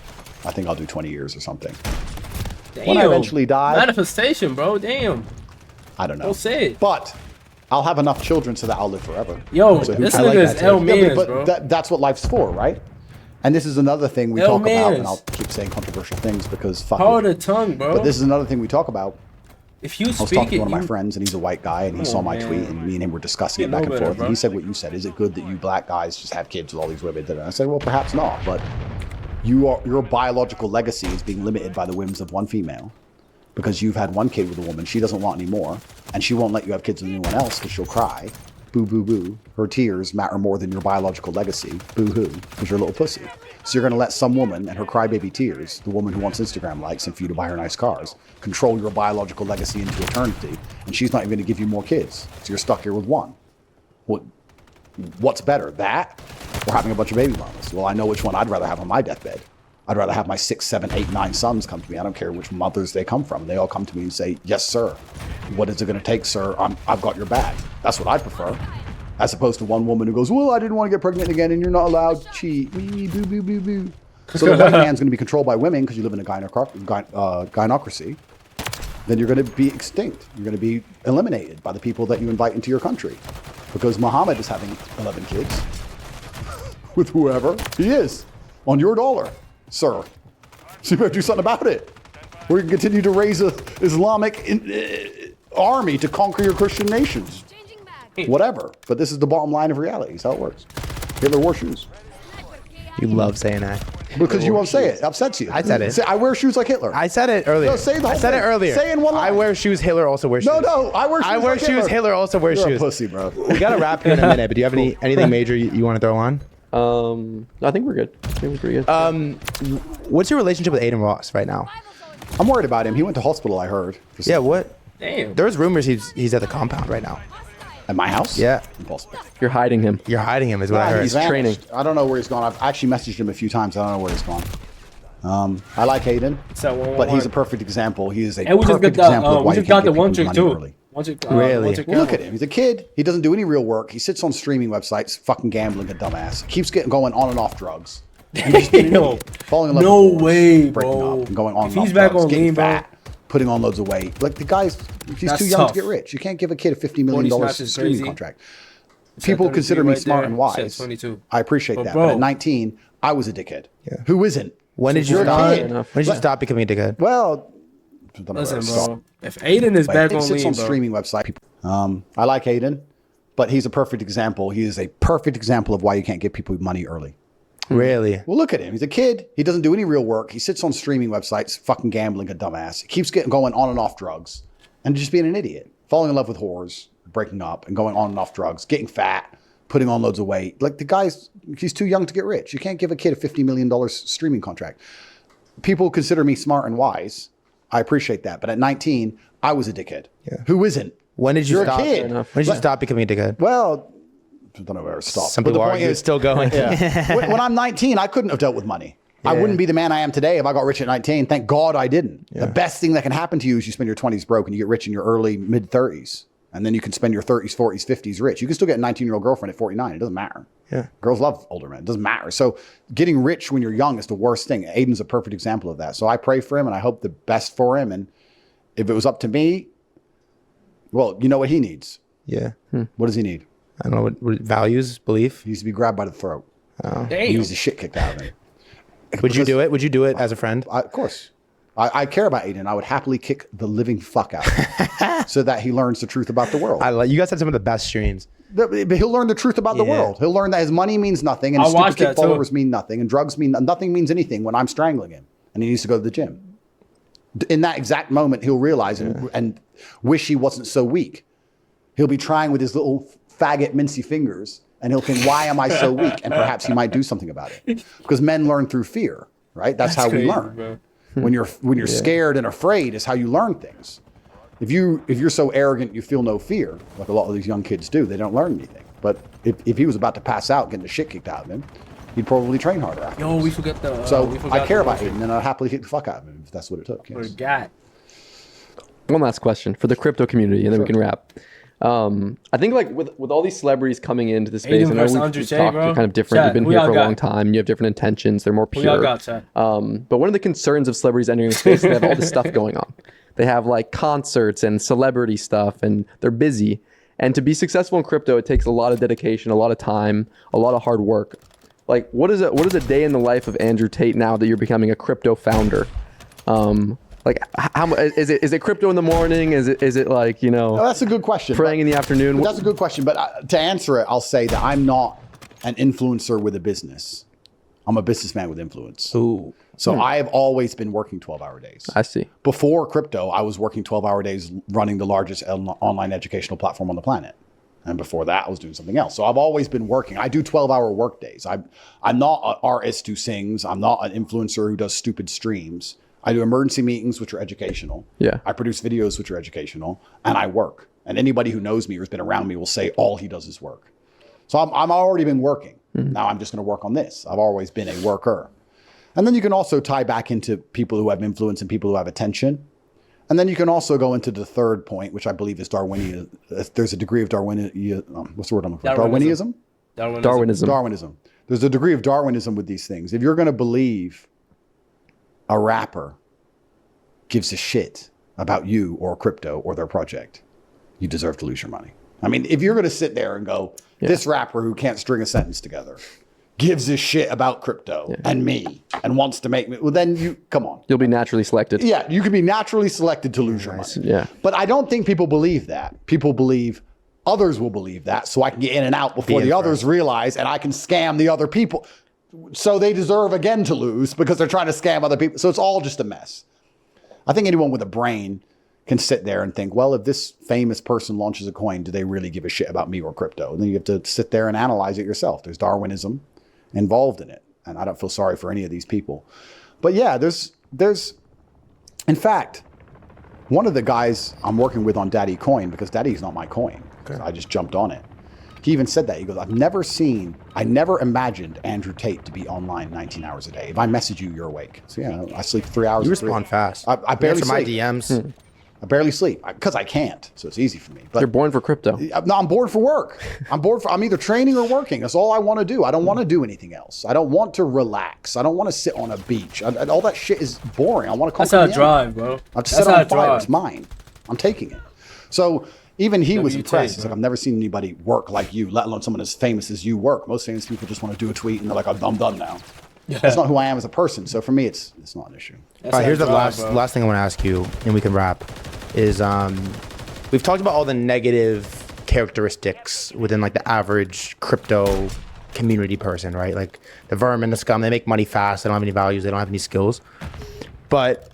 I think I'll do 20 years or something. Damn. When I eventually die. Manifestation, bro. Damn. I don't know. Don't say it. But I'll have enough children so that I'll live forever. Yo, so this nigga's L man, bro. That's what life's for, right? And this is another thing we talk about, and I'll keep saying controversial things because fuck Hold the tongue, bro. But this is another thing we talk about. If you I was talking to one of my friends, and he's a white guy, and he saw my tweet, and me and him were discussing it back and forth. And he said what you said. Is it good that you black guys just have kids with all these women? And I said, well, perhaps not, but your biological legacy is being limited by the whims of one female. Because you've had one kid with a woman, she doesn't want any more, and she won't let you have kids with anyone else because she'll cry. Boo, boo, boo. Her tears matter more than your biological legacy. Boo hoo, because you're a little pussy. So you're going to let some woman and her crybaby tears, the woman who wants Instagram likes and for you to buy her nice cars, control your biological legacy into eternity, and she's not even going to give you more kids. So you're stuck here with one. What's better, that or having a bunch of baby mamas? Well, I know which one I'd rather have on my deathbed. I'd rather have my 6, 7, 8, 9 sons come to me. I don't care which mothers they come from. They all come to me and say, yes, sir. What is it going to take, sir? I've got your back. That's what I prefer. As opposed to one woman who goes, well, I didn't want to get pregnant again, and you're not allowed to cheat. Boo, boo, boo, boo. So the white man's going to be controlled by women because you live in a gynocracy. Then you're going to be extinct. You're going to be eliminated by the people that you invite into your country. Because Muhammad is having 11 kids with whoever he is on your dollar. Sir, so you better do something about it. We can continue to raise an Islamic army to conquer your Christian nations. Whatever. But this is the bottom line of reality. It's how it works. Hitler wore shoes. You love saying that. Because you won't say it. It upsets you. I said it. Say, I wear shoes like Hitler. I said it earlier. No, say the whole I said it thing. earlier. Say it in one line. I wear shoes. Hitler also wears shoes. No, I wear shoes. I wear like shoes. Hitler. Hitler also wears You're shoes. a pussy, bro. We gotta wrap here in a minute. But do you have anything major you want to throw on? I think we're good. I think we're pretty good. What's your relationship with Aiden Ross right now? I'm worried about him. He went to hospital, I heard. Yeah, what? Damn. There's rumors he's at the compound right now. At my house? Yeah. Impossible. You're hiding him. You're hiding him is what I heard. He's training. vanished. I don't know where he's gone. I've actually messaged him a few times. I don't know where he's gone. I like Aiden, but he's a perfect example. He is a perfect example of why you can't get people money early. Really? Well, look at him. He's a kid. He doesn't do any real work. He sits on streaming websites, fucking gambling, a dumbass. Keeps going on and off drugs. And just being an idiot. Falling in love No with way, breaking bro. up and going on If and off he's back drugs, on getting lean, bro. fat, putting on loads of weight. Like the guy's, he's That's too young tough. to get rich. You can't give a kid a $50 million snatches streaming crazy. contract. People consider me smart and wise. 22. I appreciate that. bro. But at 19, I was a dickhead. Who isn't? When did you You're a stop? kid. When did you stop becoming a dickhead? Well, I don't know Listen, where to start. bro. If Aiden is back It on sits lean, on bro. streaming website. I like Aiden, but he's a perfect example. He is a perfect example of why you can't get people money early. Really? Well, look at him. He's a kid. He doesn't do any real work. He sits on streaming websites, fucking gambling, a dumbass. He keeps going on and off drugs and just being an idiot. Falling in love with whores, breaking up and going on and off drugs, getting fat, putting on loads of weight. Like he's too young to get rich. You can't give a kid a $50 million streaming contract. People consider me smart and wise. I appreciate that. But at 19, I was a dickhead. Yeah. Who isn't? When did you You're stop? a kid. When did you stop becoming a dickhead? Well, I don't know where to stop. Some But people the are point is, still going. yeah. when I'm 19, I couldn't have dealt with money. I wouldn't be the man I am today if I got rich at 19. Thank God I didn't. The best thing that can happen to you is you spend your 20s broke and you get rich in your early mid 30s. And then you can spend your 30s, 40s, 50s rich. You can still get a 19-year-old girlfriend at 49. It doesn't matter. Yeah. Girls love older men. It doesn't matter. So getting rich when you're young is the worst thing. Aiden's a perfect example of that. So I pray for him and I hope the best for him. And if it was up to me, well, you know what he needs. Yeah. What does he need? I don't know what values, belief. He needs to be grabbed by the throat. He Damn. needs the shit kicked out of him. Would you do it? Would you do it as a friend? Of course. I care about Aiden. I would happily kick the living fuck out of him so that he learns the truth about the world. You guys had some of the best streams. But he'll learn the truth about the world. He'll learn that his money means nothing and his stupid kid followers mean nothing and drugs mean nothing means anything when I'm strangling him and he needs to go to the gym. In that exact moment, he'll realize and wish he wasn't so weak. He'll be trying with his little faggot mincy fingers and he'll think, why am I so weak? And perhaps he might do something about it. Because men learn through fear, right? That's how we learn. Bro. When you're scared and afraid is how you learn things. If you're so arrogant you feel no fear, like a lot of these young kids do, they don't learn anything. But if he was about to pass out, getting the shit kicked out of him, he'd probably train harder after. Yo, we forgot the. So I care about Aiden, and I'd happily kick the fuck out of him if that's what it took. Yes. Forgot. One last question for the crypto community, and then we can wrap. I think like with all these celebrities coming into the space, Aiden and I know versus we've talked, bro. you're kind of different. Chat, You've been who here y'all for a got? long time. You have different intentions. They're more Who pure. y'all got, chat? But one of the concerns of celebrities entering the space is they have all this stuff going on. They have like concerts and celebrity stuff, and they're busy. And to be successful in crypto, it takes a lot of dedication, a lot of time, a lot of hard work. Like, what is a day in the life of Andrew Tate now that you're becoming a crypto founder? Like, how is it crypto in the morning? Is it like, you know? No, that's a good question. Praying in the afternoon. That's a good question. But to answer it, I'll say that I'm not an influencer with a business. I'm a businessman with influence. Ooh. So I have always been working 12-hour days. I see. Before crypto, I was working 12-hour days running the largest online educational platform on the planet. And before that, I was doing something else. So I've always been working. I do 12-hour work days. I'm not an artist who sings. I'm not an influencer who does stupid streams. I do emergency meetings, which are educational. Yeah. I produce videos, which are educational. And I work. And anybody who knows me or has been around me will say all he does is work. So I'm already been working. Now I'm just going to work on this. I've always been a worker. And then you can also tie back into people who have influence and people who have attention. And then you can also go into the third point, which I believe is Darwinian. There's a degree of Darwinism. What's the word I'm looking for? Darwinism? Darwinism. There's a degree of Darwinism with these things. If you're going to believe a rapper gives a shit about you or crypto or their project, you deserve to lose your money. I mean, if you're going to sit there and go, this rapper who can't string a sentence together gives a shit about crypto and me and wants to make me, well, then you, come on. You'll be naturally selected. Yeah, you can be naturally selected to lose your money. Yeah. But I don't think people believe that. People believe others will believe that so I can get in and out before the others realize and I can scam the other people. so they deserve again to lose because they're trying to scam other people. So it's all just a mess. I think anyone with a brain can sit there and think, well, if this famous person launches a coin, do they really give a shit about me or crypto? And then you have to sit there and analyze it yourself. There's Darwinism involved in it. And I don't feel sorry for any of these people. But yeah, there's in fact, one of the guys I'm working with on Daddy Coin, because Daddy's not my coin, because I just jumped on it. He even said that. He goes, I never imagined Andrew Tate to be online 19 hours a day. If I message you, you're awake. So yeah, I sleep 3 hours. You respond fast. I barely sleep. My DMs. I barely sleep because I can't. So it's easy for me. But you're born for crypto. No, I'm born for work. I'm either training or working. That's all I want to do. I don't want to do anything else. I don't want to relax. I don't want to sit on a beach. All that shit is boring. I want to come. That's how I drive, bro. I've set on fire. It's mine. I'm taking it. So even he was impressed. He's like, I've never seen anybody work like you, let alone someone as famous as you work. Most famous people just want to do a tweet and they're like, I'm done now. Yeah. That's not who I am as a person. So for me, it's not an issue. All right, here's the last thing I want to ask you, and we can wrap. Is we've talked about all the negative characteristics within like the average crypto community person, right? Like the vermin, the scum, they make money fast, they don't have any values, they don't have any skills. But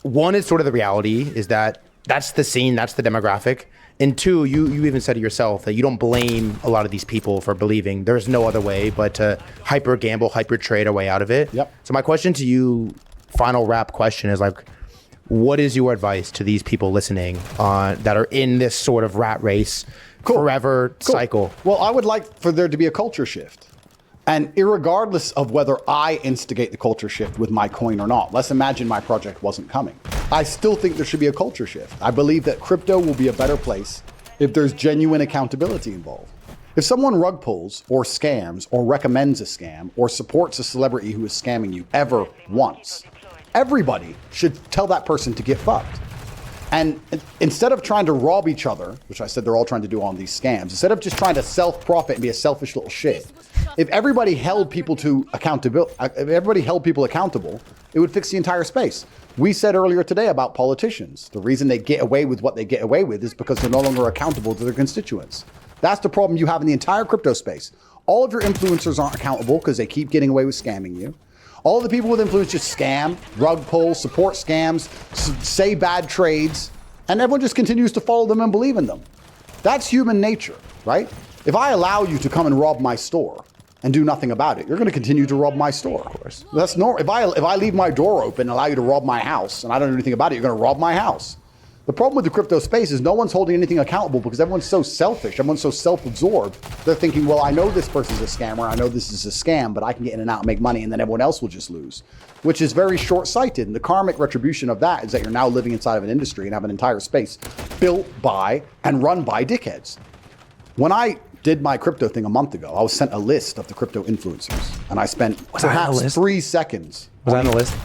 one is sort of the reality is that that's the scene, that's the demographic. And two, you even said it yourself that you don't blame a lot of these people for believing there's no other way but to hyper gamble, hyper trade our way out of it. Yep. So my question to you, final wrap question is like, what is your advice to these people listening that are in this sort of rat race forever cycle? Well, I would like for there to be a culture shift. And irregardless of whether I instigate the culture shift with my coin or not, let's imagine my project wasn't coming. I still think there should be a culture shift. I believe that crypto will be a better place if there's genuine accountability involved. If someone rug pulls or scams or recommends a scam or supports a celebrity who is scamming you ever once, everybody should tell that person to get fucked. And instead of trying to rob each other, which I said they're all trying to do on these scams, instead of just trying to self-profit and be a selfish little shit, if everybody held people accountable, it would fix the entire space. We said earlier today about politicians. The reason they get away with what they get away with is because they're no longer accountable to their constituents. That's the problem you have in the entire crypto space. All of your influencers aren't accountable because they keep getting away with scamming you. All the people with influence just scam, rug pull, support scams, say bad trades, and everyone just continues to follow them and believe in them. That's human nature, right? If I allow you to come and rob my store and do nothing about it, you're going to continue to rob my store. Of course. That's normal. If I leave my door open and allow you to rob my house and I don't do anything about it, you're going to rob my house. The problem with the crypto space is no one's holding anything accountable because everyone's so selfish. Everyone's so self-absorbed. They're thinking, well, I know this person's a scammer. I know this is a scam, but I can get in and out and make money and then everyone else will just lose, which is very short-sighted. And the karmic retribution of that is that you're now living inside of an industry and have an entire space built by and run by dickheads. When I did my crypto thing a month ago, I was sent a list of the crypto influencers and I spent perhaps 3 seconds. Was that on the list?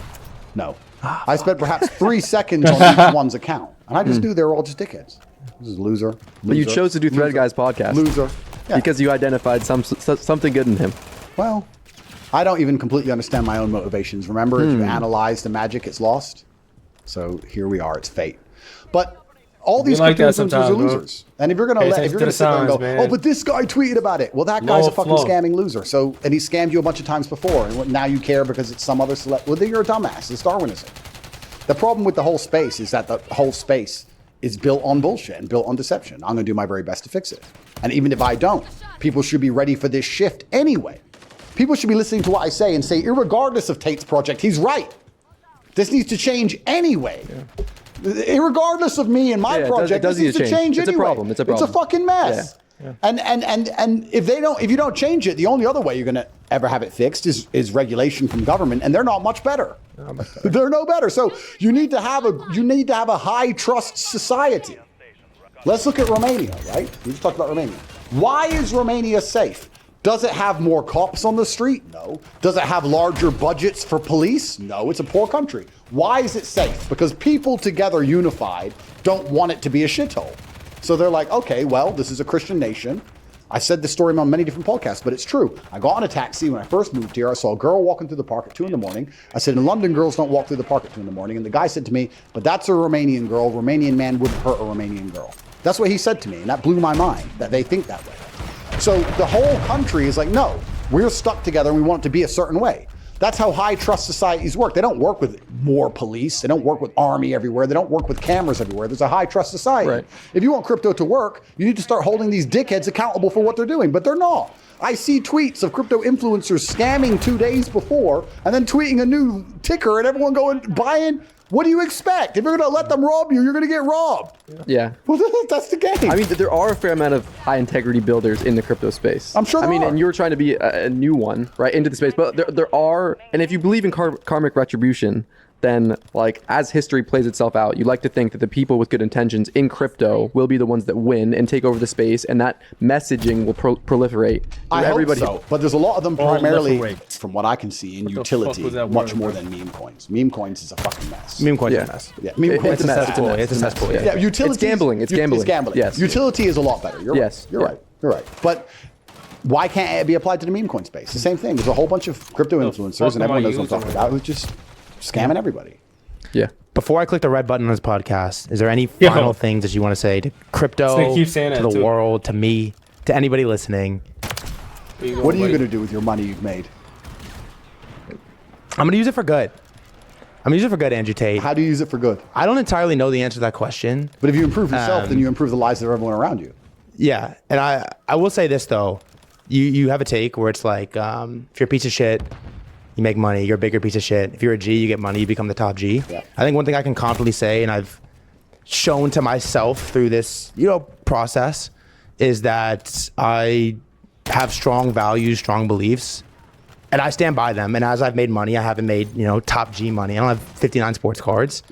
No. I spent perhaps 3 seconds on each one's account. And I just knew they were all just dickheads. This is loser. But you chose to do Thread Guy's podcast. Loser. Yeah. Because you identified something good in him. Well, I don't even completely understand my own motivations. Remember, if you analyze the magic, it's lost. So here we are. It's fate. But all these crypto influencers are losers. Bro. And if you're going to sit there and go, oh, but this guy tweeted about it. Well, that guy's a fucking scamming loser. So, and he scammed you a bunch of times before. And now you care because it's some other celeb. Well, then you're a dumbass. It's Darwinism. The problem with the whole space is that the whole space is built on bullshit and built on deception. I'm going to do my very best to fix it. And even if I don't, people should be ready for this shift anyway. People should be listening to what I say and say, irregardless of Tate's project, he's right. This needs to change anyway. Yeah. Irregardless of me and my project, this needs to change anyway. It's a problem. It's a fucking mess. Yeah. And if you don't change it, the only other way you're going to ever have it fixed is regulation from government, and they're not much better. They're no better. So you need to have a high trust society. Let's look at Romania, right? We just talked about Romania. Why is Romania safe? Does it have more cops on the street? No. Does it have larger budgets for police? No. It's a poor country. Why is it safe? Because people together unified don't want it to be a shithole. So they're like, okay, well, this is a Christian nation. I said this story on many different podcasts, but it's true. I got on a taxi when I first moved here. I saw a girl walking through the park at 2 a.m. I said, in London, girls don't walk through the park at 2 a.m. And the guy said to me, but that's a Romanian girl. Romanian man wouldn't hurt a Romanian girl. That's what he said to me. And that blew my mind that they think that way. So the whole country is like, no, We're stuck together and we want it to be a certain way. That's how high trust societies work. They don't work with more police. They don't work with army everywhere. They don't work with cameras everywhere. There's a high trust society. Right. If you want crypto to work, you need to start holding these dickheads accountable for what they're doing, but they're not. I see tweets of crypto influencers scamming 2 days before and then tweeting a new ticker and everyone going buying. What do you expect? If you're going to let them rob you, you're going to get robbed. Yeah. Well, that's the game. I mean, there are a fair amount of high integrity builders in the crypto space. I'm sure there are. And you're trying to be a new one, right, into the space. But there are, and if you believe in karmic retribution, then like as history plays itself out, you like to think that the people with good intentions in crypto will be the ones that win and take over the space, and that messaging will proliferate. I hope so, but there's a lot of them primarily, from what I can see, in utility, much more than meme coins. Meme coins is a fucking mess. Meme coins is a mess. Yeah, meme coins It's a cesspool. It's a cesspool. Yeah, utility. It's gambling. It's gambling. It's gambling. Yes. Utility is a lot better. You're Yes. right. You're right. You're right. But why can't it be applied to the meme coin space? The same thing. There's a whole bunch of crypto influencers, and everyone knows what I'm talking about, who's just scamming everybody. Yeah. Before I click the red button on this podcast, is there any final things that you want to say to crypto, keep saying to that the too. world, to me, to anybody listening? What are you going to do with your money you've made? I'm going to use it for good. I'm going to use it for good, Andrew Tate. How do you use it for good? I don't entirely know the answer to that question. But if you improve yourself, then you improve the lives of everyone around you. Yeah, and I will say this though, you have a take where it's like, if you're a piece of shit, you make money, you're a bigger piece of shit. If you're a G, you get money, you become the top G. Yeah. I think one thing I can confidently say, and I've shown to myself through this, process, is that I have strong values, strong beliefs, and I stand by them. And as I've made money, I haven't made, top G money. I don't have 59 sports cards.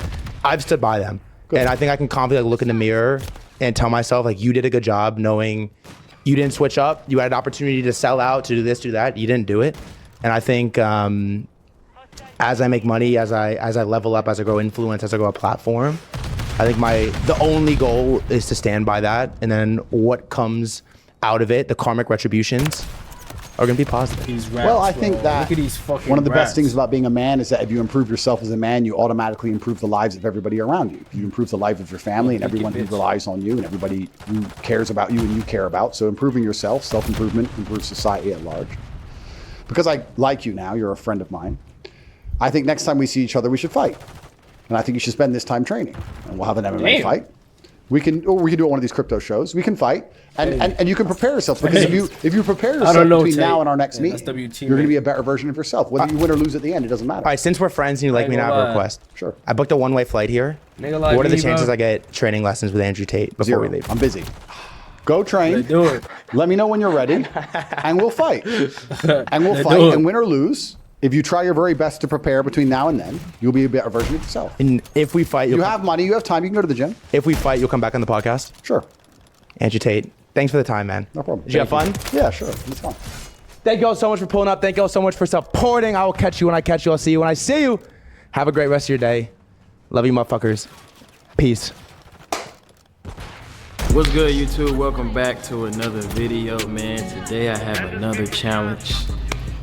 I've stood by them. Good. And I think I can confidently look in the mirror and tell myself, like, you did a good job knowing you didn't switch up. You had an opportunity to sell out, to do this, do that. You didn't do it. And I think as I make money, as I level up, as I grow influence, as I grow a platform, I think the only goal is to stand by that. And then what comes out of it, the karmic retributions, are going to be positive. Well, I think that Look at these fucking one of the best rats. things about being a man is that if you improve yourself as a man, you automatically improve the lives of everybody around you. You improve the life of your family and everyone who relies on you and everybody who cares about you and you care about. So improving yourself, self-improvement, improves society at large. Because I like you now, you're a friend of mine. I think next time we see each other, we should fight. And I think you should spend this time training. And we'll have an MMA fight. We can do it on one of these crypto shows. We can fight, and you can prepare yourself, because if you prepare yourself between now and our next meeting, you're going to be a better version of yourself. Whether you win or lose at the end, it doesn't matter. All right, since we're friends and you like me, now I have a request. Sure. I booked a one-way flight here. Like what are the me, chances bro? I get training lessons with Andrew Tate before 0. we leave? I'm busy. Go train. Do it. Let me know when you're ready, and we'll fight. And we'll fight, and win or lose. If you try your very best to prepare between now and then, you'll be a better version of yourself. And if we fight, You have money, you have time, you can go to the gym. if we fight, you'll come back on the podcast. Sure. Andrew Tate, thanks for the time, man. No problem. Did you have fun? Yeah, sure. It's fun. Thank you all so much for pulling up. Thank you all so much for supporting. I will catch you when I catch you. I'll see you when I see you. Have a great rest of your day. Love you, motherfuckers. Peace. What's good, YouTube? Welcome back to another video, man. Today I have another challenge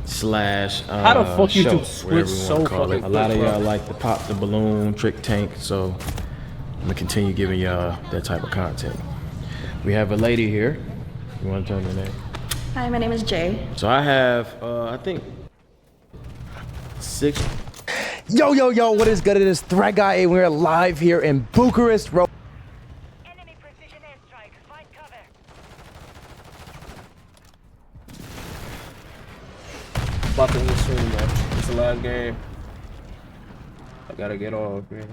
slash How the fuck you show, do switch whatever you so wanna call it. fucking A lot of quick, y'all bro? like to pop the balloon trick tank, so I'm gonna continue giving y'all that type of content. We have a lady here. You want to tell me your name? Hi, my name is Jay. So I have, I think 6. Yo, yo, yo, what is good? It is Thread Guy, and we're live here in Bucharest, Enemy precision airstrike. Find cover. About to end the stream, man. It's the last game. I gotta get off, man.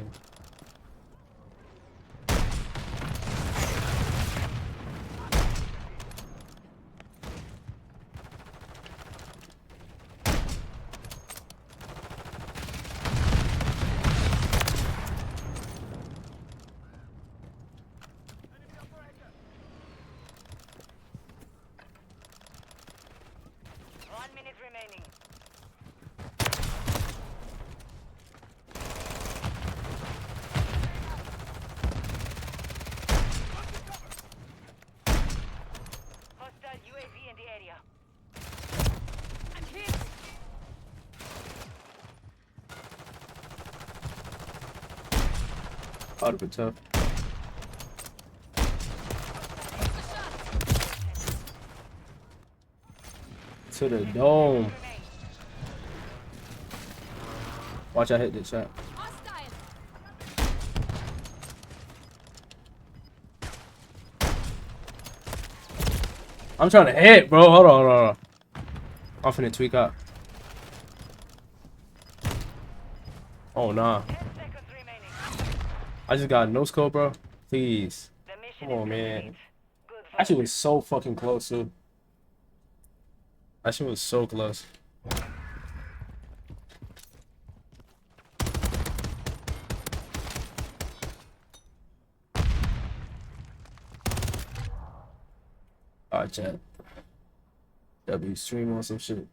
Remaining. Hostile UAV in the area. I'm hit. Out of it, tough. To the dome. Watch, I hit this shot. I'm trying to hit, bro. Hold on. I'm finna tweak up. Oh, nah. I just got no scope, bro. Please. Come on, man. That shit was so fucking close, too. That shit was so close. Alright, chat. W stream on some shit.